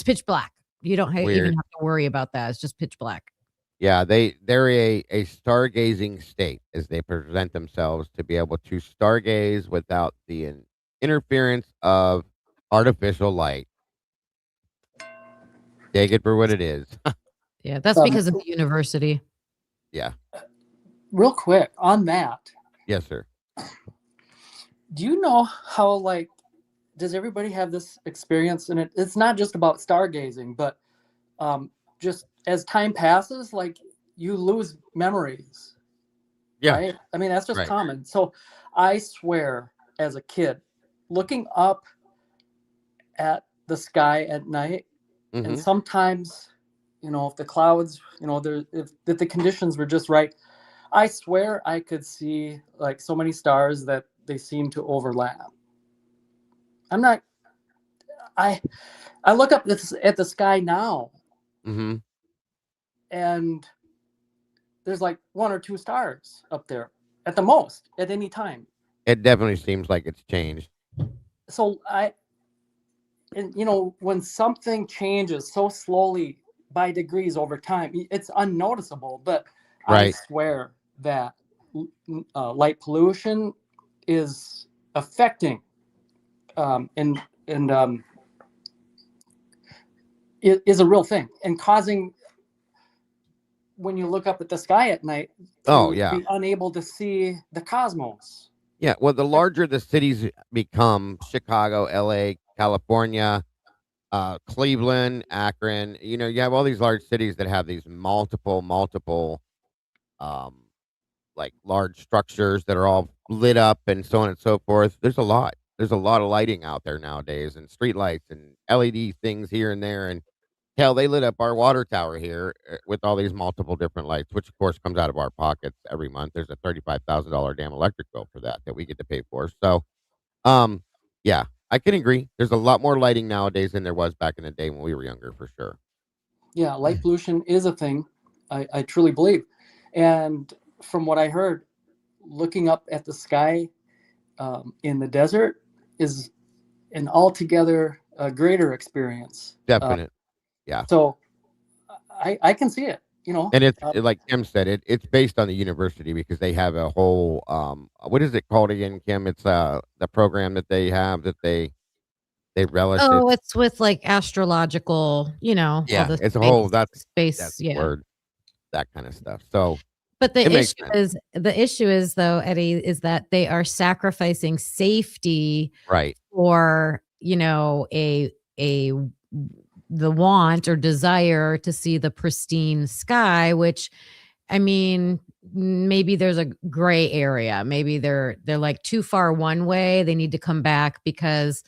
pitch black. You don't even Weird. have to worry about that. It's just pitch black. Yeah, they're a stargazing state as they present themselves to be able to stargaze without the interference of artificial light. Take it for what it is. Yeah, that's because of the university. Yeah. Real quick on that, Yes, sir. do you know how, like, does everybody have this experience? And it's not just about stargazing, but just as time passes, like, you lose memories. Yeah. Right? I mean, that's just Right. common. So I swear, as a kid, looking up at the sky at night, Mhm. and sometimes, if the clouds, if the conditions were just right, I swear I could see, like, so many stars that they seem to overlap. I look up at the sky now, Mm-hmm. and there's like 1 or 2 stars up there at the most at any time. It definitely seems like it's changed. So when something changes so slowly by degrees over time, it's unnoticeable. But I Right. swear that light pollution is affecting it is a real thing and causing, when you look up at the sky at night, to be unable to see the cosmos. Yeah, well, the larger the cities become, Chicago, LA, California, Cleveland, Akron, you have all these large cities that have these multiple, like, large structures that are all lit up and so on and so forth. There's a lot of lighting out there nowadays, and street lights and LED things here and there. And hell, they lit up our water tower here with all these multiple different lights, which of course comes out of our pockets every month. There's a $35,000 damn electric bill for that we get to pay for. So, yeah, I can agree. There's a lot more lighting nowadays than there was back in the day when we were younger, for sure. Yeah, light pollution is a thing. I truly believe. And from what I heard, looking up at the sky in the desert is an altogether greater experience. Definite. Yeah. So I can see it, And it's like Kim said, it's based on the university because they have a whole what is it called again, Kim? It's the program that they have that they relish. Oh, it's with, like, astrological, all Yeah, the it's a whole space. that's the Yeah. word, that kind of stuff. So, But it makes sense. the issue is, though, Eddie, is that they are sacrificing safety Right. for, a the want or desire to see the pristine sky, which, I mean, maybe there's a gray area. Maybe they're like too far one way. They need to come back because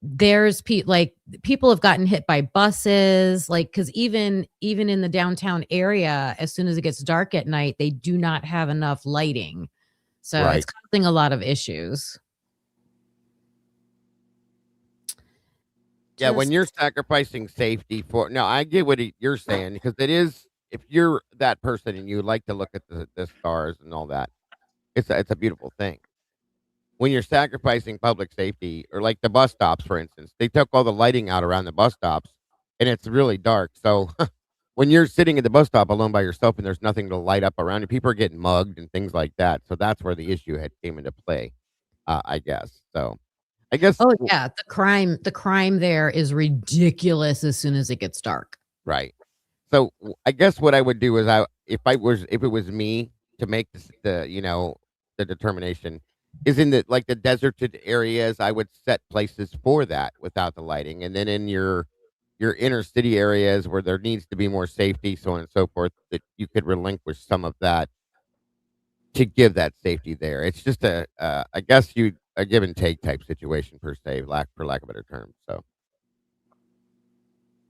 there's like people have gotten hit by buses, like, because even in the downtown area, as soon as it gets dark at night, they do not have enough lighting, so Right. it's causing a lot of issues. Yeah, when Just- you're sacrificing safety for no, I get what you're saying because it is if you're that person and you like to look at the stars and all that, it's a beautiful thing. When you're sacrificing public safety or like the bus stops, for instance, they took all the lighting out around the bus stops and it's really dark. So when you're sitting at the bus stop alone by yourself and there's nothing to light up around you, people are getting mugged and things like that. So that's where the issue had came into play, I guess. So I guess oh yeah, the crime there is ridiculous as soon as it gets dark. right. So I guess what I would do is if it was me to make the determination is in the deserted areas, I would set places for that without the lighting, and then in your inner city areas where there needs to be more safety, so on and so forth, that you could relinquish some of that to give that safety there. It's just I guess a give and take type situation per se, for lack of a better term.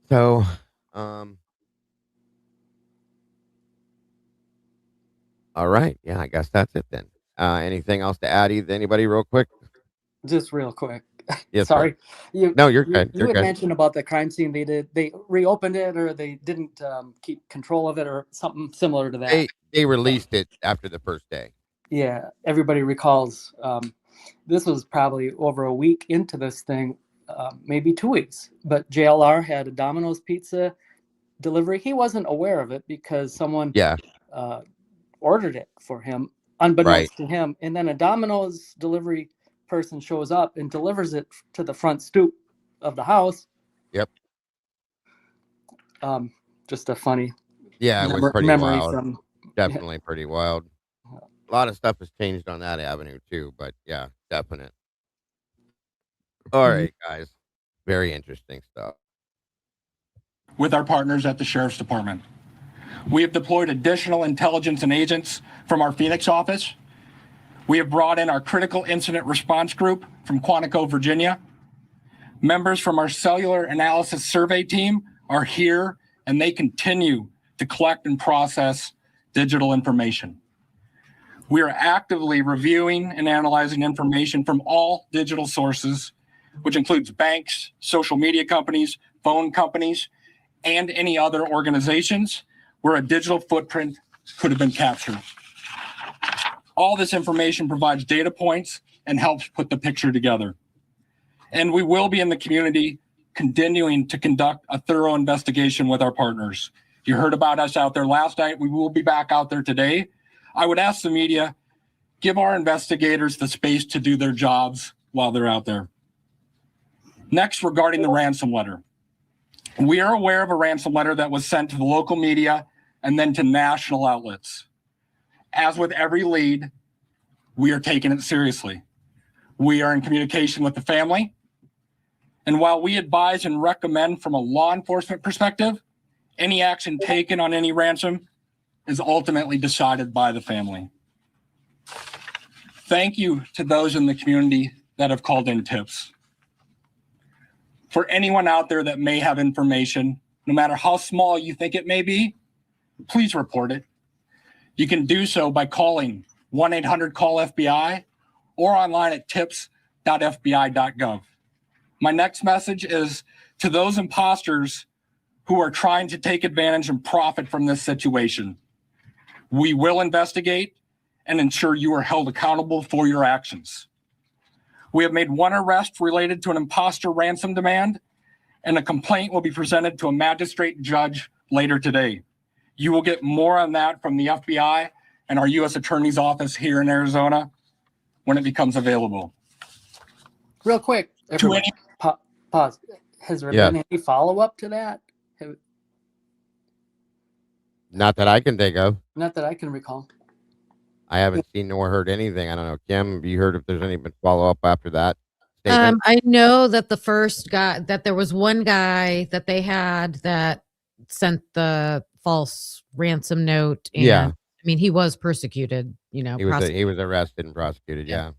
So, um. All right. Yeah, I guess that's it then. Anything else to add? Anybody, real quick? Just real quick. Yes, Sorry. sir. No, you're good. You You're had good. mentioned about the crime scene. They reopened it, or they didn't keep control of it, or something similar to that. They released it after the first day. Yeah, everybody recalls. This was probably over a week into this thing, maybe 2 weeks. But JLR had a Domino's pizza delivery. He wasn't aware of it because someone ordered it for him, unbeknownst to him. And then a Domino's delivery person shows up and delivers it to the front stoop of the house. Yep. Just a funny Yeah, it was pretty memory wild. from Definitely pretty wild. A lot of stuff has changed on that avenue too, but yeah, definite. All right, guys. Very interesting stuff. With our partners at the Sheriff's Department. We have deployed additional intelligence and agents from our Phoenix office. We have brought in our critical incident response group from Quantico, Virginia. Members from our cellular analysis survey team are here, and they continue to collect and process digital information. We are actively reviewing and analyzing information from all digital sources, which includes banks, social media companies, phone companies, and any other organizations where a digital footprint could have been captured. All this information provides data points and helps put the picture together. And we will be in the community continuing to conduct a thorough investigation with our partners. You heard about us out there last night. We will be back out there today. I would ask the media, give our investigators the space to do their jobs while they're out there. Next, regarding the ransom letter. We are aware of a ransom letter that was sent to the local media and then to national outlets. As with every lead, we are taking it seriously. We are in communication with the family. And while we advise and recommend from a law enforcement perspective, any action taken on any ransom is ultimately decided by the family. Thank you to those in the community that have called in tips. For anyone out there that may have information, no matter how small you think it may be, please report it. You can do so by calling 1-800-CALL-FBI or online at tips.fbi.gov. My next message is to those imposters who are trying to take advantage and profit from this situation. We will investigate and ensure you are held accountable for your actions. We have made one arrest related to an imposter ransom demand, and a complaint will be presented to a magistrate judge later today. You will get more on that from the FBI and our U.S. Attorney's Office here in Arizona when it becomes available. Real quick, everybody, pause. Has there been any follow-up to that? Not that I can think of. Not that I can recall. I haven't seen nor heard anything. I don't know. Kim, have you heard if there's any follow up after that statement? I know that the first guy, that there was one guy that they had that sent the false ransom note, and Yeah. I mean, he was persecuted, you know, He was arrested and prosecuted. Yeah.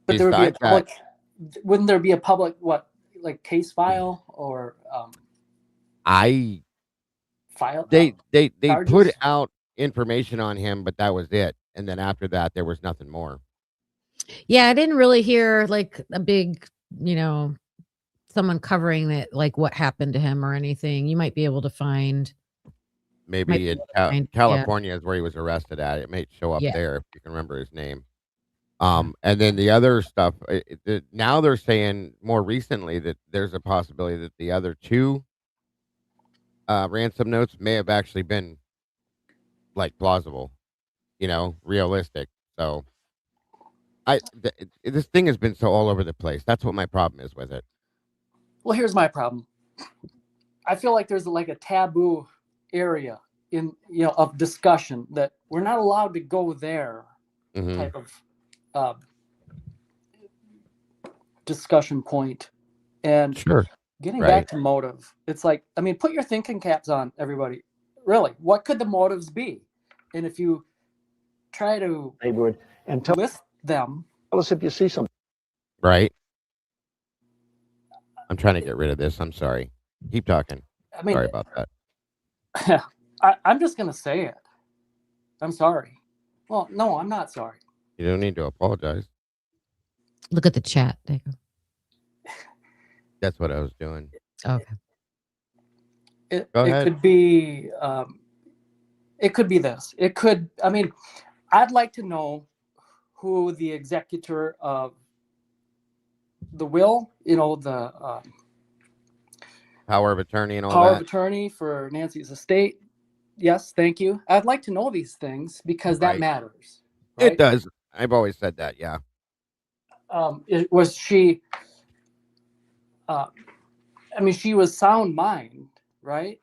But there would be a Besides that, public, wouldn't there be a public, what, like case file or I file? they put charges? out information on him, but that was it. And then after that, there was nothing more. Yeah, I didn't really hear like a big, you know, someone covering it, like what happened to him or anything. You might be able to find. Might Maybe be in able to find, yeah. California is where he was arrested at. It may show up Yeah. there if you can remember his name. And then the other stuff, now they're saying more recently that there's a possibility that the other two ransom notes may have actually been like plausible, you know, realistic. So this thing has been so all over the place. That's what my problem is with it. Well, here's my problem. I feel like there's like a taboo area in, you know, of discussion that we're not allowed to go there Mhm. type of discussion point. And Sure. getting Right. back to motive, it's like, I mean, put your thinking caps on, everybody. Really, what could the motives be? And if you try to neighborhood and list them, tell us if you see something. Right. I'm trying to get rid of this. I'm sorry. Keep talking. I mean, Sorry about that. I'm just going to say it. I'm sorry. Well, no, I'm not sorry. You don't need to apologize. Look at the chat. There you go. That's what I was doing. Okay. It Go ahead. could be this. It could, I mean, I'd like to know who the executor of the will, you know, the Power of attorney and all power that. of attorney for Nancy's estate. Yes, thank you. I'd like to know these things because that Right. matters. It does. I've always said that. Yeah. Was she? I mean, she was sound mind, right?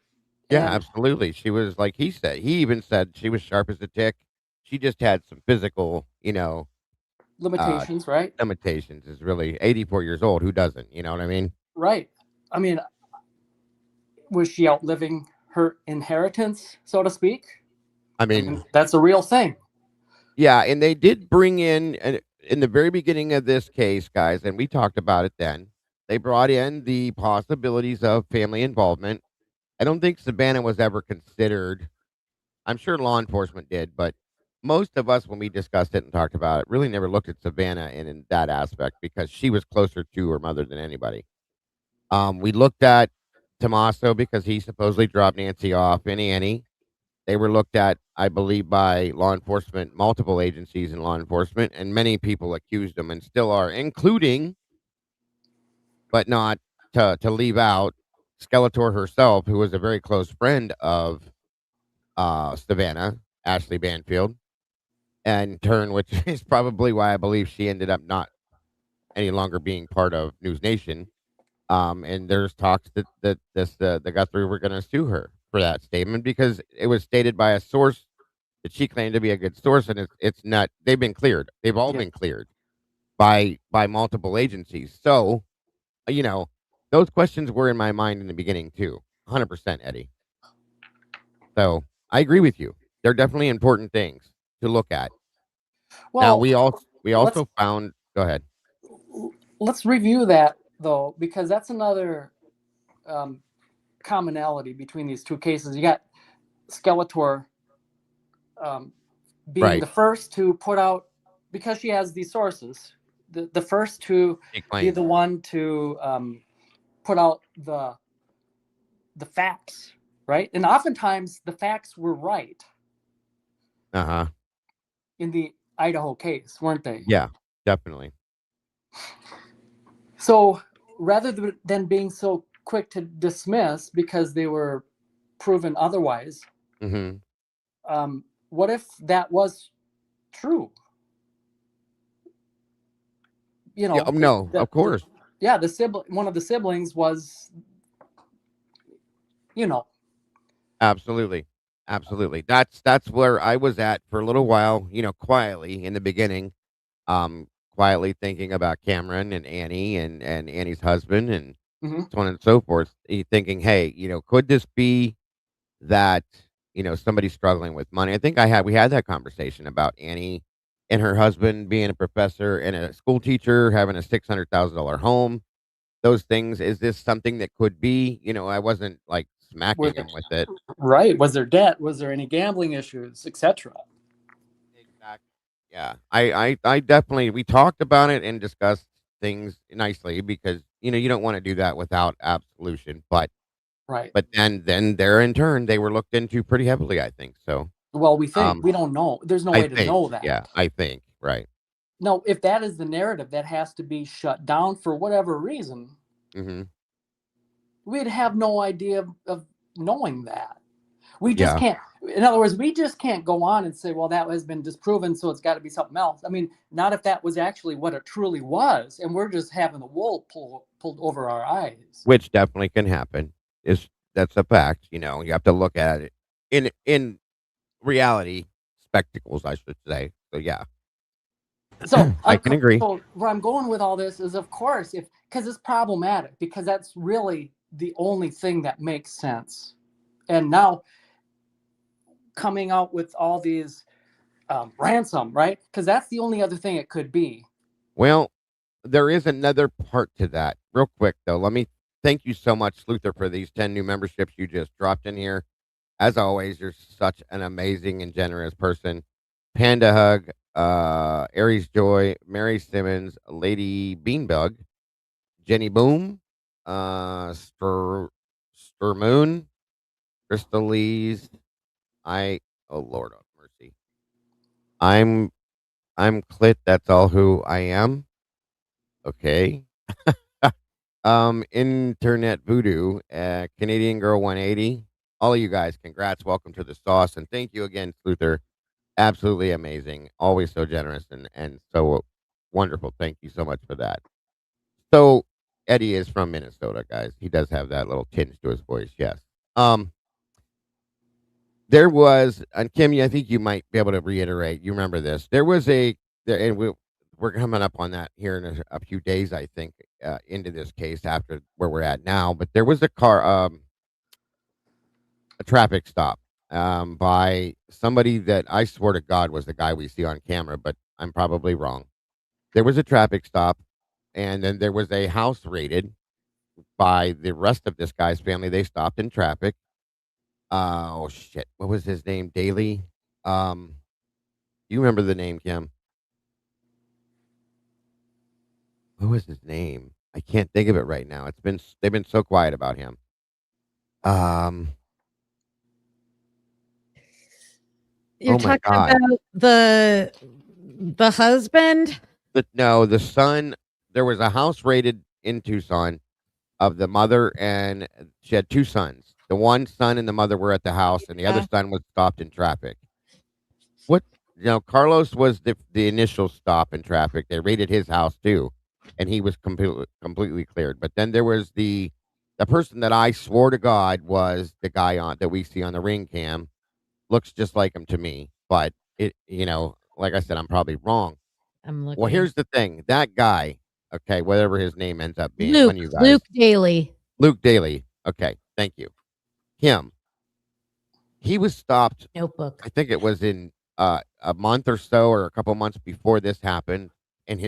Yeah, And- absolutely. She was like he said. He even said she was sharp as a tick. She just had some physical, you know, limitations, right? limitations. Is really 84 years old. Who doesn't? You know what I mean? Right. I mean, was she outliving her inheritance, so to speak? I mean, that's a real thing. Yeah, and they did bring in the very beginning of this case, guys, and we talked about it then. They brought in the possibilities of family involvement. I don't think Savannah was ever considered. I'm sure law enforcement did, but most of us, when we discussed it and talked about it, really never looked at Savannah in that aspect because she was closer to her mother than anybody. We looked at Tommaso because he supposedly dropped Nancy off. Annie. They were looked at, I believe, by law enforcement, multiple agencies in law enforcement, and many people accused them and still are, including, but not to leave out, Skeletor herself, who was a very close friend of Savannah, Ashley Banfield, and turn, which is probably why I believe she ended up not any longer being part of News Nation. And there's talks that the Guthrie were going to sue her for that statement because it was stated by a source that she claimed to be a good source, and it's not. They've been cleared. They've all been cleared by multiple agencies. So, you know, those questions were in my mind in the beginning too. 100%, Eddie. So I agree with you. They're definitely important things to look at. Now we also found. Go ahead. Let's review that though, because that's another commonality between these two cases. You got Skeletor being the first to put out, because she has these sources, the first to be the one to put out the facts, right? And oftentimes the facts were right in the Idaho case, weren't they? Yeah, definitely. So rather than being so quick to dismiss because they were proven otherwise, what if that was true? You know, no, of course. The sibling, one of the siblings was, you know. Absolutely. That's where I was at for a little while, you know, quietly in the beginning, quietly thinking about Cameron and Annie and Annie's husband and Mhm. so on and so forth, thinking, hey, could this be that, somebody's struggling with money? I think we had that conversation about Annie and her husband being a professor and a school teacher, having a $600,000 home. Those things. Is this something that could be? I wasn't like smacking him with it. Right. Was there debt? Was there any gambling issues, etc.? Exactly. Yeah. I definitely, we talked about it and discussed things nicely because, you don't want to do that without absolution. But Right. then there in turn, they were looked into pretty heavily, I think. So, Well, we think. We don't know. There's no I way to think, know that. yeah, I think, right. No, if that is the narrative that has to be shut down for whatever reason, Mm-hmm. we'd have no idea of knowing that. We just Yeah. can't. In other words, we just can't go on and say, well, that has been disproven, so it's got to be something else. I mean, not if that was actually what it truly was, and we're just having the wool pulled over our eyes. Which definitely can happen. That's a fact. You have to look at it in reality spectacles, I should say. So yeah. So I can agree. So where I'm going with all this is, of course, because it's problematic, because that's really the only thing that makes sense. And now coming out with all these ransom, right? Because that's the only other thing it could be. Well, there is another part to that. Real quick though, let me thank you so much, Sluther, for these 10 new memberships you just dropped in here. As always, you're such an amazing and generous person. Panda Hug, Aries Joy, Mary Simmons, Lady Beanbug, Jenny Boom, Sturmoon, Crystal Lees. Oh Lord of mercy. I'm Clit. That's all who I am. Okay. Internet Voodoo, Canadian Girl 180. All of you guys, congrats. Welcome to the sauce. And thank you again, Sluther. Absolutely amazing. Always so generous and so wonderful. Thank you so much for that. So Eddie is from Minnesota, guys. He does have that little tinge to his voice. Yes. There was, and Kim, I think you might be able to reiterate. You remember this? There was and we're coming up on that here in a few days, I think, into this case after where we're at now. But there was a traffic stop by somebody that I swear to God was the guy we see on camera, but I'm probably wrong. There was a traffic stop, and then there was a house raided by the rest of this guy's family. They stopped in traffic. Oh shit! What was his name? Daly. You remember the name, Kim? What was his name? I can't think of it right now. They've been so quiet about him. You're Oh my talking God. about the husband? No, the son. There was a house raided in Tucson of the mother, and she had two sons. The one son and the mother were at the house, and the other son was stopped in traffic. What? Carlos was the initial stop in traffic. They raided his house too, and he was completely cleared. But then there was the person that I swore to God was the guy that we see on the ring cam. Looks just like him to me, but like I said, I'm probably wrong. I'm looking. Well, here's the thing. That guy, okay, whatever his name ends up being, Luke, one of you guys. Luke Daly. Luke Daly. Okay, thank you. Him. He was stopped. Notebook. I think it was in a month or so, or a couple months before this happened, and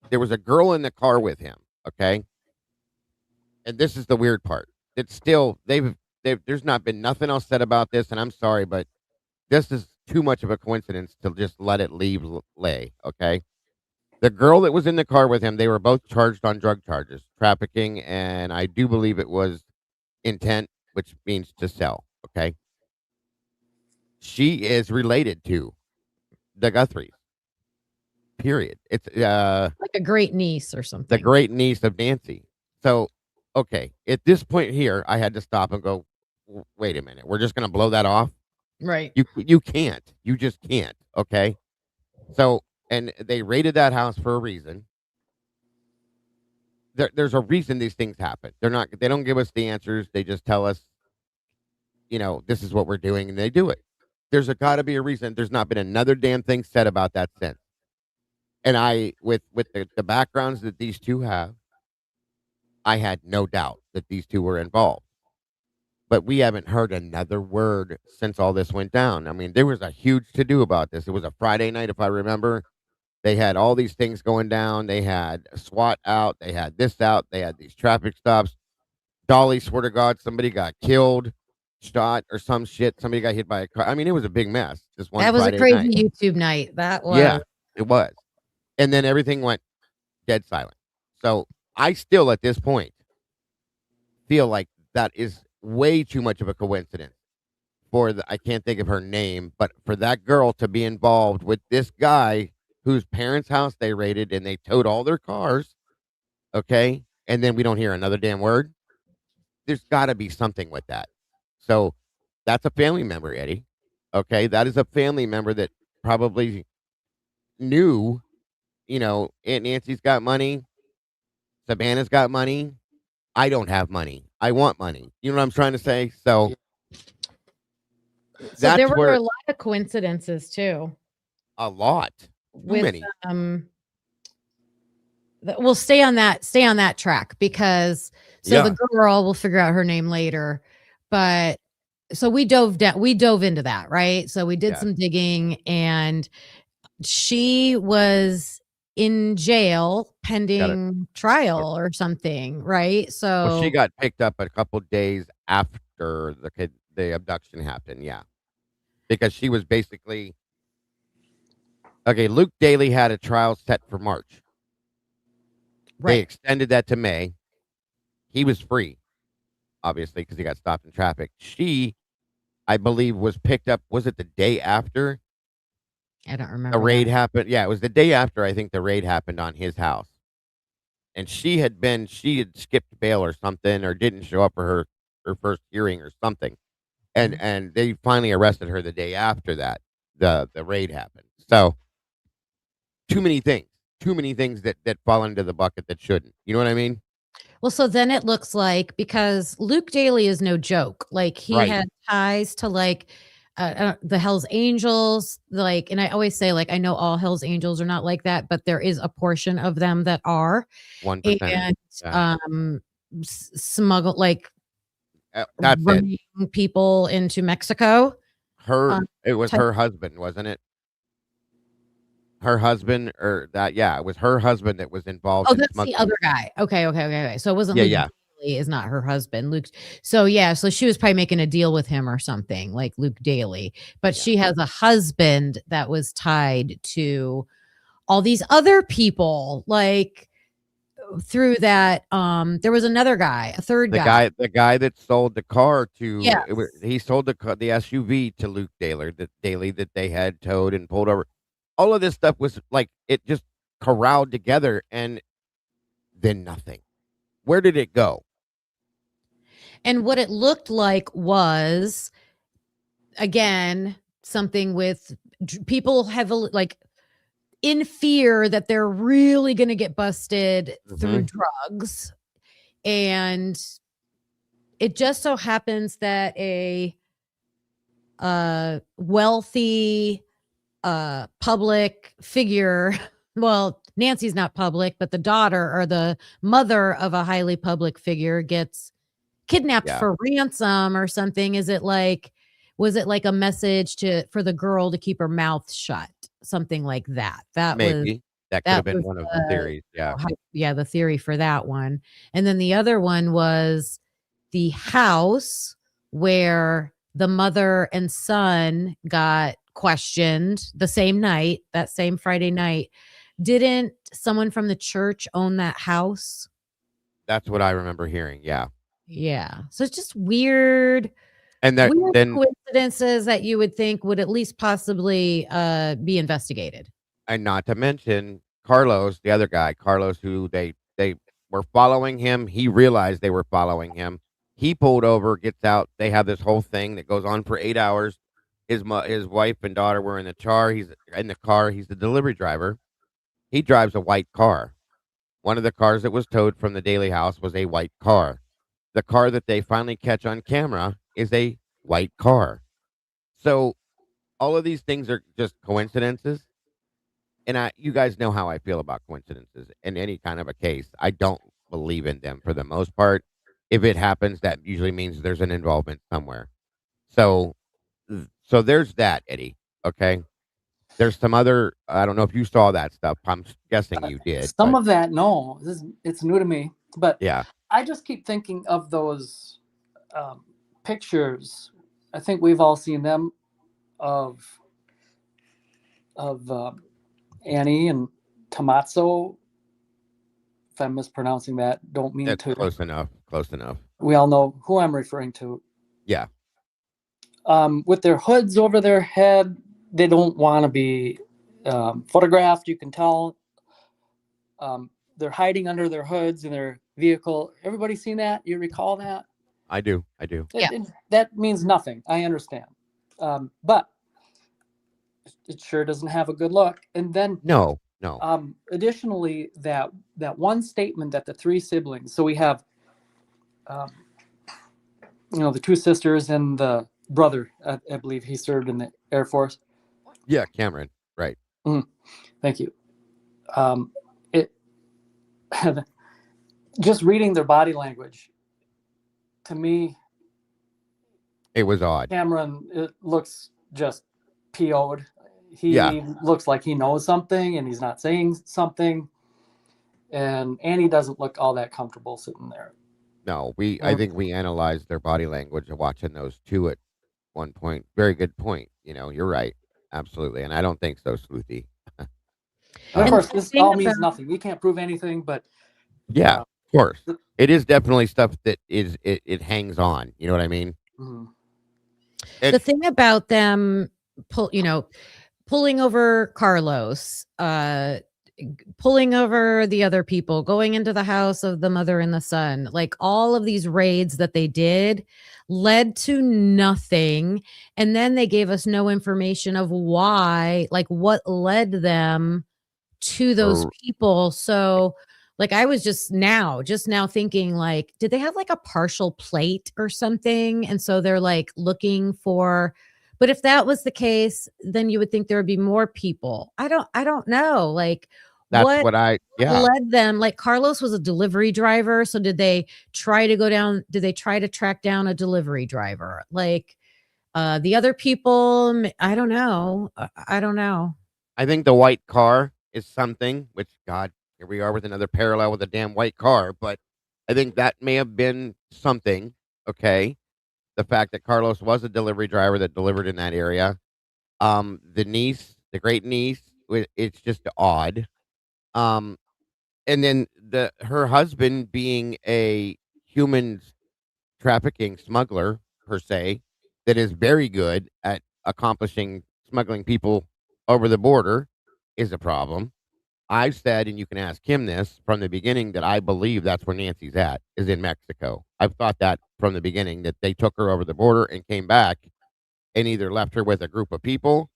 there was a girl in the car with him. Okay, and this is the weird part. It's still there's not been nothing else said about this, and I'm sorry, but this is too much of a coincidence to just let it lay. Okay. The girl that was in the car with him, they were both charged on drug charges, trafficking, and I do believe it was intent, which means to sell. Okay. She is related to the Guthries. Period. It's like a great niece or something. The great niece of Nancy. So, okay, at this point here, I had to stop and go, wait a minute. We're just going to blow that off? Right. You can't. You just can't. Okay. So, and they raided that house for a reason. There's a reason these things happen. They don't give us the answers. They just tell us, this is what we're doing, and they do it. There's got to be a reason. There's not been another damn thing said about that since. And I, with the backgrounds that these two have, I had no doubt that these two were involved. But we haven't heard another word since all this went down. I mean, there was a huge to do about this. It was a Friday night, if I remember. They had all these things going down. They had SWAT out. They had this out. They had these traffic stops. Dolly, swear to God, somebody got killed, shot, or some shit. Somebody got hit by a car. I mean, it was a big mess. This one That was a Friday crazy night. YouTube night. That was. Yeah, it was. And then everything went dead silent. So I still, at this point, feel like that is way too much of a coincidence for I can't think of her name, but for that girl to be involved with this guy whose parents' house they raided and they towed all their cars. Okay. And then we don't hear another damn word. There's got to be something with that. So that's a family member, Eddie. Okay. That is a family member that probably knew, Aunt Nancy's got money. Savannah's got money. I don't have money. I want money. You know what I'm trying to say? So So that's there were where a lot of coincidences too. a lot. Too With many. We'll stay on that track because the girl, we'll figure out her name later. But so we dove into that, right? So we did some digging, and she was in jail pending trial or something, right? So Well, she got picked up a couple days after the abduction happened, yeah. Because she was basically okay, Luke Daly had a trial set for March. They right. extended that to May. He was free, obviously, because he got stopped in traffic. She, I believe, was picked up. Was it the day after I don't remember the raid that. happened? Yeah, it was the day after, I think, the raid happened on his house. And she had skipped bail or something, or didn't show up for her first hearing or something. And they finally arrested her the day after that the raid happened. So too many things that fall into the bucket that shouldn't. You know what I mean? Well, so then it looks like, because Luke Daly is no joke. Like, he Right. had ties to the Hells Angels. Like, and I always say, like, I know all Hells Angels are not like that, but there is a portion of them that are. 1%. And Yeah. smuggle, like, That's it. running people into Mexico. It was type- her husband, wasn't it? Her husband, or that? Yeah, it was her husband that was involved Oh, in that's the smuggling. other guy. Okay. So it wasn't Yeah, Luke yeah. Daly is not her husband. Luke. So yeah, so she was probably making a deal with him or something, like Luke Daly. But she has a husband that was tied to all these other people, like through that. There was another guy, a third guy. The guy that sold the car to Yes. he sold the SUV to Luke Daly that they had towed and pulled over. All of this stuff was like it just corralled together, and then nothing. Where did it go? And what it looked like was, again, something with people heavily, like, in fear that they're really going to get busted through drugs. And it just so happens that a wealthy public figure, well, Nancy's not public, but the daughter or the mother of a highly public figure gets kidnapped for ransom or something. Was it like a message for the girl to keep her mouth shut? Something like that. That Maybe. That could have been was one of the theories. Yeah. the theory for that one. And then the other one was the house where the mother and son got questioned the same night, that same Friday night. Didn't someone from the church own that house? That's what I remember hearing. Yeah. Yeah. So it's just weird. And Weird then coincidences that you would think would at least possibly be investigated. and not to mention Carlos, the other guy, Carlos, who they were following him. He realized they were following him. He pulled over, gets out. They have this whole thing that goes on for 8 hours. His wife and daughter were in the car. He's in the car. He's the delivery driver. He drives a white car. One of the cars that was towed from the Daly house was a white car. The car that they finally catch on camera is a white car. So all of these things are just coincidences. and you guys know how I feel about coincidences in any kind of a case. I don't believe in them for the most part. If it happens, that usually means there's an involvement somewhere. So, so there's that, Eddie. Okay. There's some other. I don't know if you saw that stuff. I'm guessing you did. Some But of that, no, it's new to me. But yeah, I just keep thinking of those pictures. I think we've all seen them of Annie and Tomazzo. If I'm mispronouncing that, don't mean that's to. close enough. Close enough. We all know who I'm referring to. Yeah. With their hoods over their head, they don't want to be photographed. You can tell. They're hiding under their hoods in their vehicle. Everybody seen that? You recall that? I do. I do. That means nothing. I understand. But it sure doesn't have a good look. And then No. additionally, that one statement that the three siblings, so we have the two sisters and the brother, I believe he served in the Air Force. Yeah, Cameron. Right. Thank you. It just reading their body language, to me, it was odd. Cameron, it looks just PO'd. He looks like he knows something and he's not saying something. And Annie doesn't look all that comfortable sitting there. No, I think we analyzed their body language watching those two at one point. Very good point. You're right. Absolutely. And I don't think so, Sleuthy. And of course, this all means nothing. We can't prove anything, but yeah, of course. It is definitely stuff that it hangs on. You know what I mean? Mm-hmm. The thing about them, pulling over Carlos, pulling over the other people, going into the house of the mother and the son, like all of these raids that they did led to nothing. And then they gave us no information of why, like what led them to those people. So like I was just now thinking, like, did they have like a partial plate or something? And so they're like looking for, but if that was the case, then you would think there would be more people. I don't know. Like that's what led them? Like Carlos was a delivery driver. So did they try to track down a delivery driver? Like the other people, I don't know. I don't know. I think the white car is something, which God, here we are with another parallel with a damn white car, but I think that may have been something. Okay. The fact that Carlos was a delivery driver that delivered in that area. The great niece, it's just odd. And then her husband being a human trafficking smuggler per se, that is very good at accomplishing smuggling people over the border is a problem. I've said, and you can ask him this from the beginning, that I believe that's where Nancy's at, is in Mexico. I've thought that from the beginning, that they took her over the border and came back and either left her with a group of people.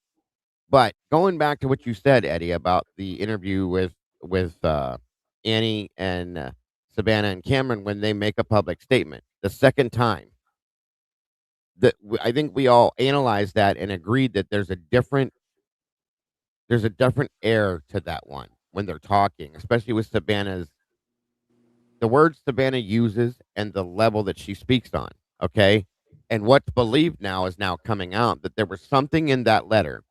But going back to what you said, Eddie, about the interview with Annie and Savannah and Cameron, when they make a public statement, the second time, that I think we all analyzed that and agreed that there's a different air to that one when they're talking, especially with the words Savannah uses and the level that she speaks on. Okay. And what's believed now is now coming out that there was something in that letter.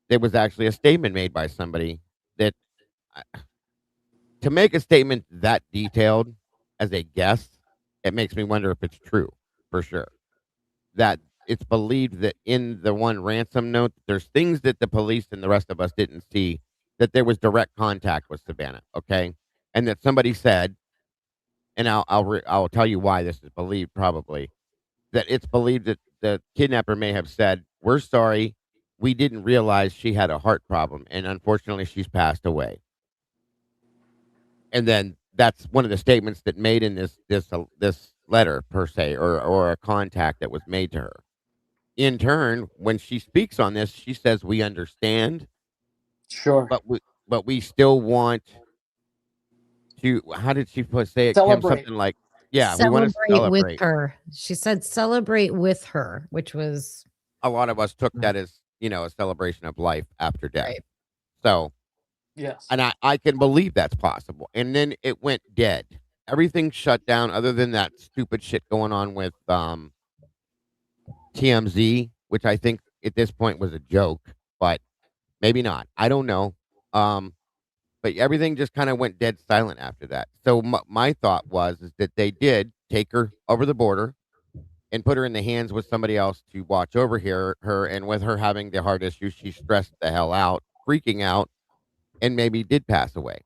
There was actually a statement made by somebody that to make a statement that detailed as a guess, it makes me wonder if it's true for sure. That it's believed that in the one ransom note, there's things that the police and the rest of us didn't see, that there was direct contact with Savannah. Okay. And that somebody said, and I'll tell you why this is believed, probably, that it's believed that the kidnapper may have said, "We're sorry. We didn't realize she had a heart problem. And unfortunately, she's passed away." And then that's one of the statements that made in this letter per se, or a contact that was made to her. In turn, when she speaks on this, she says, "We understand." Sure. But we still want to, how did she say it, Kim? Celebrate. Something like, yeah, we want to celebrate with her. She said celebrate with her, which was, a lot of us took that as, a celebration of life after death. Right. So Yes. And I can believe that's possible. And then it went dead. Everything shut down other than that stupid shit going on with TMZ, which I think at this point was a joke, but maybe not. I don't know. Um, but everything just kind of went dead silent after that. So my thought was is that they did take her over the border and put her in the hands with somebody else to watch over her, and with her having the heart issue, she stressed the hell out, freaking out, and maybe did pass away.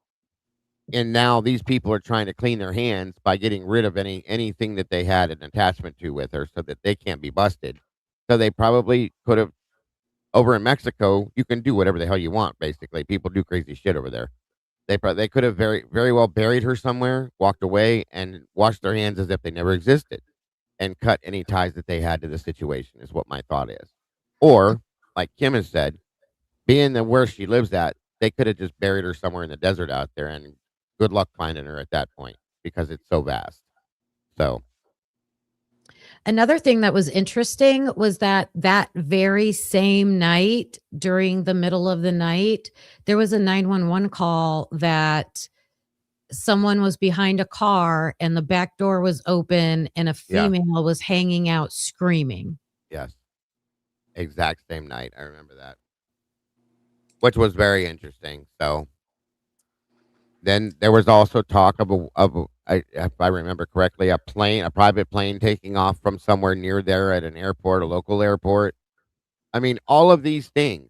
And now these people are trying to clean their hands by getting rid of anything that they had an attachment to with her so that they can't be busted. So they probably could have over in Mexico, you can do whatever the hell you want, basically. People do crazy shit over there. They could have very well buried her somewhere, walked away, and washed their hands as if they never existed, and cut any ties that they had to the situation. Is what my thought is. Or, like Kim has said, being the where she lives at, they could have just buried her somewhere in the desert out there, and good luck finding her at that point because it's so vast. So Another thing that was interesting was that very same night, during the middle of the night, there was a 911 call that someone was behind a car and the back door was open and a Yeah. female was hanging out screaming. yes, exact same night. I remember that, which was very interesting. So then there was also talk of if I remember correctly, a private plane taking off from somewhere near there at an airport, a local airport. I mean, all of these things,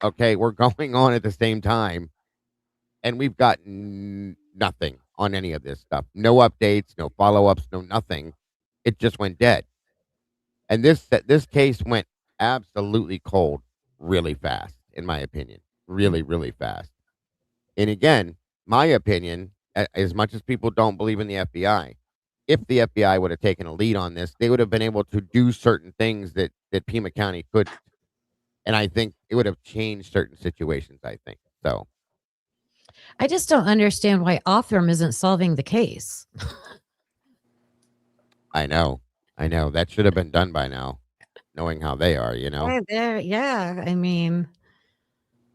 okay, were going on at the same time, and we've got nothing on any of this stuff. No updates, no follow-ups, no nothing. It just went dead. And this case went absolutely cold really fast, in my opinion. Really, really fast. And again, my opinion, as much as people don't believe in the FBI, if the FBI would have taken a lead on this, they would have been able to do certain things that Pima County couldn't. And I think it would have changed certain situations, I think. So I just don't understand why Othram isn't solving the case. I know. That should have been done by now, knowing how they are, you know? Yeah, I mean,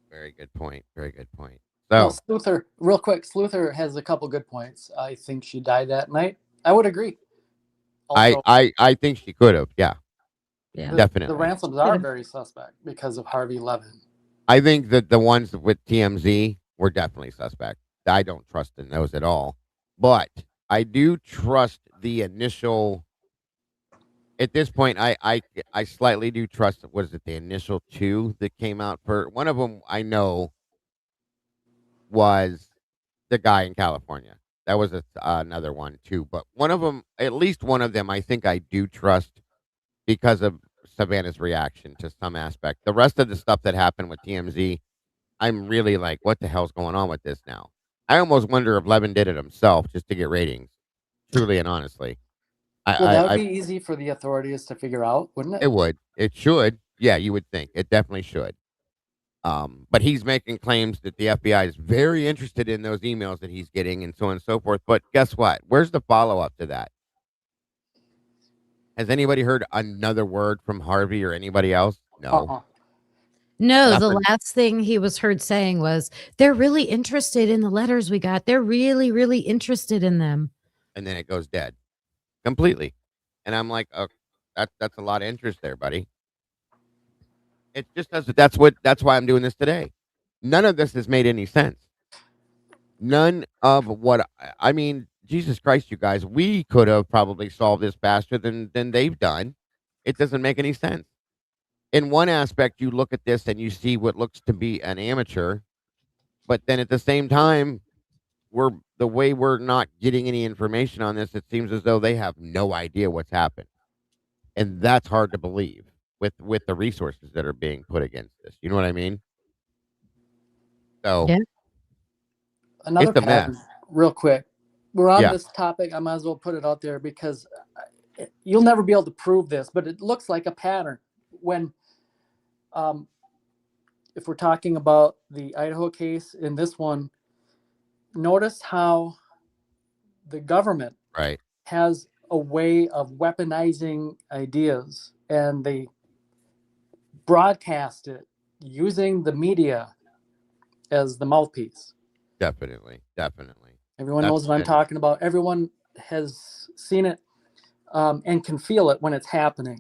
Very good point. Very good point. Well, So Sluther, real quick, Sluther has a couple good points. I think she died that night. I would agree. Also, I think she could have, yeah. Yeah. Definitely. The ransoms are very suspect because of Harvey Levin. I think that the ones with TMZ were definitely suspect. I don't trust in those at all. But I do trust the initial. At this point, I slightly do trust. What is it? The initial two that came out for one of them. I know was the guy in California. That was another one too. But one of them, at least one of them, I think I do trust because of Savannah's reaction to some aspect. The rest of the stuff that happened with TMZ, I'm really like, what the hell's going on with this now? I almost wonder if Levin did it himself just to get ratings. Truly and honestly, Well, that would be easy for the authorities to figure out, wouldn't it? it would. It should. Yeah, you would think it definitely should. But he's making claims that the FBI is very interested in those emails that he's getting and so on and so forth. But guess what? Where's the follow up to that? Has anybody heard another word from Harvey or anybody else? No. no, the Nothing. last thing he was heard saying was, they're really interested in the letters we got. They're really, really interested in them. And then it goes dead completely. And I'm like, that's a lot of interest there, buddy. It just doesn't. That's why I'm doing this today. None of this has made any sense. None of what I mean, Jesus Christ, you guys, we could have probably solved this faster than they've done. It doesn't make any sense. In one aspect, you look at this and you see what looks to be an amateur, but then at the same time, the way we're not getting any information on this, it seems as though they have no idea what's happened. And that's hard to believe with the resources that are being put against this. You know what I mean? So Another it's a pattern, mess. real quick. We're on Yeah. this topic. I might as well put it out there because you'll never be able to prove this, but it looks like a pattern. When, if we're talking about the Idaho case in this one, notice how the government Right. has a way of weaponizing ideas, and they broadcast it using the media as the mouthpiece. Definitely. Everyone knows what I'm talking about. Everyone has seen it and can feel it when it's happening.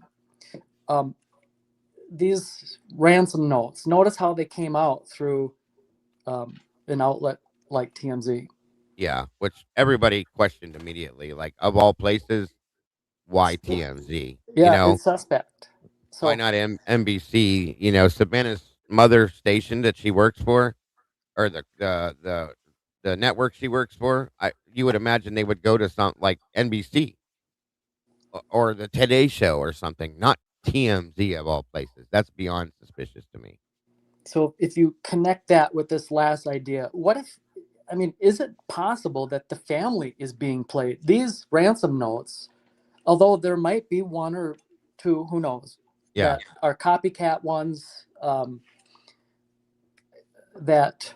These ransom notes, notice how they came out through an outlet like TMZ. Yeah, which everybody questioned immediately. Like, of all places, why TMZ? Yeah, it's suspect. So why not NBC? Savannah's mother station that she works for, or the network she works for. You would imagine they would go to some like NBC or the Today Show or something, not TMZ of all places. That's beyond suspicious to me. So if you connect that with this last idea, is it possible that the family is being played? These ransom notes, although there might be one or two, who knows, that are copycat ones that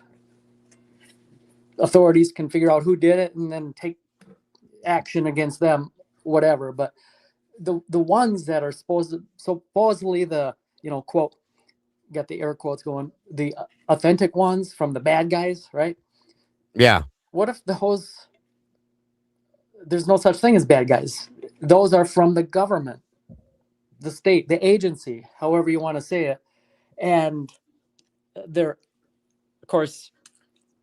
authorities can figure out who did it and then take action against them, whatever. But the ones that are supposedly the, quote, got the air quotes going, the authentic ones from the bad guys, right? Yeah. What if there's no such thing as bad guys? Those are from the government, the state, the agency, however you want to say it. And they're, of course,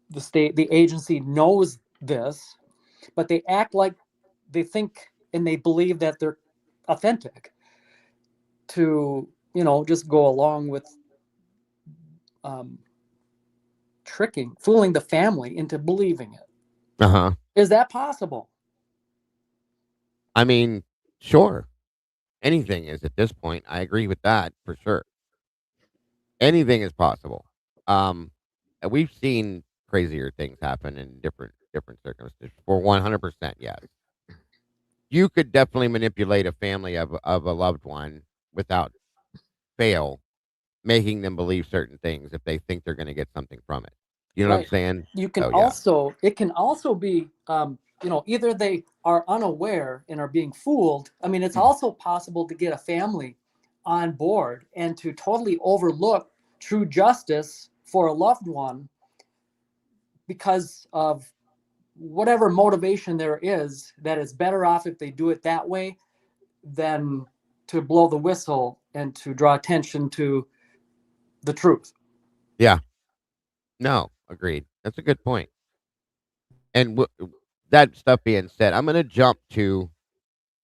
the state, the agency knows this, but they act like they think and they believe that they're authentic to, just go along with fooling the family into believing it. Uh-huh. Is that possible? I mean, sure. Anything is at this point. I agree with that for sure. Anything is possible. And we've seen crazier things happen in different circumstances. For 100%, yes. You could definitely manipulate a family of a loved one without fail, making them believe certain things if they think they're going to get something from it. You know what I'm saying? You can Oh, yeah. it can also be, either they are unaware and are being fooled. I mean, it's also possible to get a family on board and to totally overlook true justice for a loved one because of whatever motivation there is, that it's better off if they do it that way than to blow the whistle and to draw attention to the truth. Yeah. No, agreed. That's a good point. And that stuff being said, I'm going to jump to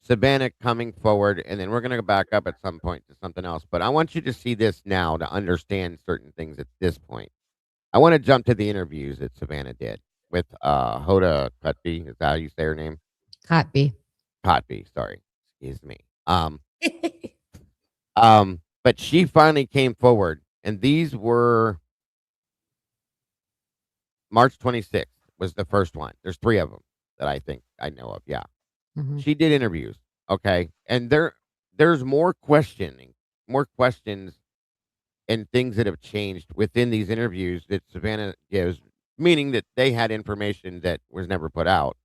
Savannah coming forward, and then we're going to go back up at some point to something else. But I want you to see this now to understand certain things at this point. I want to jump to the interviews that Savannah did with Hoda Kotb. Is that how you say her name? Kotb. Sorry, excuse me. But she finally came forward, and these were March 26th was the first one. There's 3 of them that I think I know of. Yeah. Mm-hmm. She did interviews. Okay. And there's more questions and things that have changed within these interviews that Savannah gives, meaning that they had information that was never put out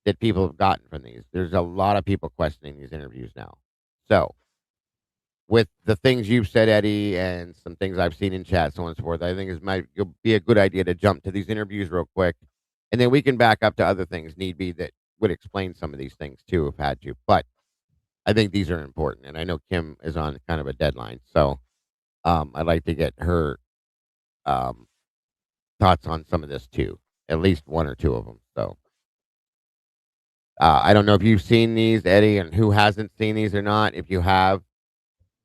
that people have gotten from these. There's a lot of people questioning these interviews now. So with the things you've said, Eddie, and some things I've seen in chat, so on and so forth, I think it might be a good idea to jump to these interviews real quick. And then we can back up to other things need be that would explain some of these things too, if had to. But I think these are important. And I know Kim is on kind of a deadline. So I'd like to get her thoughts on some of this too, at least 1 or 2 of them. So I don't know if you've seen these, Eddie, and who hasn't seen these or not. If you have,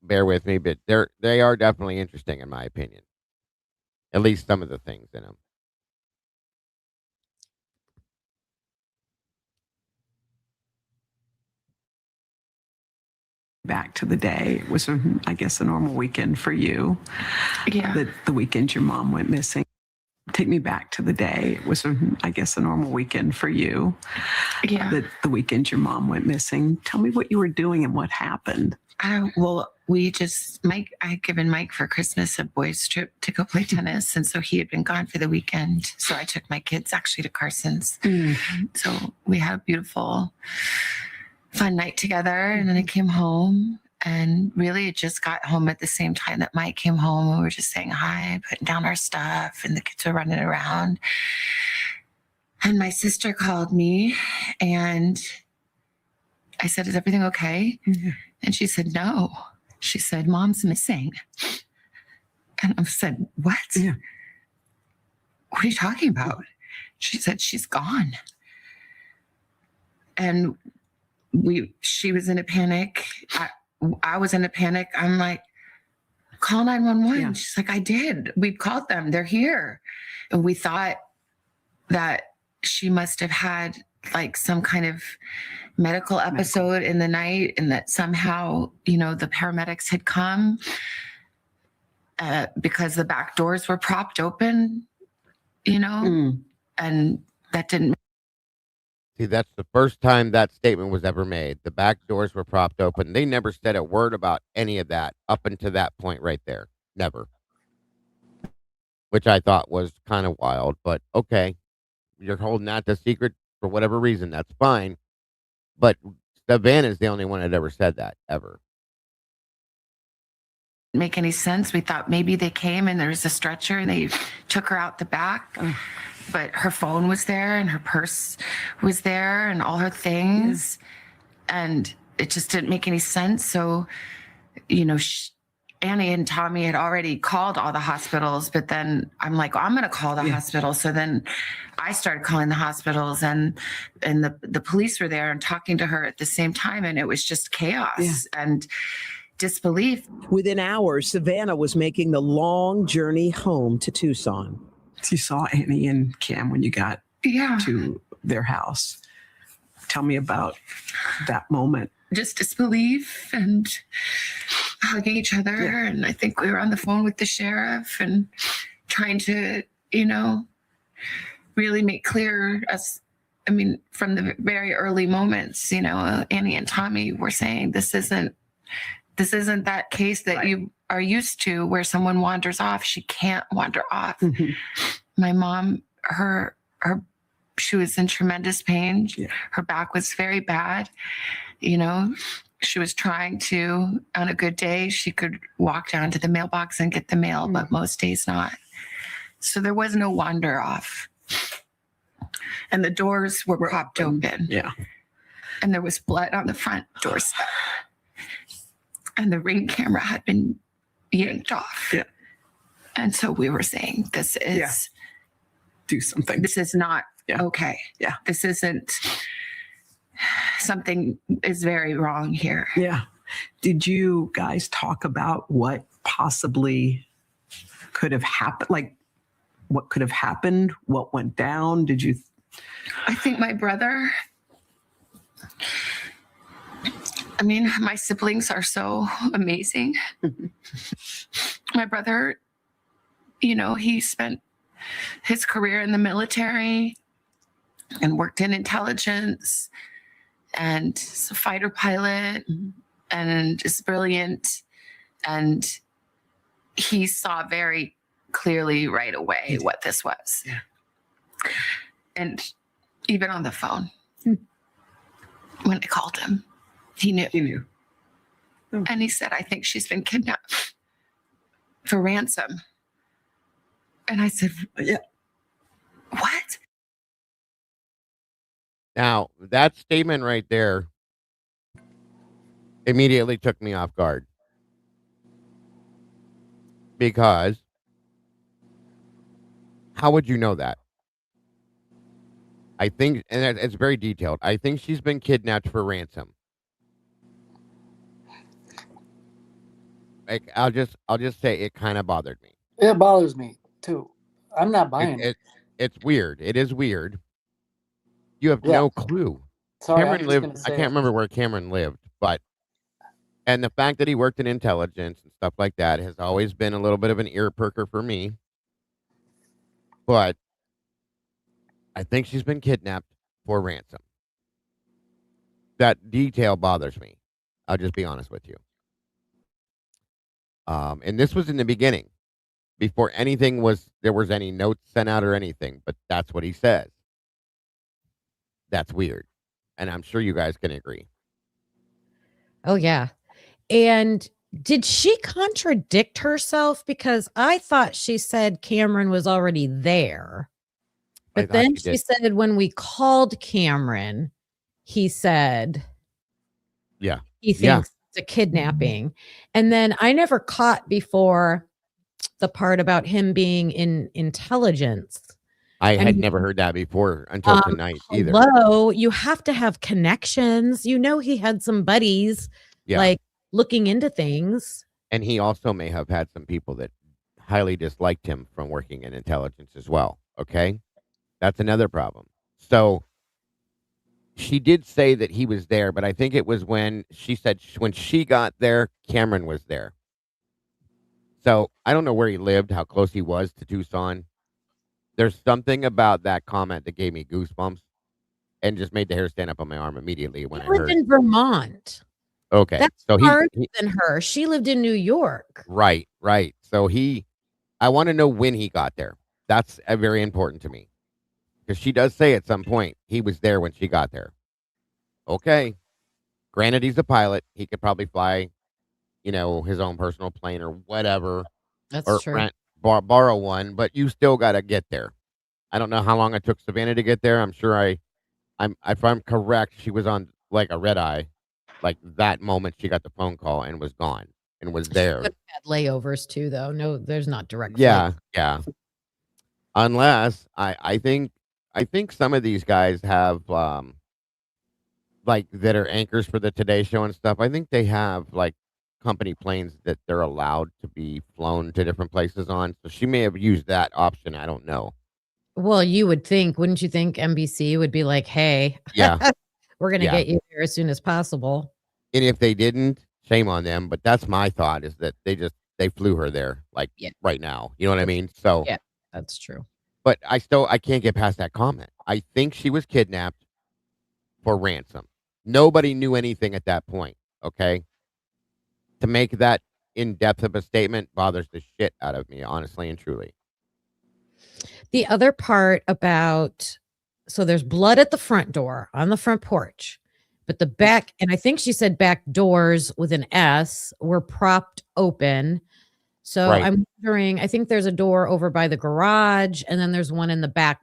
bear with me, but they are definitely interesting in my opinion. At least some of the things in them. Back to the day. It was, I guess, a normal weekend for you. Yeah. The weekend your mom went missing. Take me back to the day. It was, I guess, a normal weekend for you. Yeah. The weekend your mom went missing. Tell me what you were doing and what happened. Well, I had given Mike for Christmas a boys' trip to go play tennis. And so he had been gone for the weekend. So I took my kids actually to Carson's. Mm-hmm. So we had a beautiful, fun night together. And then I came home And really, it just got home at the same time that Mike came home. We were just saying hi, putting down our stuff, and the kids were running around. And my sister called me, and I said, "Is everything okay?" Mm-hmm. And she said, "No." She said, "Mom's missing." And I said, "What? Yeah. What are you talking about?" She said, "She's gone." And she was in a panic. I was in a panic. I'm like, "Call 911." Yeah. She's like, "I did. We called them. They're here." And we thought that she must have had like some kind of medical episode in the night, and that somehow, the paramedics had come because the back doors were propped open, and that didn't. See, that's the first time that statement was ever made. The back doors were propped open. They never said a word about any of that up until that point right there. Never. Which I thought was kind of wild, but okay. You're holding that the secret for whatever reason. That's fine. But Savannah is the only one that ever said that, ever. Make any sense. We thought maybe they came and there was a stretcher and they took her out the back. But her phone was there and her purse was there and all her things. And it just didn't make any sense. So, Annie and Tommy had already called all the hospitals, but then I'm like, I'm going to call the hospital. So then I started calling the hospitals, and the police were there and talking to her at the same time. And it was just chaos and disbelief. Within hours, Savannah was making the long journey home to Tucson. You saw Annie and Kim when you got to their house. Tell me about that moment. Just disbelief and hugging each other. Yeah. And I think we were on the phone with the sheriff and trying to, really make clear from the very early moments, Annie and Tommy were saying this isn't that case that you are used to where someone wanders off. She can't wander off. Mm-hmm. My mom, she was in tremendous pain. Yeah. Her back was very bad. She was trying to, on a good day, she could walk down to the mailbox and get the mail, but most days not. So there was no wander off. And the doors were propped open. Yeah. And there was blood on the front doorstep. And the Ring camera had been yanked off. Yeah. And so we were saying, this is... Do something. This is not okay. Yeah. This isn't... Something is very wrong here. Yeah. Did you guys talk about what possibly could have happened? Like, what could have happened? What went down? Did you... I think my brother... my siblings are so amazing. My brother, he spent his career in the military and worked in intelligence and is a fighter pilot and is brilliant. And he saw very clearly right away what this was. Yeah. And even on the phone, when I called him, he knew. Oh. And he said, "I think she's been kidnapped for ransom." And I said, "Yeah. What?" Now, that statement right there immediately took me off guard. Because how would you know that? I think, and it's very detailed, I think she's been kidnapped for ransom. Like, I'll just say it kind of bothered me. It bothers me too. I'm not buying it. It's weird. It is weird. You have no clue. Sorry, Cameron lived. I can't remember where Cameron lived, and the fact that he worked in intelligence and stuff like that has always been a little bit of an ear perker for me. But I think she's been kidnapped for ransom. That detail bothers me. I'll just be honest with you. And this was in the beginning, before there was any notes sent out or anything, but that's what he says. That's weird. And I'm sure you guys can agree. Oh, yeah. And did she contradict herself? Because I thought she said Cameron was already there. But then she said when we called Cameron, he said Yeah. he thinks it's a kidnapping. And then I never caught before the part about him being in intelligence. I had mean, never heard that before until tonight either. Hello, you have to have connections. You know, he had some buddies like looking into things. And he also may have had some people that highly disliked him from working in intelligence as well. Okay. That's another problem. So she did say that he was there, but I think it was when she said when she got there, Cameron was there. So I don't know where he lived, how close he was to Tucson. There's something about that comment that gave me goosebumps and just made the hair stand up on my arm immediately when He I lived heard. in Vermont. Okay. That's So farther he than her. She lived in New York. right. So I want to know when he got there. That's very important to me. Because she does say at some point he was there when she got there. Okay. Granted, he's a pilot. He could probably fly, his own personal plane or whatever. That's or true. Rent, borrow one, but you still got to get there. I don't know how long it took Savannah to get there. I'm sure if I'm correct, she was on like a red eye, like that moment she got the phone call and was gone and was there. Could have had layovers too, though. No, there's not direct. Yeah, flights. yeah. Unless I think some of these guys have like that are anchors for the Today Show and stuff. I think they have like company planes that they're allowed to be flown to different places on. So she may have used that option. I don't know. Well, you would think, wouldn't you think NBC would be like, hey, Yeah. we're going to Yeah. get you there as soon as possible. And if they didn't, shame on them. But that's my thought is that they flew her there like right now. You know what I mean? So Yeah, that's true. But I can't get past that comment. I think she was kidnapped for ransom. Nobody knew anything at that point. Okay. To make that in depth of a statement bothers the shit out of me, honestly and truly. The other part about, so there's blood at the front door on the front porch, but the back, and I think she said back doors with an S, were propped open. So Right. I'm wondering, I think there's a door over by the garage and then there's one in the back.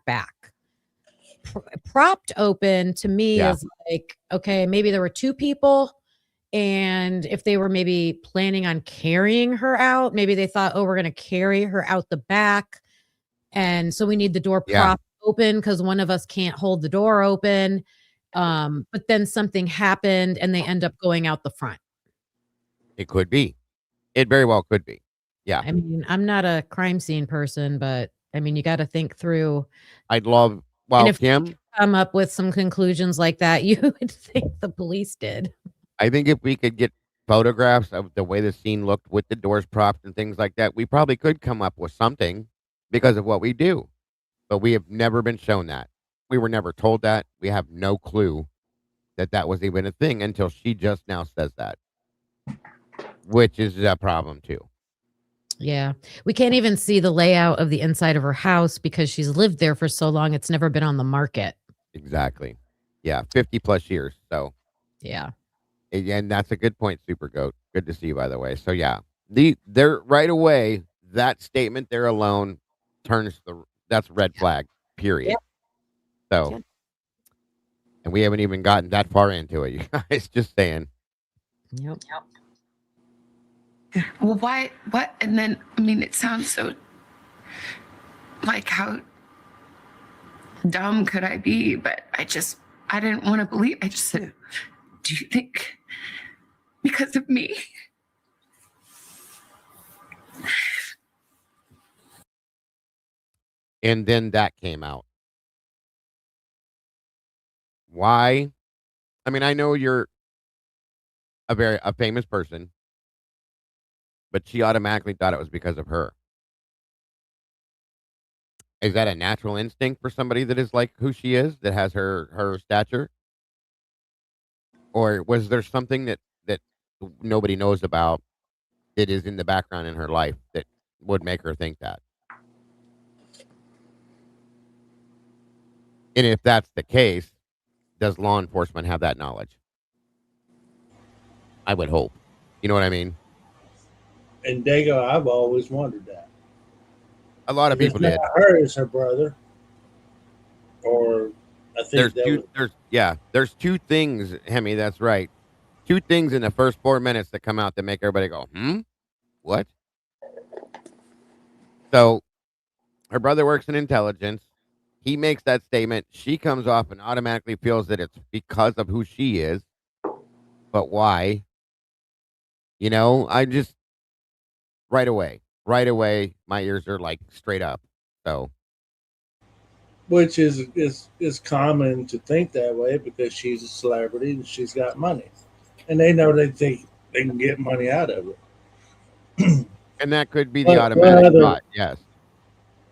Propped open to me is like, okay, maybe there were two people. And if they were maybe planning on carrying her out, maybe they thought, oh, we're going to carry her out the back. And so we need the door propped open because one of us can't hold the door open. But then something happened and they end up going out the front. It could be. It very well could be. Yeah. I mean, I'm not a crime scene person, but I mean, you got to think through. I'd love, well, and if Kim, you come up with some conclusions like that, you would think the police did. I think if we could get photographs of the way the scene looked with the doors propped and things like that, we probably could come up with something because of what we do. But we have never been shown that. We were never told that. We have no clue that that was even a thing until she just now says that, which is a problem too. Yeah. We can't even see the layout of the inside of her house because she's lived there for so long. It's never been on the market. Exactly. Yeah. 50 plus years. So yeah. And that's a good point, Super Goat. Good to see you, by the way. So yeah, they're right away. That statement there alone that's red flag, period. Yep. So, and we haven't even gotten that far into it, you guys. Just saying. Yep. Well, why? What? And then, I mean, it sounds so like how dumb could I be? But I didn't want to believe. I just said, do you think because of me? And then that came out. Why? I mean, I know you're a famous person, but she automatically thought it was because of her. Is that a natural instinct for somebody that is like who she is, that has her stature? Or was there something that nobody knows about that is in the background in her life that would make her think that? And if that's the case, does law enforcement have that knowledge? I would hope. You know what I mean? And Dago, I've always wondered that. A lot of If it's people not did. her, it's her brother. Or I think There's two things, Hemi, that's right. Two things in the first 4 minutes that come out that make everybody go, what? So her brother works in intelligence. He makes that statement. She comes off and automatically feels that it's because of who she is. But why? You know, I just right away, my ears are like straight up. So which is common to think that way because she's a celebrity and she's got money, and they know they think they can get money out of it. And that could be the automatic thought, yes.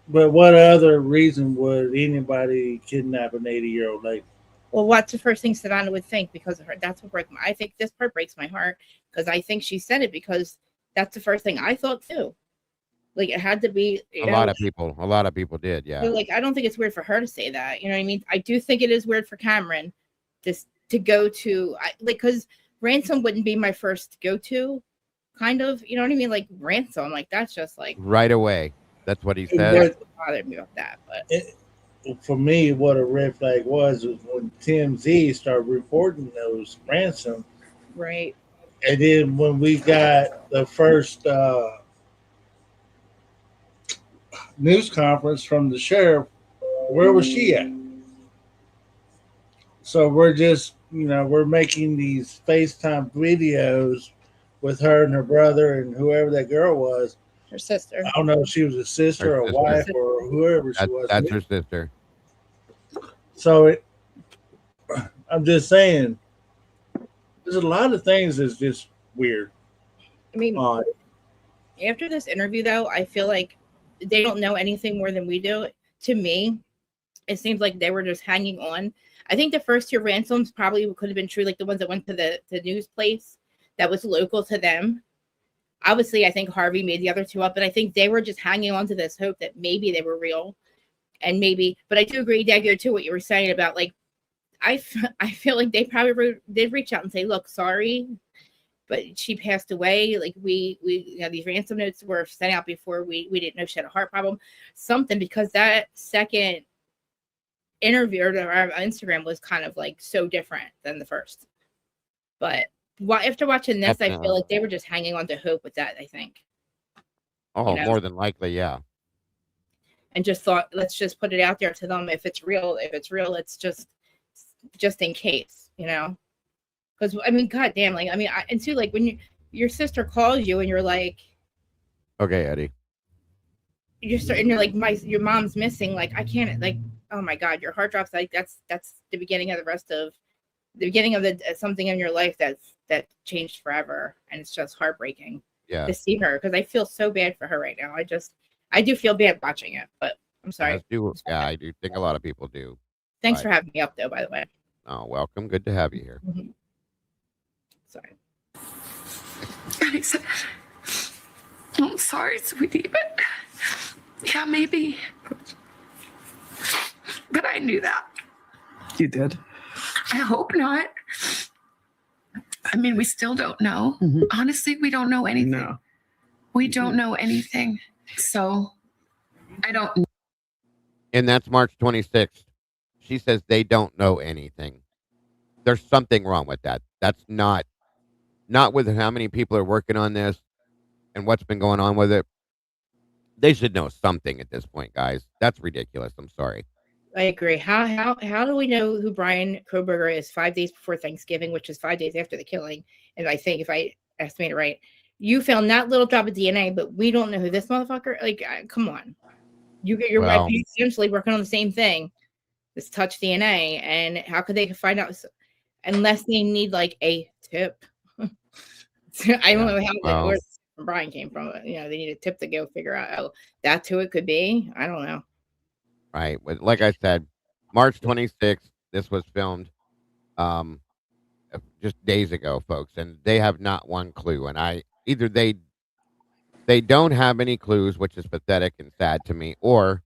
But what other reason would anybody kidnap an 80-year-old lady? Well, what's the first thing Savannah would think because of her? That's what breaks my. I think this part breaks my heart because I think she said it because that's the first thing I thought too. Like it had to be. A lot of people did, yeah. But like I don't think it's weird for her to say that. You know what I mean? I do think it is weird for Cameron to go to because Ransom wouldn't be my first go to, kind of. You know what I mean? Like Ransom, like that's just like right away. That's what he said. It bothered me about that, but for me, what a red flag was when TMZ started reporting those Ransom. Right. And then when we got the first news conference from the sheriff, where was she at? So we're just, we're making these FaceTime videos with her and her brother and whoever that girl was. Her sister. I don't know if she was a sister or a wife or whoever she was. That's her sister. So I'm just saying, there's a lot of things that's just weird. I mean, after this interview, though, I feel like they don't know anything more than we do. To me, it seems like they were just hanging on. I think the first two ransoms probably could have been true, like the ones that went to the news place that was local to them. Obviously, I think Harvey made the other two up, but I think they were just hanging on to this hope that maybe they were real. And maybe, but I do agree, Dago, too, what you were saying about like, I feel like they probably did reach out and say, look, sorry, but she passed away. Like we these ransom notes were sent out before we didn't know she had a heart problem, something, because that second interview or our Instagram was kind of like so different than the first. But after watching this, I feel like they were just hanging on to hope with that, I think. Oh, more than likely, yeah. And just thought, let's just put it out there to them. If it's real, it's just in case, because I mean, goddamn, like, I mean, and too, like when your sister calls you and you're like, okay, Eddie, and you're like, your mom's missing. Like, I can't, like, oh my God, your heart drops. Like that's the beginning of the beginning of something in your life that changed forever. And it's just heartbreaking to see her. Cause I feel so bad for her right now. I do feel bad watching it, but I'm sorry. I do think a lot of people do. Thanks for having me up, though, by the way. Oh, welcome. Good to have you here. Mm-hmm. Sorry. I'm sorry, sweetie, but yeah, maybe. But I knew that. You did? I hope not. I mean, we still don't know. Mm-hmm. Honestly, we don't know anything. No. We don't know anything. So I don't know. And that's March 26th. She says they don't know anything. There's something wrong with that. That's not with how many people are working on this and what's been going on with it. They should know something at this point, guys. That's ridiculous. I'm sorry. I agree. How do we know who Brian Koberger is 5 days before Thanksgiving, which is 5 days after the killing? And I think if I estimate it right, you found that little drop of DNA, but we don't know who this motherfucker. Like, come on, you get your wife essentially working on the same thing. This touch DNA, and how could they find out unless they need like a tip? I don't know how where Brian came from. They need a tip to go figure out. Oh, that's who it could be. I don't know. Right. Like I said, March 26th, this was filmed just days ago, folks, and they have not one clue. And either they don't have any clues, which is pathetic and sad to me, or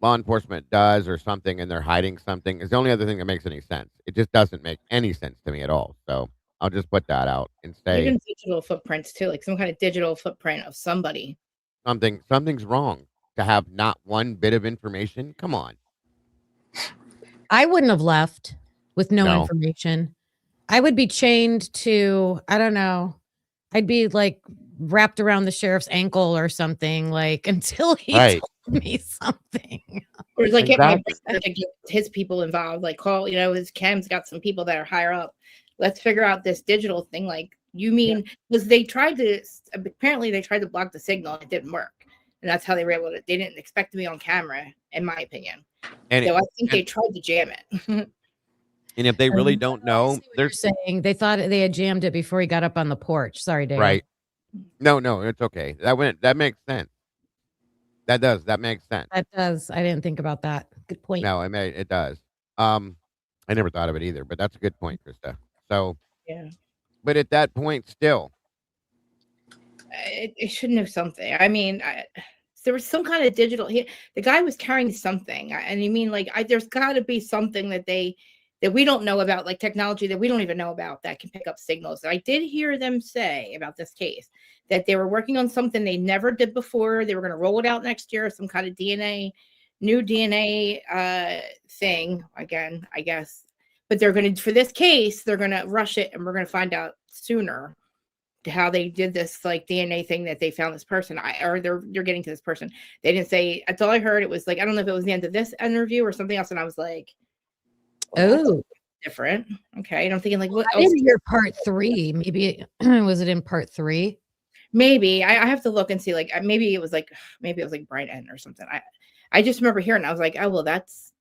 law enforcement does or something and they're hiding something. Is the only other thing that makes any sense. It just doesn't make any sense to me at all. So I'll just put that out and say Even digital footprints too, like some kind of digital footprint of somebody. something's wrong to have not one bit of information. Come on. I wouldn't have left with no No. information. I would be chained to, I don't know. I'd be like wrapped around the sheriff's ankle or something, like until he Right. told me something. Or like get my Exactly. brother to get his people involved, like call, his Cam's got some people that are higher up. Let's figure out this digital thing. Like, you mean, because apparently they tried to block the signal and it didn't work. And that's how they were able to, they didn't expect to be on camera, in my opinion. And So I think they tried to jam it. And if they really don't know, They're saying they thought they had jammed it before he got up on the porch. Sorry, Dave. right. No, it's okay. That makes sense. That makes sense. That does. I didn't think about that. Good point. No, it does. I never thought of it either, but that's a good point, Krista. So, Yeah. but at that point, still, It should know something. I mean, there was some kind of digital. The guy was carrying something, and you mean like there's got to be something that we don't know about, like technology that we don't even know about that can pick up signals. I did hear them say about this case that they were working on something they never did before. They were going to roll it out next year, some kind of new DNA thing again, I guess. But they're going to, for this case, they're going to rush it, and we're going to find out sooner how they did this like DNA thing that they found this person, or they're getting to this person. They didn't say. That's all I heard. It was like, I don't know if it was the end of this interview or something else, and I was like, oh, different. Okay, and I'm thinking like, what I else? didn't hear part 3. Maybe was it in part 3? Maybe I have to look and see. Like maybe it was like Bright End or something. I just remember hearing. I was like, oh well, that's.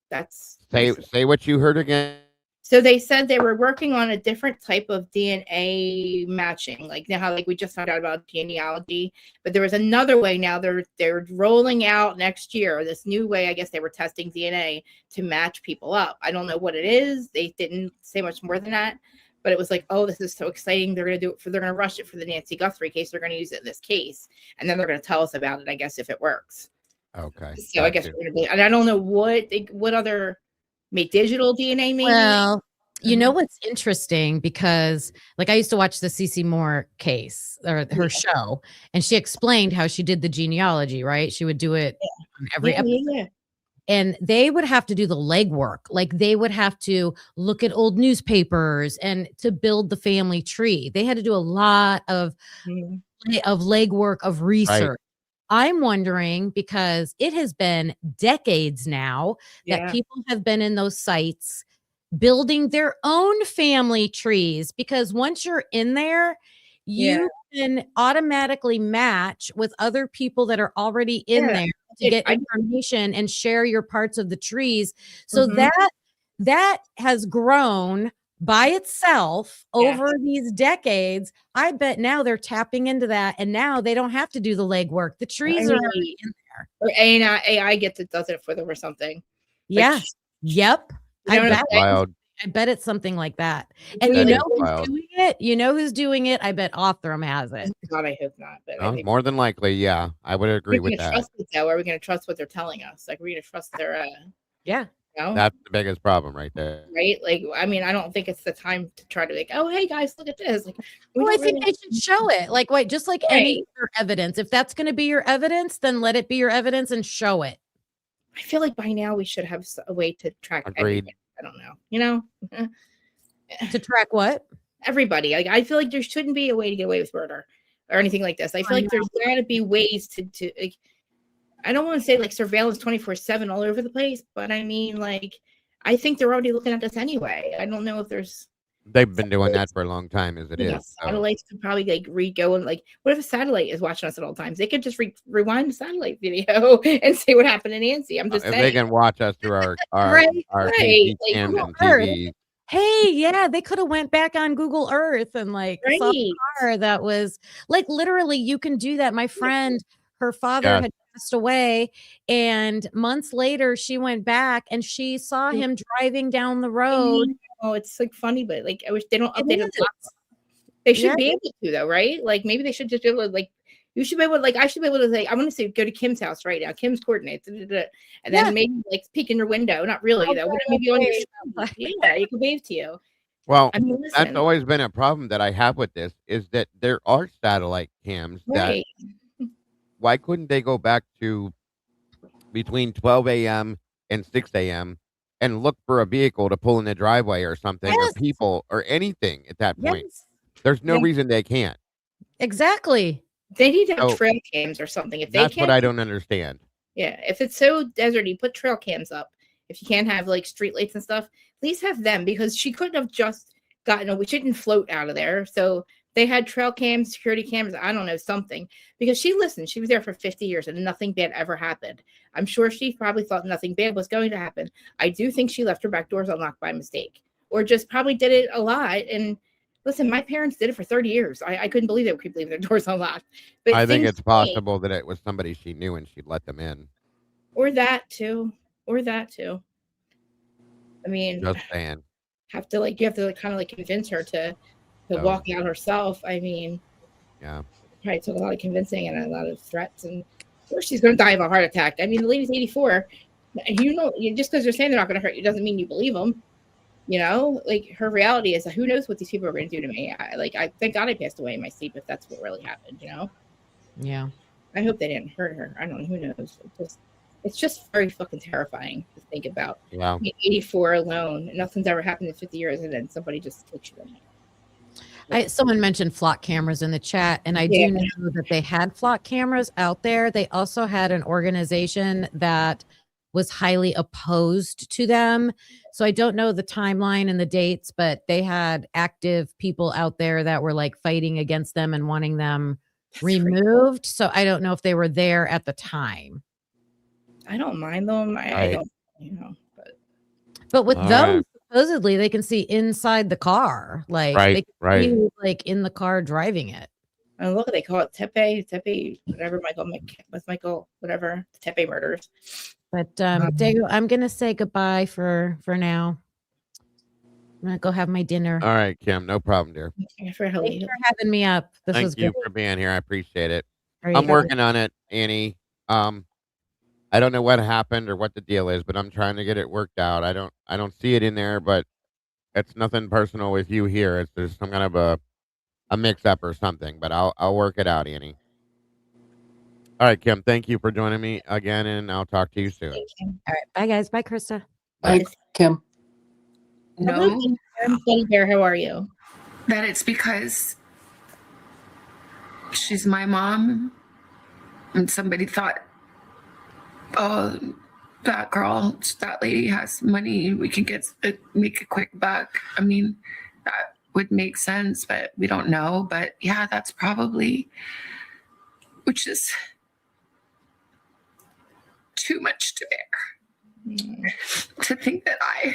say what you heard again. So they said they were working on a different type of DNA matching, like now how like we just found out about genealogy, but there was another way now they're rolling out next year, this new way. I guess they were testing DNA to match people up. I don't know what it is. They didn't say much more than that, but it was like, oh, this is so exciting. They're going to do it they're going to rush it for the Nancy Guthrie case. They're going to use it in this case, and then they're going to tell us about it, I guess, if it works. Okay. So I guess we're going to be, and I don't know what other. Make digital DNA, maybe. Well, you know what's interesting, because like I used to watch the CeCe Moore case or her show, and she explained how she did the genealogy, right? She would do it on every episode. And they would have to do the legwork. Like they would have to look at old newspapers and to build the family tree. They had to do a lot of legwork, of research. Right. I'm wondering, because it has been decades now that people have been in those sites building their own family trees, because once you're in there, you can automatically match with other people that are already in there to get information and share your parts of the trees. So that has grown by itself over these decades. I bet now they're tapping into that, and now they don't have to do the legwork. The trees are already in there. Or AI does it for them or something. Yeah. Yep. I bet it's something like that. And you know who's doing it? You know who's doing it? I bet Othram has it. God, I hope not. But More than likely, yeah. I would agree with that. Trust it, though. Are we going to trust what they're telling us? Like, we're going to trust their That's the biggest problem right there. Right? Like, I mean, I don't think it's the time to try to like, oh, hey guys, look at this. Like, well, I think they should show it. Like, wait, just like any other evidence. If that's going to be your evidence, then let it be your evidence and show it. I feel like by now we should have a way to track everything. I don't know. To track what? Everybody. Like, I feel like there shouldn't be a way to get away with murder or anything like this. I feel like there's got to be ways to like. I don't want to say like surveillance 24/7 all over the place, but I mean, like, I think they're already looking at this anyway. I don't know if there's. They've been doing that for a long time as it is. Satellites could probably like go and like, what if a satellite is watching us at all times? They could just rewind the satellite video and see what happened to Nancy. I'm just saying. They can watch us through our right. cams and TV. Hey, yeah, they could have went back on Google Earth and like saw a car that was like literally you can do that. My friend, her father had passed away, and months later she went back and she saw him driving down the road. Oh, it's like funny, but like I wish they don't update it. They should be able to, though, right? Like maybe they should just be able to, like, you should be able to, like, I should be able to say, I want to say go to Kim's house right now, Kim's coordinates, and then maybe like peek in your window. Not really, though. Maybe on your you can wave to you. Well, I mean, that's listen, always been a problem that I have with this is that there are satellite cams that right? why couldn't they go back to between 12 a.m. and 6 a.m. and look for a vehicle to pull in the driveway or something or Yes. people or anything at that point? Yes. There's no They, reason they can't. Exactly. they need to have So trail cams or something. If they that's what can't, I don't understand. yeah, if it's so deserty, put trail cams up. If you can't have like street lights and stuff, at least have them because she couldn't have just gotten away. She didn't float out of there. So they had trail cams, security cameras, I don't know, something. Because she listened. She was there for 50 years and nothing bad ever happened. I'm sure she probably thought nothing bad was going to happen. I do think she left her back doors unlocked by mistake or just probably did it a lot. And listen, my parents did it for 30 years. I couldn't believe they could leave their doors unlocked. But I think things it's change. possible that it was somebody she knew and she let them in. Or that too. Or that too. I mean, Just saying. you have to kind of like convince her to So, walk out herself. I mean, yeah. probably took a lot of convincing and a lot of threats. And of course, she's going to die of a heart attack. I mean, the lady's 84. Just because they're saying they're not going to hurt you doesn't mean you believe them. You know, like her reality is, who knows what these people are going to do to me? I thank God I passed away in my sleep if that's what really happened. You know. Yeah. I hope they didn't hurt her. I don't know. Who knows? It's just very fucking terrifying to think about. Wow. Being 84 alone, and nothing's ever happened in 50 years, and then somebody just takes you in. Someone mentioned flock cameras in the chat, and I do know that they had flock cameras out there. They also had an organization that was highly opposed to them. So I don't know the timeline and the dates, but they had active people out there that were like fighting against them and wanting them removed. So I don't know if they were there at the time. I don't mind them. I don't, But with All those, right. supposedly they can see inside the car. Like they can see you, like in the car driving it. And look, they call it Tepe, whatever Michael, whatever, the Tepe murders. But Diego, I'm gonna say goodbye for now. I'm gonna go have my dinner. All right, Kim, no problem, dear. Thanks for having me up. This was Thank you great. for being here. I appreciate it. All right, I'm guys. working on it, Annie. I don't know what happened or what the deal is, but I'm trying to get it worked out. I don't see it in there, but it's nothing personal with you here. It's there's some kind of a mix up or something, but I'll work it out, Annie. All right, Kim, thank you for joining me again, and I'll talk to you soon. All right, bye guys. Bye, Krista. Bye, Kim. No, Teddy Bear, how are you? that it's because she's my mom and somebody thought, oh, that girl, that lady has money, we can make a quick buck. I mean, that would make sense, but we don't know. But yeah, that's probably, which is too much to bear. To think that I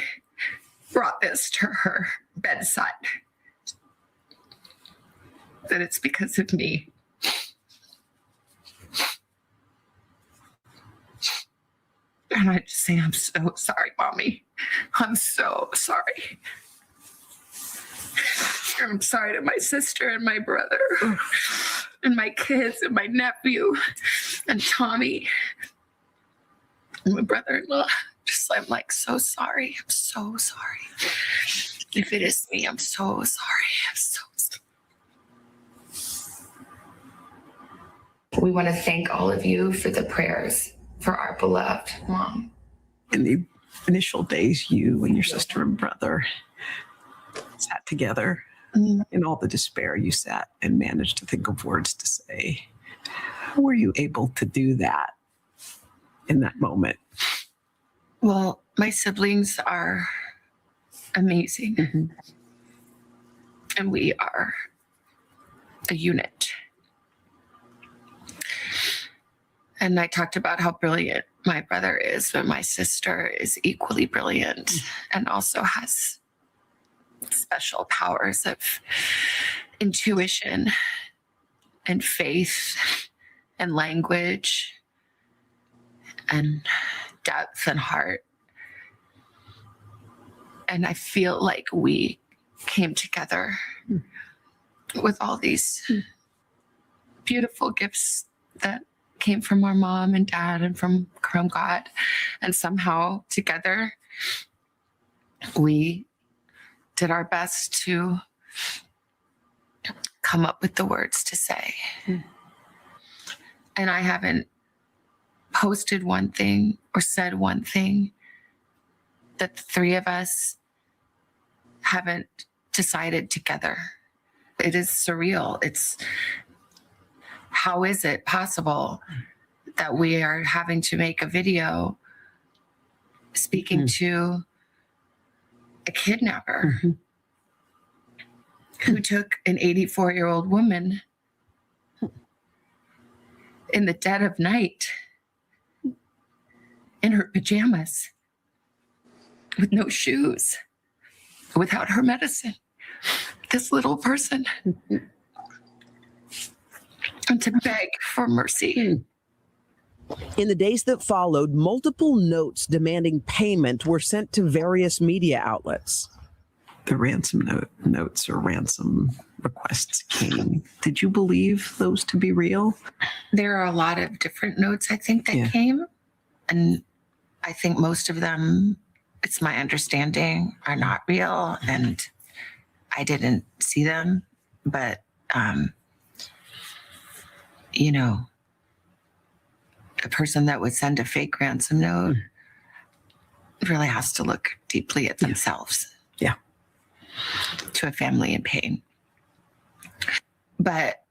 brought this to her bedside, that it's because of me. And I just say, I'm so sorry, Mommy. I'm so sorry. I'm sorry to my sister and my brother and my kids and my nephew and Tommy and my brother-in-law. I'm like, so sorry. I'm so sorry. If it is me, I'm so sorry. I'm so sorry. We want to thank all of you for the prayers for our beloved mom. In the initial days, you and your sister and brother sat together. In all the despair, you sat and managed to think of words to say. How were you able to do that in that moment? Well, my siblings are amazing. And we are a unit. And I talked about how brilliant my brother is, but my sister is equally brilliant and also has special powers of intuition and faith and language and depth and heart. And I feel like we came together with all these beautiful gifts that came from our mom and dad and from God. And somehow together we did our best to come up with the words to say. And I haven't posted one thing or said one thing that the three of us haven't decided together. It is surreal. It's how is it possible that we are having to make a video speaking to a kidnapper who took an 84-year-old woman in the dead of night in her pajamas with no shoes, without her medicine. This little person. And to beg for mercy. In the days that followed, multiple notes demanding payment were sent to various media outlets. The notes or ransom requests came. Did you believe those to be real? There are a lot of different notes, I think, that came. And I think most of them, it's my understanding, are not real. And I didn't see them. But, you know, a person that would send a fake ransom note really has to look deeply at themselves. Yeah. To a family in pain. But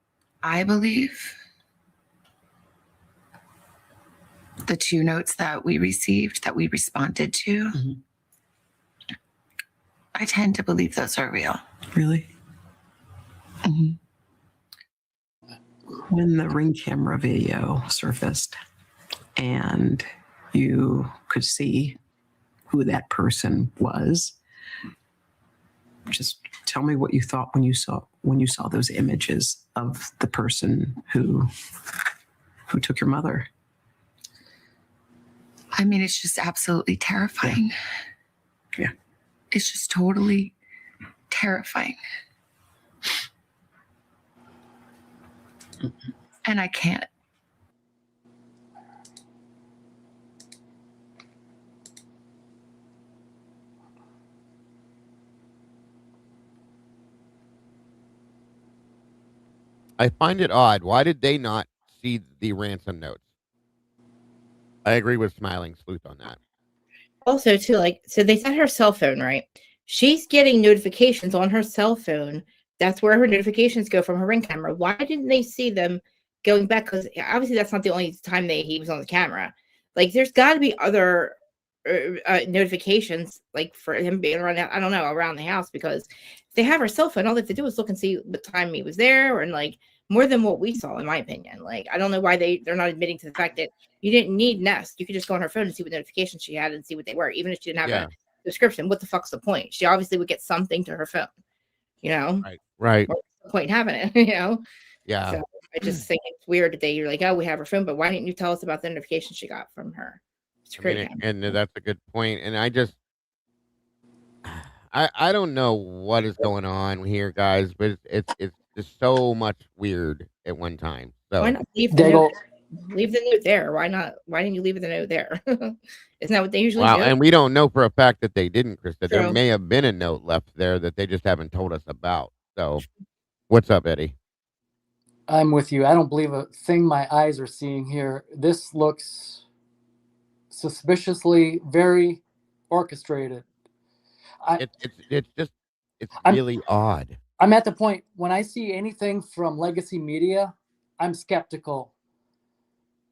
I believe the two notes that we received, that we responded to, I tend to believe those are real. Really? When the Ring camera video surfaced and you could see who that person was, just tell me what you thought when you saw those images of the person who took your mother. I mean, it's just absolutely terrifying. Yeah. It's just totally terrifying. And I can't. I find it odd. Why did they not see the ransom notes? I agree with Smiling Sleuth on that. Also, too, like, so they set her cell phone, right? She's getting notifications on her cell phone. That's where her notifications go from her Ring camera. Why didn't they see them going back? Because obviously that's not the only time he was on the camera. Like, there's got to be other notifications, like for him being around, I don't know, around the house, because if they have her cell phone, all they have to do is look and see what time he was there, and like more than what we saw, in my opinion. Like, I don't know why they're not admitting to the fact that you didn't need Nest. You could just go on her phone and see what notifications she had and see what they were, even if she didn't have a description. What the fuck's the point? She obviously would get something to her phone, you know? Right. What's the point in having it, you know? Yeah. So I just think it's weird that you're like, oh, we have her phone, but why didn't you tell us about the notification she got from her? It's crazy. And that's a good point. And I don't know what is going on here, guys, but it's just so much weird at one time. So why not leave the note? Leave the note there. Why not? Why didn't you leave the note there? Isn't that what they usually do? And we don't know for a fact that they didn't, Krista. There True. may have been a note left there that they just haven't told us about. So, what's up, Eddie? I'm with you. I don't believe a thing my eyes are seeing here. This looks suspiciously very orchestrated. It's really odd. I'm at the point when I see anything from legacy media, I'm skeptical.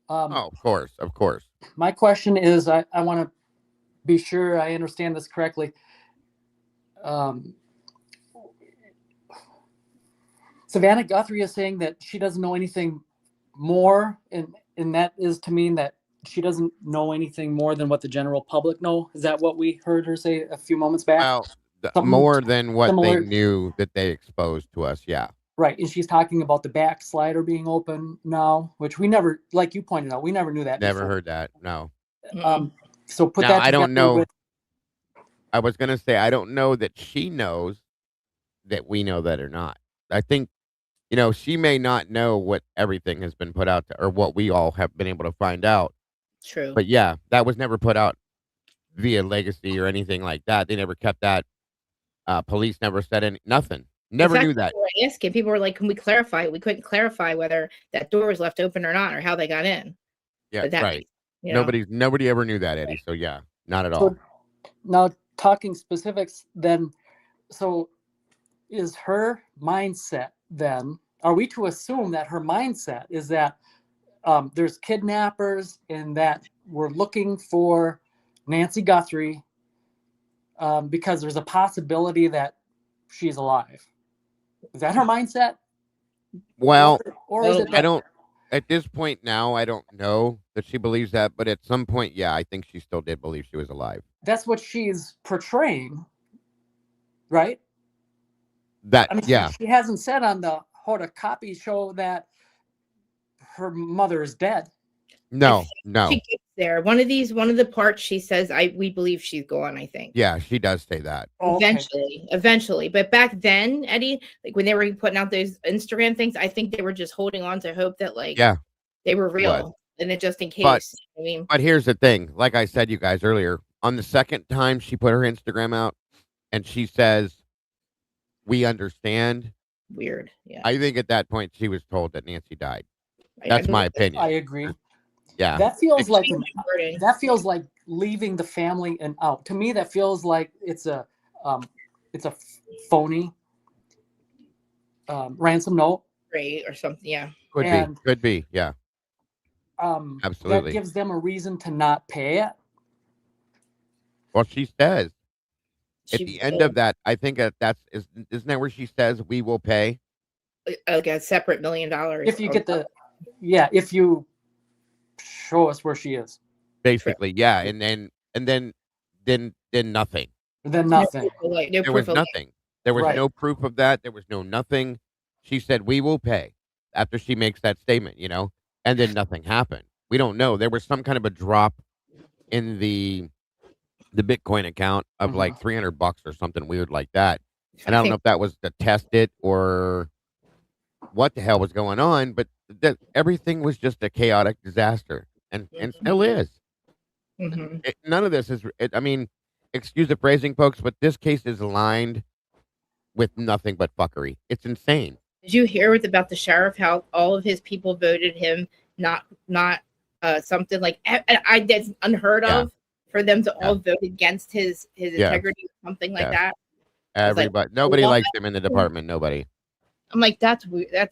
Of course. My question is, I want to be sure I understand this correctly. Savannah Guthrie is saying that she doesn't know anything more, and that is to mean that she doesn't know anything more than what the general public know. Is that what we heard her say a few moments back? Well, more than what similar. they knew that they exposed to us, yeah. Right, and she's talking about the backslider being open now, which we never, like you pointed out, we never knew that. Never before. heard that, no. So put now, that. I don't know. With... I was gonna say I don't know that she knows that we know that or not. I think, she may not know what everything has been put out to, or what we all have been able to find out. True. But yeah, that was never put out via legacy or anything like that. They never kept that Police never said nothing. Never knew that. Asking people were like, "Can we clarify?" We couldn't clarify whether that door was left open or not, or how they got in. Yeah, But that, right. you know. Nobody ever knew that, Eddie. So yeah, not at So all. now talking specifics, then, so is her mindset then? Are we to assume that her mindset is that there's kidnappers and that we're looking for Nancy Guthrie because there's a possibility that she's alive? Is that her mindset? Well, or is it I don't. At this point now, I don't know that she believes that, but at some point, yeah, I think she still did believe she was alive. That's what she's portraying, right? That I mean, yeah. she hasn't said on the Hoda copy show that her mother is dead. No. She gets there. One of the parts she says, we believe she's gone, I think. Yeah, she does say that. Eventually. But back then, Eddie, like when they were putting out those Instagram things, I think they were just holding on to hope that they were real. And then just in case. But here's the thing. Like I said, you guys earlier, on the second time she put her Instagram out and she says, "We understand." Weird. Yeah. I think at that point she was told that Nancy died. That's my opinion. I agree. Yeah. That feels like leaving the family and out. To me, that feels like it's a phony ransom note. Right, or something. Yeah. Could be. Yeah. Absolutely. That gives them a reason to not pay it. Well, she says at the end of that, I think isn't that where she says we will pay? Like a separate $1 million. If you get if you show us where she is. Basically, yeah. And then nothing. Then nothing. There was nothing. There was no proof of that. There was nothing. She said, "We will pay," after she makes that statement, and then nothing happened. We don't know. There was some kind of a drop in the Bitcoin account of like $300 or something weird like that. And I don't know if that was to test it or what the hell was going on, but everything was just a chaotic disaster and still is. None of this is, I mean, excuse the phrasing, folks, but this case is lined with nothing but fuckery. It's insane. Did you hear about the sheriff, how all of his people voted him not something like, that's unheard of for them to all vote against his integrity or something like that? Everybody, nobody likes him in the department. Nobody. I'm like, that's weird. I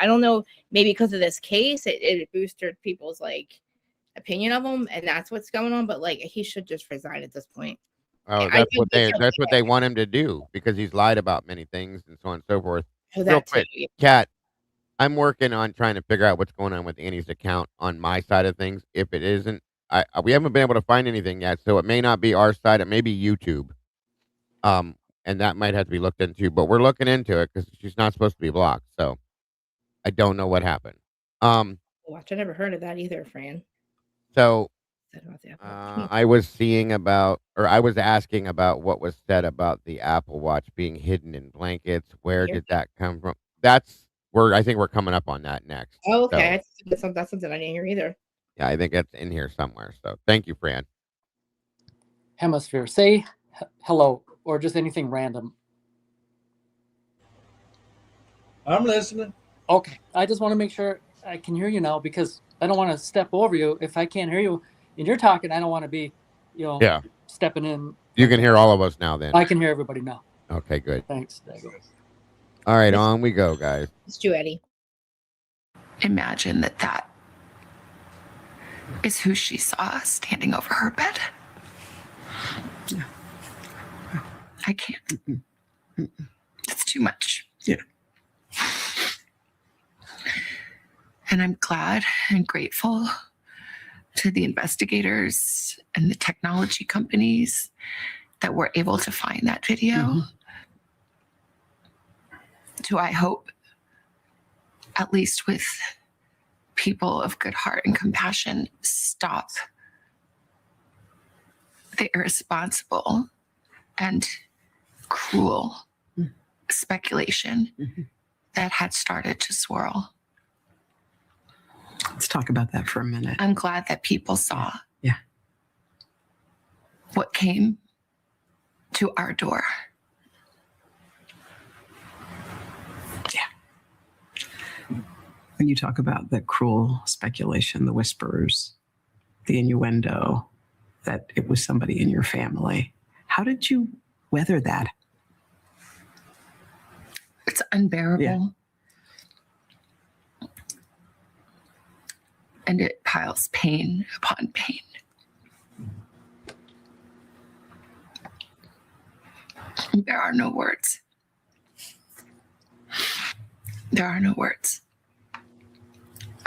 don't know. Maybe because of this case, it boosted people's opinion of him, and that's what's going on. But he should just resign at this point. Oh, that's what they want him to do because he's lied about many things and so on and so forth. Real quick, Kat, I'm working on trying to figure out what's going on with Annie's account on my side of things. If it isn't, we haven't been able to find anything yet, so it may not be our side. It may be YouTube. And that might have to be looked into, but we're looking into it because she's not supposed to be blocked. So I don't know what happened. Watch, I never heard of that either, Fran. So I was asking about what was said about the Apple Watch being hidden in blankets. Where did that come from? That's where I think we're coming up on that next. Oh, okay. So, that's something I didn't hear either. Yeah, I think that's in here somewhere. So thank you, Fran. Hemisphere, say hello or just anything random. I'm listening. Okay. I just want to make sure I can hear you now because I don't want to step over you. If I can't hear you and you're talking, I don't want to be, stepping in. You can hear all of us now then. I can hear everybody now. Okay, good. Thanks. All right, on we go, guys. It's you, Eddie. Imagine that is who she saw standing over her bed. Yeah. I can't. It's too much. Yeah. And I'm glad and grateful to the investigators and the technology companies that were able to find that video. Do I hope, at least with people of good heart and compassion, stop the irresponsible and cruel speculation that had started to swirl. Let's talk about that for a minute. I'm glad that people saw Yeah. what came to our door. When you talk about the cruel speculation, the whispers, the innuendo that it was somebody in your family, how did you weather that? It's unbearable. Yeah. And it piles pain upon pain. There are no words. There are no words.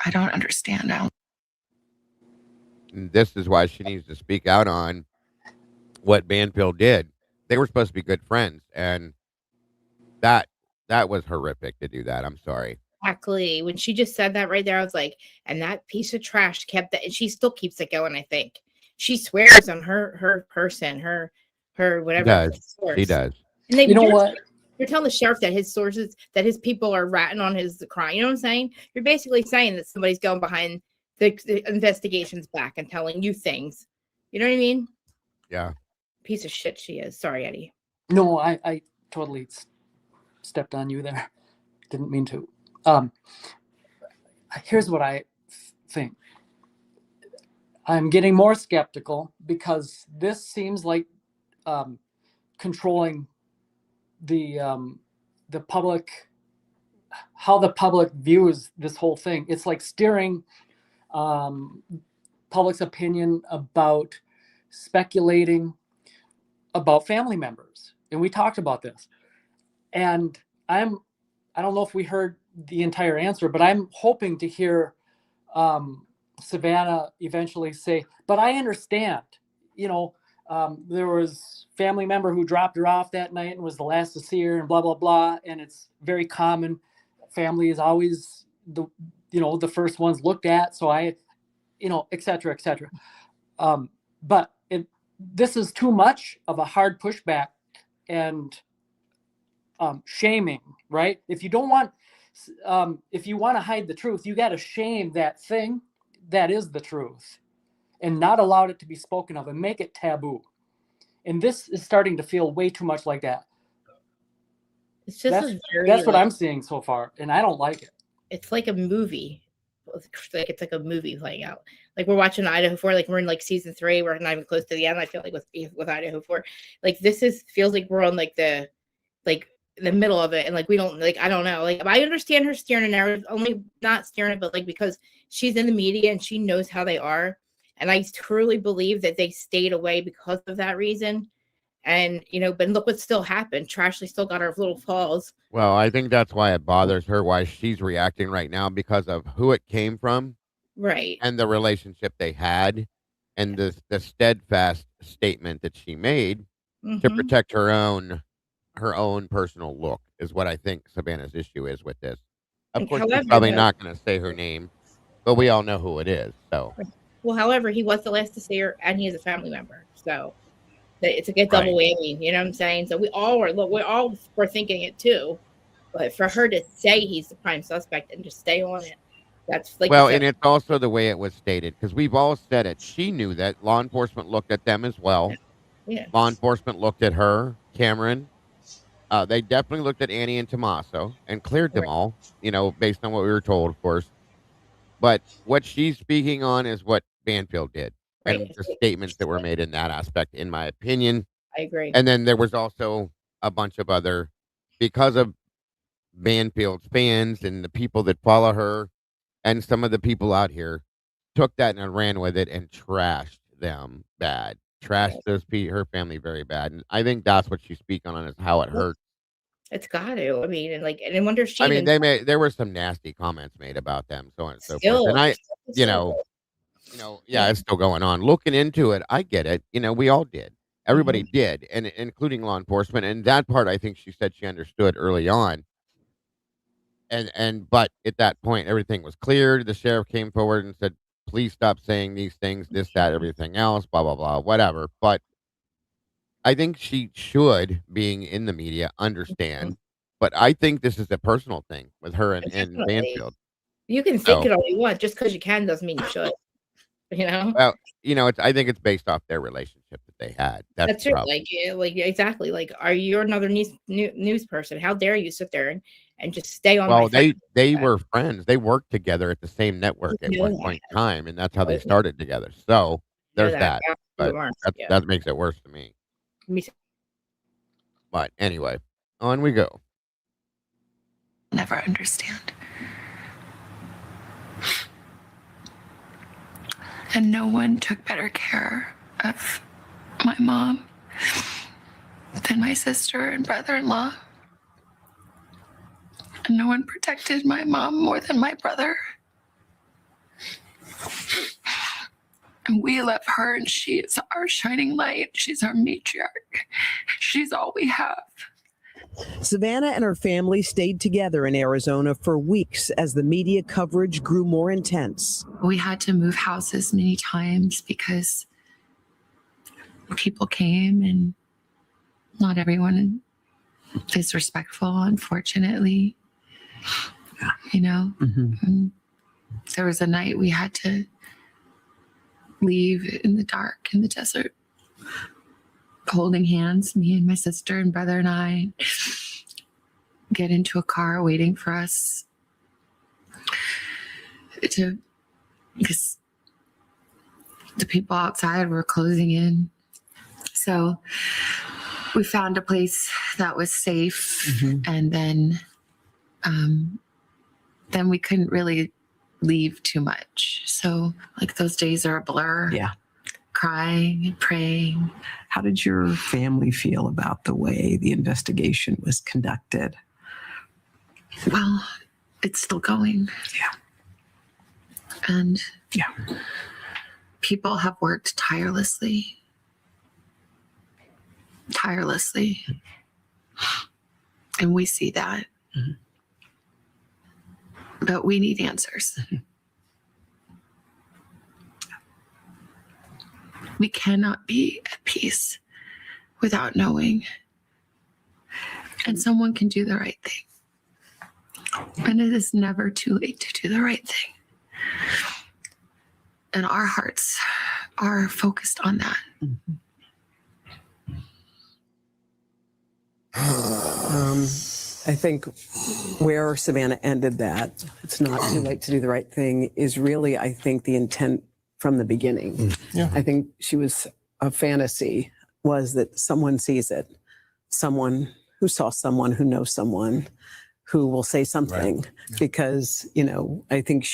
I don't understand now. And this is why she needs to speak out on what Banfield did. They were supposed to be good friends, and that was horrific to do that. I'm sorry. Exactly. When she just said that right there, I was like, and that piece of trash kept that, and she still keeps it going. I think she swears on her person, her whatever. She does. And they, You know what? You're telling the sheriff that his sources, that his people are ratting on his crime. You know what I'm saying? You're basically saying that somebody's going behind the investigation's back and telling you things. You know what I mean? Yeah. Piece of shit she is. Sorry, Eddie. No, I totally stepped on you there. Didn't mean to. Here's what I think. I'm getting more skeptical because this seems like controlling the public, how the public views this whole thing. It's like steering public's opinion about speculating about family members. And we talked about this. And I don't know if we heard the entire answer, but I'm hoping to hear Savannah eventually say, but I understand, there was family member who dropped her off that night and was the last to see her and blah, blah, blah. And it's very common. Family is always the first ones looked at. So et cetera, et cetera. But this is too much of a hard pushback and shaming, right? If you don't want, if you want to hide the truth, you got to shame that thing that is the truth and not allow it to be spoken of and make it taboo. And this is starting to feel way too much like that. It's just that's what I'm seeing so far, and I don't like it. It's like a movie. It's like a movie playing out. Like we're watching Idaho 4, like we're in like season 3, we're not even close to the end. I feel like with Idaho 4, like feels like we're on like the middle of it, and like we don't I don't know. Like I understand her steering a narrative, only not steering it, but like because she's in the media and she knows how they are, and I truly believe that they stayed away because of that reason. And but look what still happened. Trashley still got her little falls. Well, I think that's why it bothers her, why she's reacting right now, because of who it came from, right? And the relationship they had, and the steadfast statement that she made to protect her own personal look is what I think Savannah's issue is with this. Of course, she's probably not going to say her name, but we all know who it is. So, well, however, he was the last to see her, and he is a family member, so it's a good double whammy. You know what I'm saying? So we all were thinking it too, but for her to say he's the prime suspect and just stay on it, that's like and it's also the way it was stated, because we've all said it. She knew that law enforcement looked at them as well. Yeah. Law enforcement looked at her, Cameron. They definitely looked at Annie and Tommaso and cleared them all, based on what we were told, of course. But what she's speaking on is what Banfield did, and the statements that were made in that aspect, in my opinion. I agree. And then there was also a bunch of other, because of Banfield's fans and the people that follow her, and some of the people out here took that and ran with it and trashed them bad. Trashed her family very bad. And I think that's what she's speaking on, is how it hurt. It's got to. I mean, and I wonder if she. I mean, there were some nasty comments made about them, so on and so forth. And it's still going on. Looking into it, I get it. We all did. Everybody did, and including law enforcement. And that part, I think she said she understood early on. But at that point, everything was cleared. The sheriff came forward and said, "Please stop saying these things, this, that, everything else, blah, blah, blah, whatever." But I think she should, being in the media, understand. But I think this is a personal thing with her and Banfield. You can think it all you want. Just because you can doesn't mean you should. Well, I think it's based off their relationship that that they had. That's That's the it. problem. Like exactly. Like, are you another news person? How dare you sit there and just stay on my Well, friend? they were friends. They worked together at the same network at know one that. point in time, and that's how they Oh, started together. So know there's that. that. Absolute But worst. Yeah. that makes it worse to me. Me too. But anyway, on we go. Never understand. And no one took better care of my mom than my sister and brother-in-law. And no one protected my mom more than my brother. And we love her, and she is our shining light. She's our matriarch. She's all we have. Savannah and her family stayed together in Arizona for weeks as the media coverage grew more intense. We had to move houses many times because people came, and not everyone is respectful, unfortunately. You know, And there was a night we had to leave in the dark in the desert, holding hands, me and my sister and brother and I, get into a car waiting for us because the people outside were closing in. So we found a place that was safe, and then we couldn't really leave too much. So like those days are a blur. Yeah. Crying and praying. How did your family feel about the way the investigation was conducted? Well, it's still going. Yeah. And people have worked tirelessly. And we see that. But we need answers. We cannot be at peace without knowing. And someone can do the right thing. And it is never too late to do the right thing. And our hearts are focused on that. I think where Savannah ended that, it's not too late to do the right thing, is really, I think, the intent from the beginning. I think she was a fantasy was that someone sees it, someone who saw someone who knows someone who will say something, because, you know, I think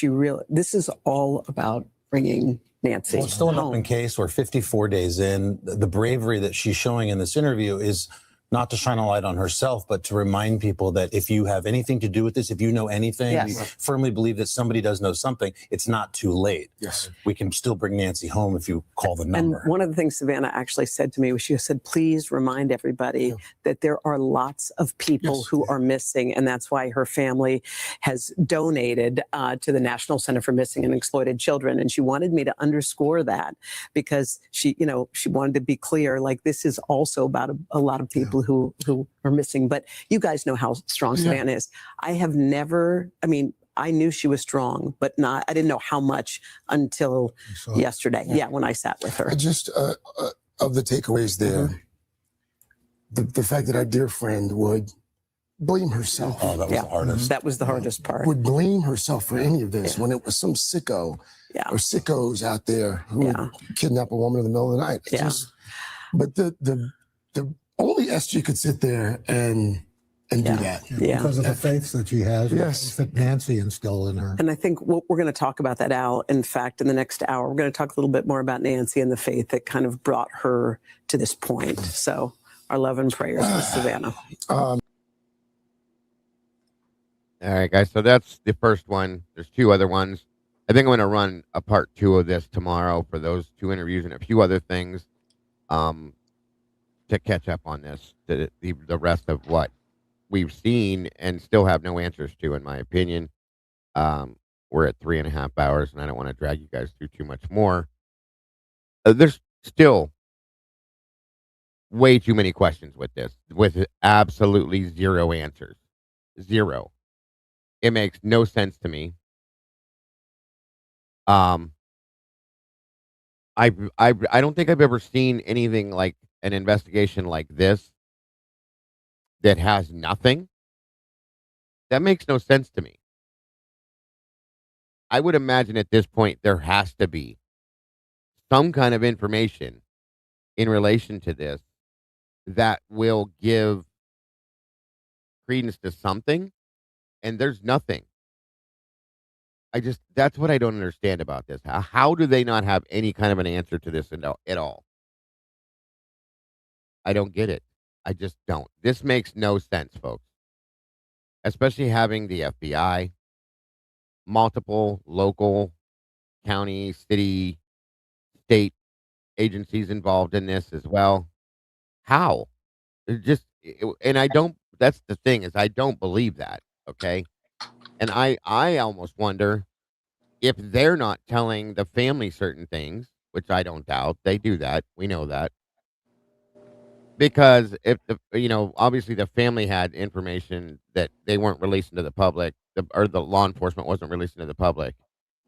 this is all about bringing Nancy Well, it's still an home. open case. We're 54 days in. The bravery that she's showing in this interview is not to shine a light on herself, but to remind people that if you have anything to do with this, if you know anything, we firmly believe that somebody does know something, it's not too late. Yes. We can still bring Nancy home if you call the number. And one of the things Savannah actually said to me was, she said, please remind everybody that there are lots of people who are missing. And that's why her family has donated to the National Center for Missing and Exploited Children. And she wanted me to underscore that, because she wanted to be clear, like, this is also about a lot of people who are missing. But you guys know how strong Savannah is. I have never, I knew she was strong, but I didn't know how much until yesterday. Yeah, when I sat with her. Just of the takeaways there, the fact that our dear friend would blame herself. Oh, that was the hardest. That was the hardest part. Would blame herself for any of this when it was some sicko or sickos out there who would kidnap a woman in the middle of the night. But the only SG could sit there and do that. Because of the faith that she has, that Nancy instilled in her. And I think we're going to talk about that, Al. In fact, in the next hour, we're going to talk a little bit more about Nancy and the faith that kind of brought her to this point. So our love and prayers with Savannah. All right, guys. So that's the first one. There's two other ones. I think I'm going to run a part 2 of this tomorrow for those 2 interviews and a few other things to catch up on this, the rest of what we've seen and still have no answers to, in my opinion. We're at 3.5 hours, and I don't want to drag you guys through too much more. There's still way too many questions with this, with absolutely zero answers. Zero. It makes no sense to me. I don't think I've ever seen anything like an investigation like this that has nothing. That makes no sense to me. I would imagine at this point there has to be some kind of information in relation to this that will give credence to something, and there's nothing. That's what I don't understand about this. How do they not have any kind of an answer to this at all? I don't get it. I just don't. This makes no sense, folks. Especially having the FBI, multiple local, county, city, state agencies involved in this as well. How? And I don't, that's the thing is I don't believe that. Okay. And I almost wonder if they're not telling the family certain things, which I don't doubt. They do that. We know that. Because if obviously the family had information that they weren't releasing to the public, or the law enforcement wasn't releasing to the public,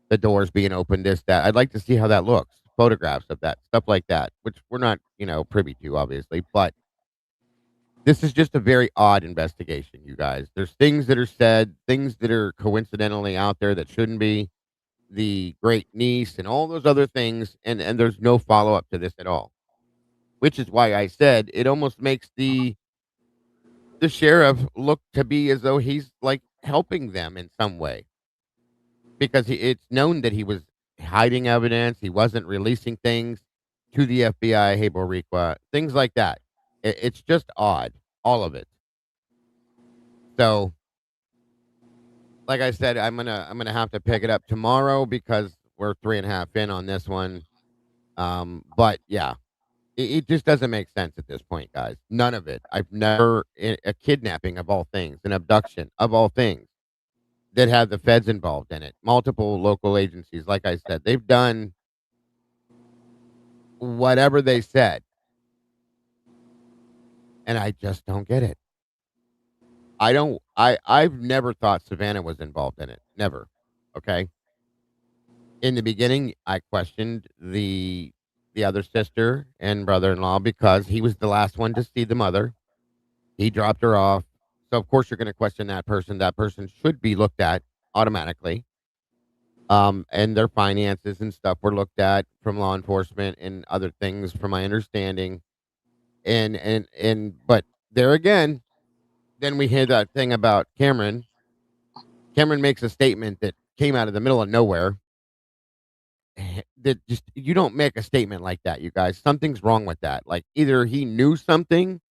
the doors being opened, this, that. I'd like to see how that looks. Photographs of that, stuff like that, which we're not, privy to, obviously. But this is just a very odd investigation, you guys. There's things that are said, things that are coincidentally out there that shouldn't be. The great niece and all those other things, and there's no follow up to this at all. Which is why I said it almost makes the sheriff look to be as though he's like helping them in some way, because it's known that he was hiding evidence, he wasn't releasing things to the FBI, hey Boricua, things like that. It's just odd, all of it. So, like I said, I'm gonna have to pick it up tomorrow because we're 3.5 in on this one. But yeah, it just doesn't make sense at this point, guys. None of it. I've never a kidnapping of all things, an abduction of all things that have the feds involved in it. Multiple local agencies, like I said, they've done whatever they said, and I just don't get it. I don't. I've never thought Savannah was involved in it. Never. Okay. In the beginning, I questioned the other sister and brother-in-law because he was the last one to see the mother. He dropped her off. So of course you're going to question that person. That person should be looked at automatically. And their finances and stuff were looked at from law enforcement and other things from my understanding. But there again, then we hear that thing about Cameron. Cameron makes a statement that came out of the middle of nowhere. That just, you don't make a statement like that, you guys. Something's wrong with that. Like either he knew something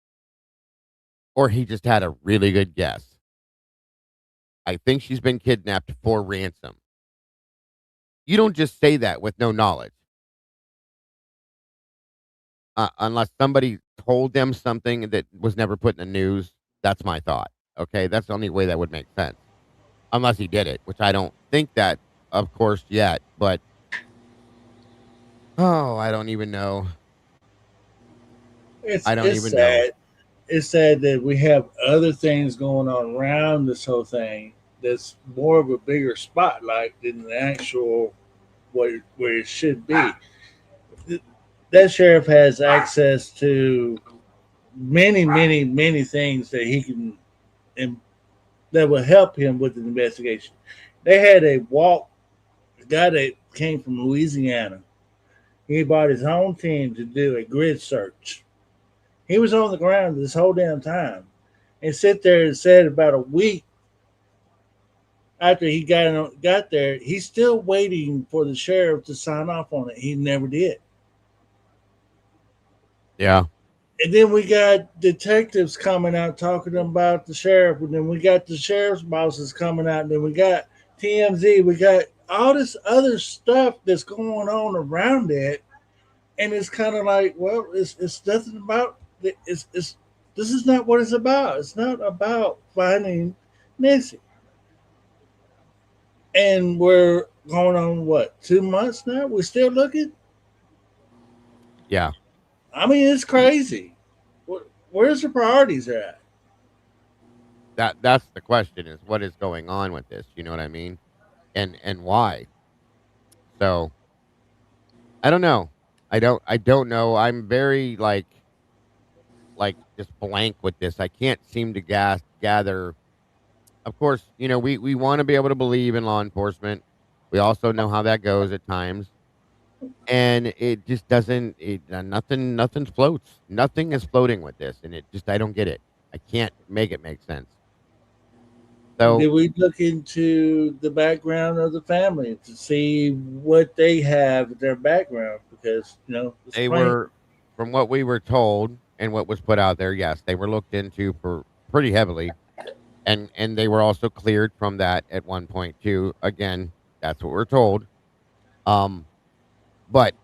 or he just had a really good guess. I think she's been kidnapped for ransom. You don't just say that with no knowledge. Unless somebody told them something that was never put in the news. That's my thought. Okay, that's the only way that would make sense. Unless he did it, which I don't think that, of course, yet. But, oh, I don't even know. I don't even know. It's sad that we have other things going on around this whole thing that's more of a bigger spotlight than the actual where it should be. That sheriff has access to many, many, many things that he can, and that will help him with the investigation. They had a guy that came from Louisiana. He brought his own team to do a grid search. He was on the ground this whole damn time and sit there and said about a week after he got there, he's still waiting for the sheriff to sign off on it. He never did. Yeah. And then we got detectives coming out talking about the sheriff. And then we got the sheriff's bosses coming out. And then we got TMZ. We got all this other stuff that's going on around it. And it's kind of like, well, it's nothing about this is not what it's about. It's not about finding Nancy. And we're going on what, 2 months now? We're still looking. Yeah. I mean, it's crazy. Where's the priorities at? That's the question: is what is going on with this? You know what I mean? And why? So I don't know. I don't know. I'm very like just blank with this. I can't seem to gather. Of course, we want to be able to believe in law enforcement. We also know how that goes at times, and it just doesn't. Nothing floats. Nothing is floating with this, and I don't get it. I can't make it make sense. So Did we look into the background of the family to see what they have in their background? Because it's they plain. were, from what we were told and what was put out there, yes, they were looked into for pretty heavily, and they were also cleared from that at one point too. Again, that's what we're told. Um, but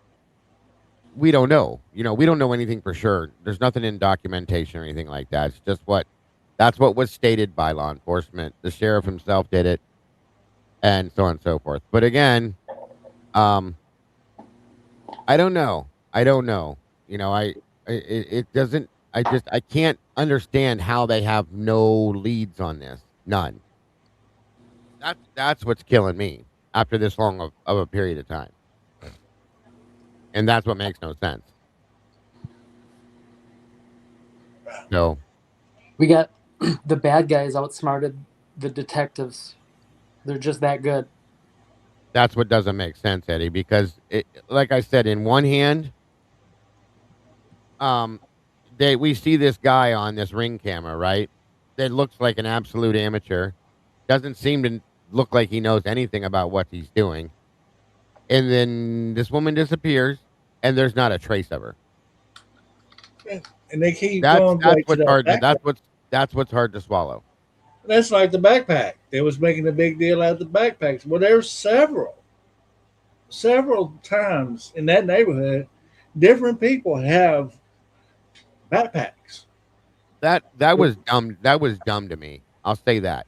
we don't know. We don't know anything for sure. There's nothing in documentation or anything like that. It's just that's what was stated by law enforcement. The sheriff himself did it, and so on and so forth. But again, I don't know. I don't know. It doesn't. I can't understand how they have no leads on this. None. That's what's killing me after this long of a period of time, and that's what makes no sense. So We got the bad guys outsmarted the detectives. They're just that good. that's what doesn't make sense, Eddie, because like I said, in one hand, we see this guy on this ring camera, right? That looks like an absolute amateur. Doesn't seem to look like he knows anything about what he's doing. And then this woman disappears, and there's not a trace of her. And they keep going back to That's what's hard to swallow. That's like the backpack. They was making a big deal out of the backpacks. Well, there's several times in that neighborhood, different people have backpacks. That was dumb. That was dumb to me. I'll say that.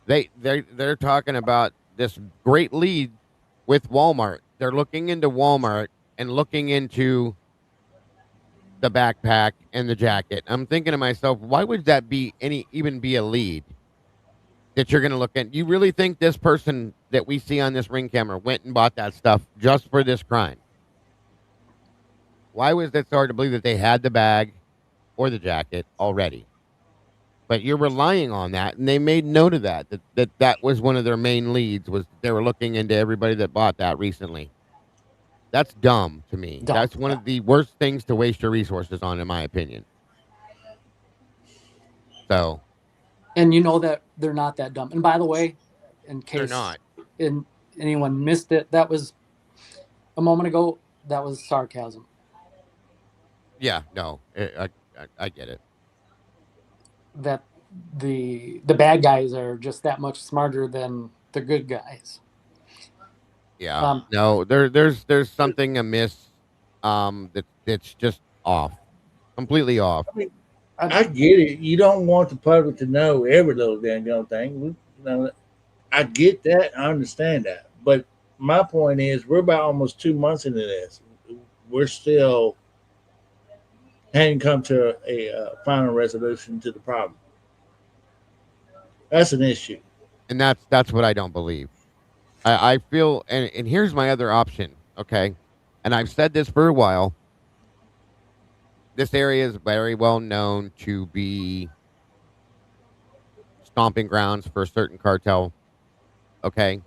They're talking about this great lead with Walmart. They're looking into Walmart and looking into the backpack and the jacket. I'm thinking to myself, why would that even be a lead that you're going to look at? You really think this person that we see on this ring camera went and bought that stuff just for this crime? Why was it so hard to believe that they had the bag or the jacket already? But you're relying on that, and they made note of that was one of their main leads, was they were looking into everybody that bought that recently. That's dumb to me. That's one of the worst things to waste your resources on, in my opinion. So, and that they're not that dumb. And by the way, in case anyone missed it, that was a moment ago. That was sarcasm. Yeah, no, I get it. That the bad guys are just that much smarter than the good guys. Yeah. No, there's something amiss. That's just off, completely off. I mean, I get it. You don't want the public to know every little damn thing. I get that. I understand that. But my point is, we're about almost 2 months into this. We're still hadn't come to a final resolution to the problem. That's an issue. And that's what I don't believe. I feel, and here's my other option, okay? And I've said this for a while. This area is very well known to be stomping grounds for a certain cartel, okay?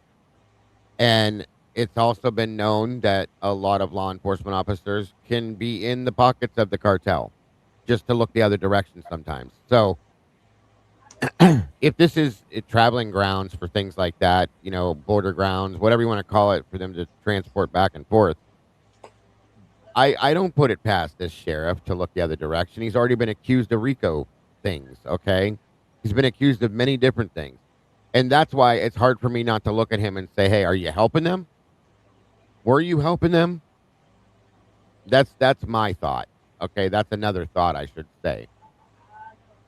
And it's also been known that a lot of law enforcement officers can be in the pockets of the cartel just to look the other direction sometimes. So if this is traveling grounds for things like that, border grounds, whatever you want to call it, for them to transport back and forth, I don't put it past this sheriff to look the other direction. He's already been accused of RICO things, okay? He's been accused of many different things. And that's why it's hard for me not to look at him and say, hey, are you helping them? Were you helping them? That's my thought. Okay, that's another thought, I should say.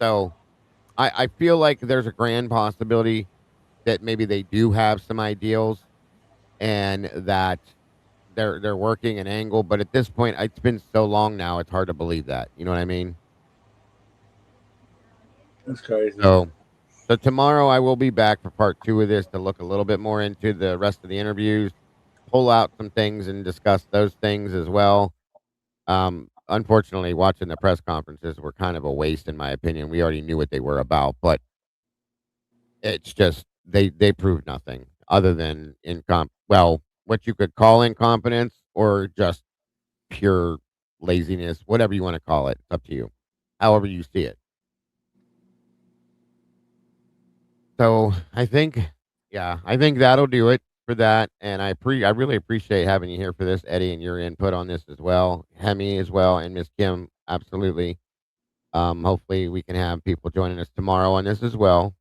So I feel like there's a grand possibility that maybe they do have some ideals and that they're working an angle, but at this point, it's been so long now, it's hard to believe that. You know what I mean? That's crazy. So tomorrow I will be back for part 2 of this to look a little bit more into the rest of the interviews, pull out some things and discuss those things as well. Unfortunately, watching the press conferences were kind of a waste, in my opinion. We already knew what they were about, but it's just they proved nothing other than well, what you could call incompetence or just pure laziness, whatever you want to call it. It's up to you, however you see it. So I think, yeah, I think that'll do it for that. And I really appreciate having you here for this, Eddie, and your input on this as well, Hemi as well, and Miss Kim, absolutely. Hopefully we can have people joining us tomorrow on this as well.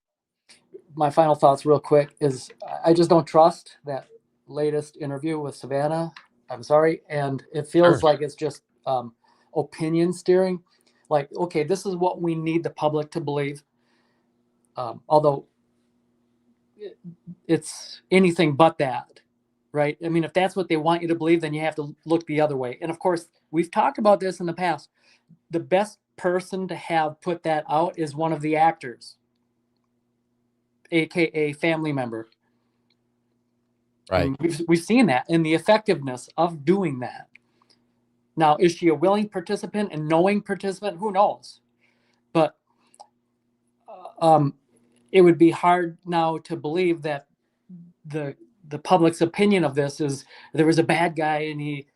My final thoughts real quick is I just don't trust that latest interview with Savannah. I'm sorry. And it feels like it's just opinion steering. Like, okay, this is what we need the public to believe. Although it's anything but that, right? I mean, if that's what they want you to believe, then you have to look the other way. And of course, we've talked about this in the past. The best person to have put that out is one of the actors, aka family member. Right. And we've seen that and the effectiveness of doing that. Now, is she a willing participant and knowing participant? Who knows? But it would be hard now to believe that the public's opinion of this is there was a bad guy and he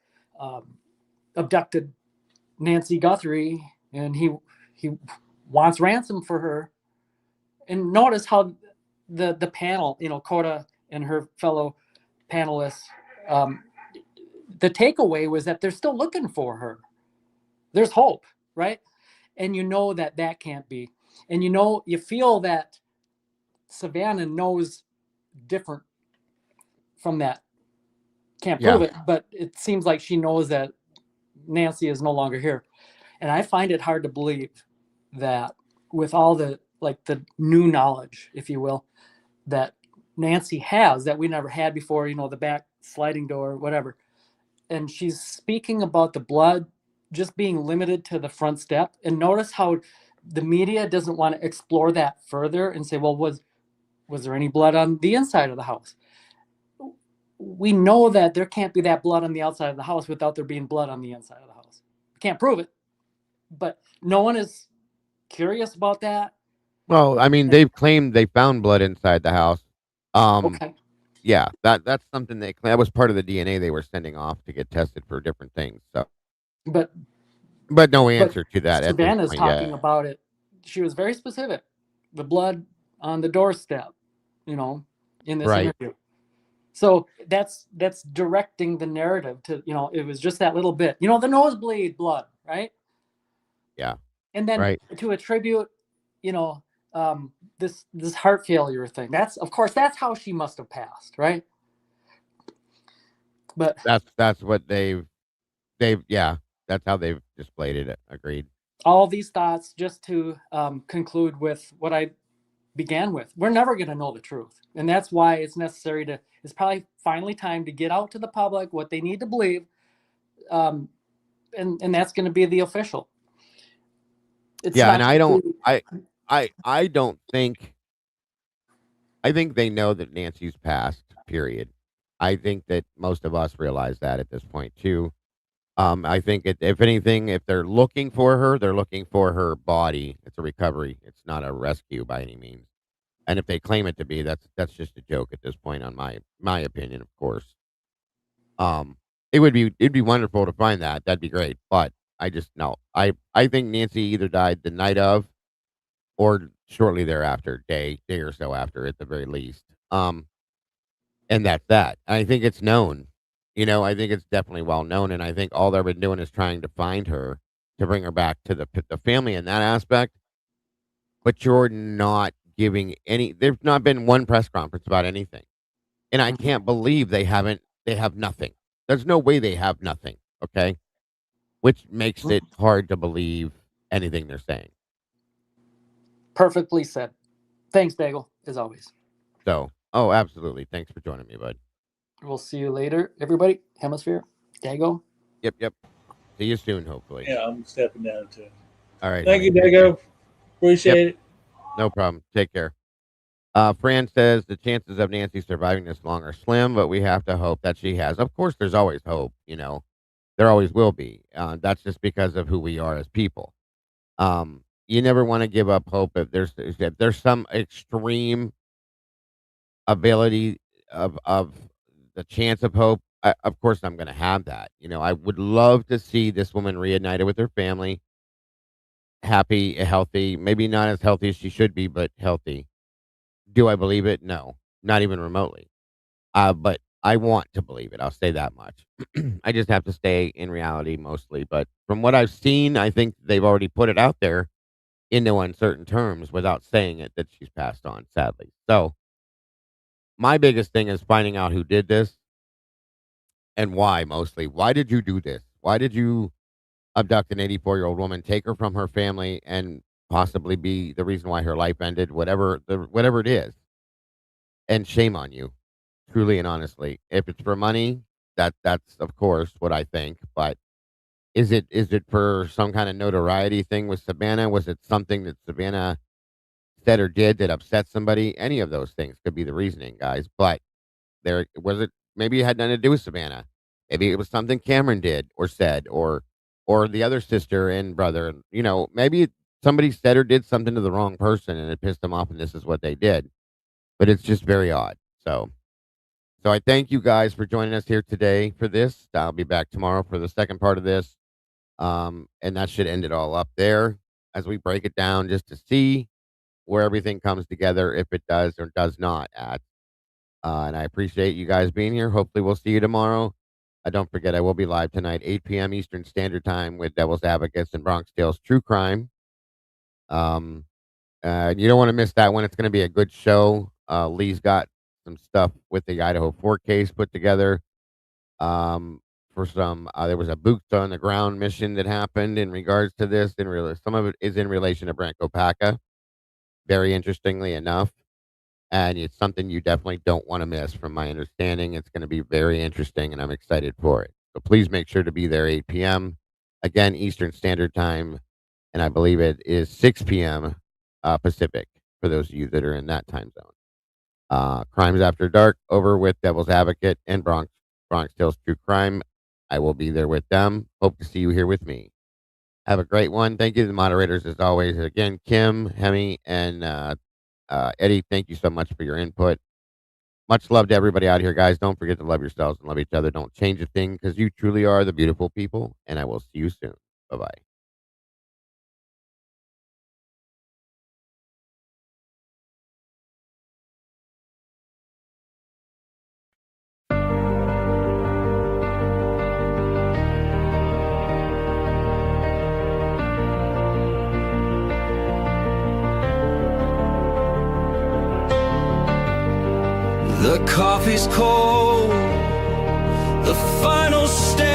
abducted Nancy Guthrie and he wants ransom for her. And notice how the panel, Coda and her fellow panelists, the takeaway was that they're still looking for her. There's hope, right? And that can't be. And you feel that Savannah knows different from that. Can't prove it, but it seems like she knows that Nancy is no longer here. And I find it hard to believe that with all the new knowledge, if you will, that Nancy has that we never had before, the back sliding door, whatever. And she's speaking about the blood just being limited to the front step. And notice how the media doesn't want to explore that further and say, well, was there any blood on the inside of the house? We know that there can't be that blood on the outside of the house without there being blood on the inside of the house. Can't prove it, but no one is curious about that. Well, I mean, they've claimed they found blood inside the house. Okay. Yeah, that's something that was part of the DNA they were sending off to get tested for different things. So, but no answer to that. Savannah's talking about it. She was very specific. The blood on the doorstep, in this interview. So that's directing the narrative to, it was just that little bit, the nosebleed blood, right? Yeah. And then to attribute, this heart failure thing. That's how she must have passed, right? But that's what that's how they've displayed it. Agreed. All these thoughts just to conclude with what I began with. We're never going to know the truth. And that's why it's necessary it's probably finally time to get out to the public what they need to believe. And that's going to be the official. And I don't think, I think they know that Nancy's passed, period. I think that most of us realize that at this point too. I think if anything, if they're looking for her, they're looking for her body. It's a recovery. It's not a rescue by any means. And if they claim it to be, that's just a joke at this point, on my opinion, of course. It'd be wonderful to find that. That'd be great. But I just no. I think Nancy either died the night of or shortly thereafter, day or so after at the very least. And that's that. I think it's known. I think it's definitely well known, and I think all they've been doing is trying to find her to bring her back to the family in that aspect. But you're not giving any. There's not been one press conference about anything, and I can't believe they haven't. They have nothing. There's no way they have nothing. Okay, which makes it hard to believe anything they're saying. Perfectly said. Thanks, Bagel, as always. So, absolutely. Thanks for joining me, bud. We'll see you later, everybody. Hemisphere, Dago. Yep. See you soon, hopefully. Yeah, I'm stepping down too. All right. Thank you, Dago. Appreciate it. No problem. Take care. Fran says the chances of Nancy surviving this long are slim, but we have to hope that she has. Of course, there's always hope. There's There always will be. That's just because of who we are as people. You never want to give up hope if there's some extreme ability of the chance of hope. Of course, I'm going to have that. I would love to see this woman reunited with her family, happy, healthy, maybe not as healthy as she should be, but healthy. Do I believe it? No, not even remotely. But I want to believe it. I'll say that much. I just have to stay in reality mostly. But from what I've seen, I think they've already put it out there in no uncertain terms without saying it that she's passed on, sadly. So my biggest thing is finding out who did this and why mostly. Why did you do this? Why did you abduct an 84-year-old woman, take her from her family, and possibly be the reason why her life ended, whatever it is? And shame on you, truly and honestly. If it's for money, that's of course what I think. But is it for some kind of notoriety thing with Savannah? Was it something that Savannah said or did that upset somebody? Any of those things could be the reasoning, guys. But there was it. Maybe it had nothing to do with Savannah. Maybe it was something Cameron did or said, or the other sister and brother. Maybe somebody said or did something to the wrong person and it pissed them off, and this is what they did. But it's just very odd. So I thank you guys for joining us here today for this. I'll be back tomorrow for the second part of this. And that should end it all up there as we break it down just to see where everything comes together, if it does or does not at. And I appreciate you guys being here. Hopefully we'll see you tomorrow. Don't forget, I will be live tonight, 8 p.m. Eastern Standard Time with Devil's Advocates and Bronx Tales True Crime. You don't want to miss that one. It's going to be a good show. Lee's got some stuff with the Idaho 4 case put together. For some, there was a boots on the ground mission that happened in regards to this. Some of it is in relation to Brent Kopaka, very interestingly enough. And it's something you definitely don't want to miss. From my understanding, it's going to be very interesting, and I'm excited for it. So please make sure to be there 8 p.m. Again, Eastern Standard Time, and I believe it is 6 p.m. Pacific for those of you that are in that time zone. Crimes After Dark over with Devil's Advocate and Bronx Tales True Crime. I will be there with them. Hope to see you here with me. Have a great one. Thank you to the moderators as always. Again, Kim, Hemi, and Eddie, thank you so much for your input. Much love to everybody out here, guys. Don't forget to love yourselves and love each other. Don't change a thing, because you truly are the beautiful people. And I will see you soon. Bye-bye. The coffee's cold, the final stand.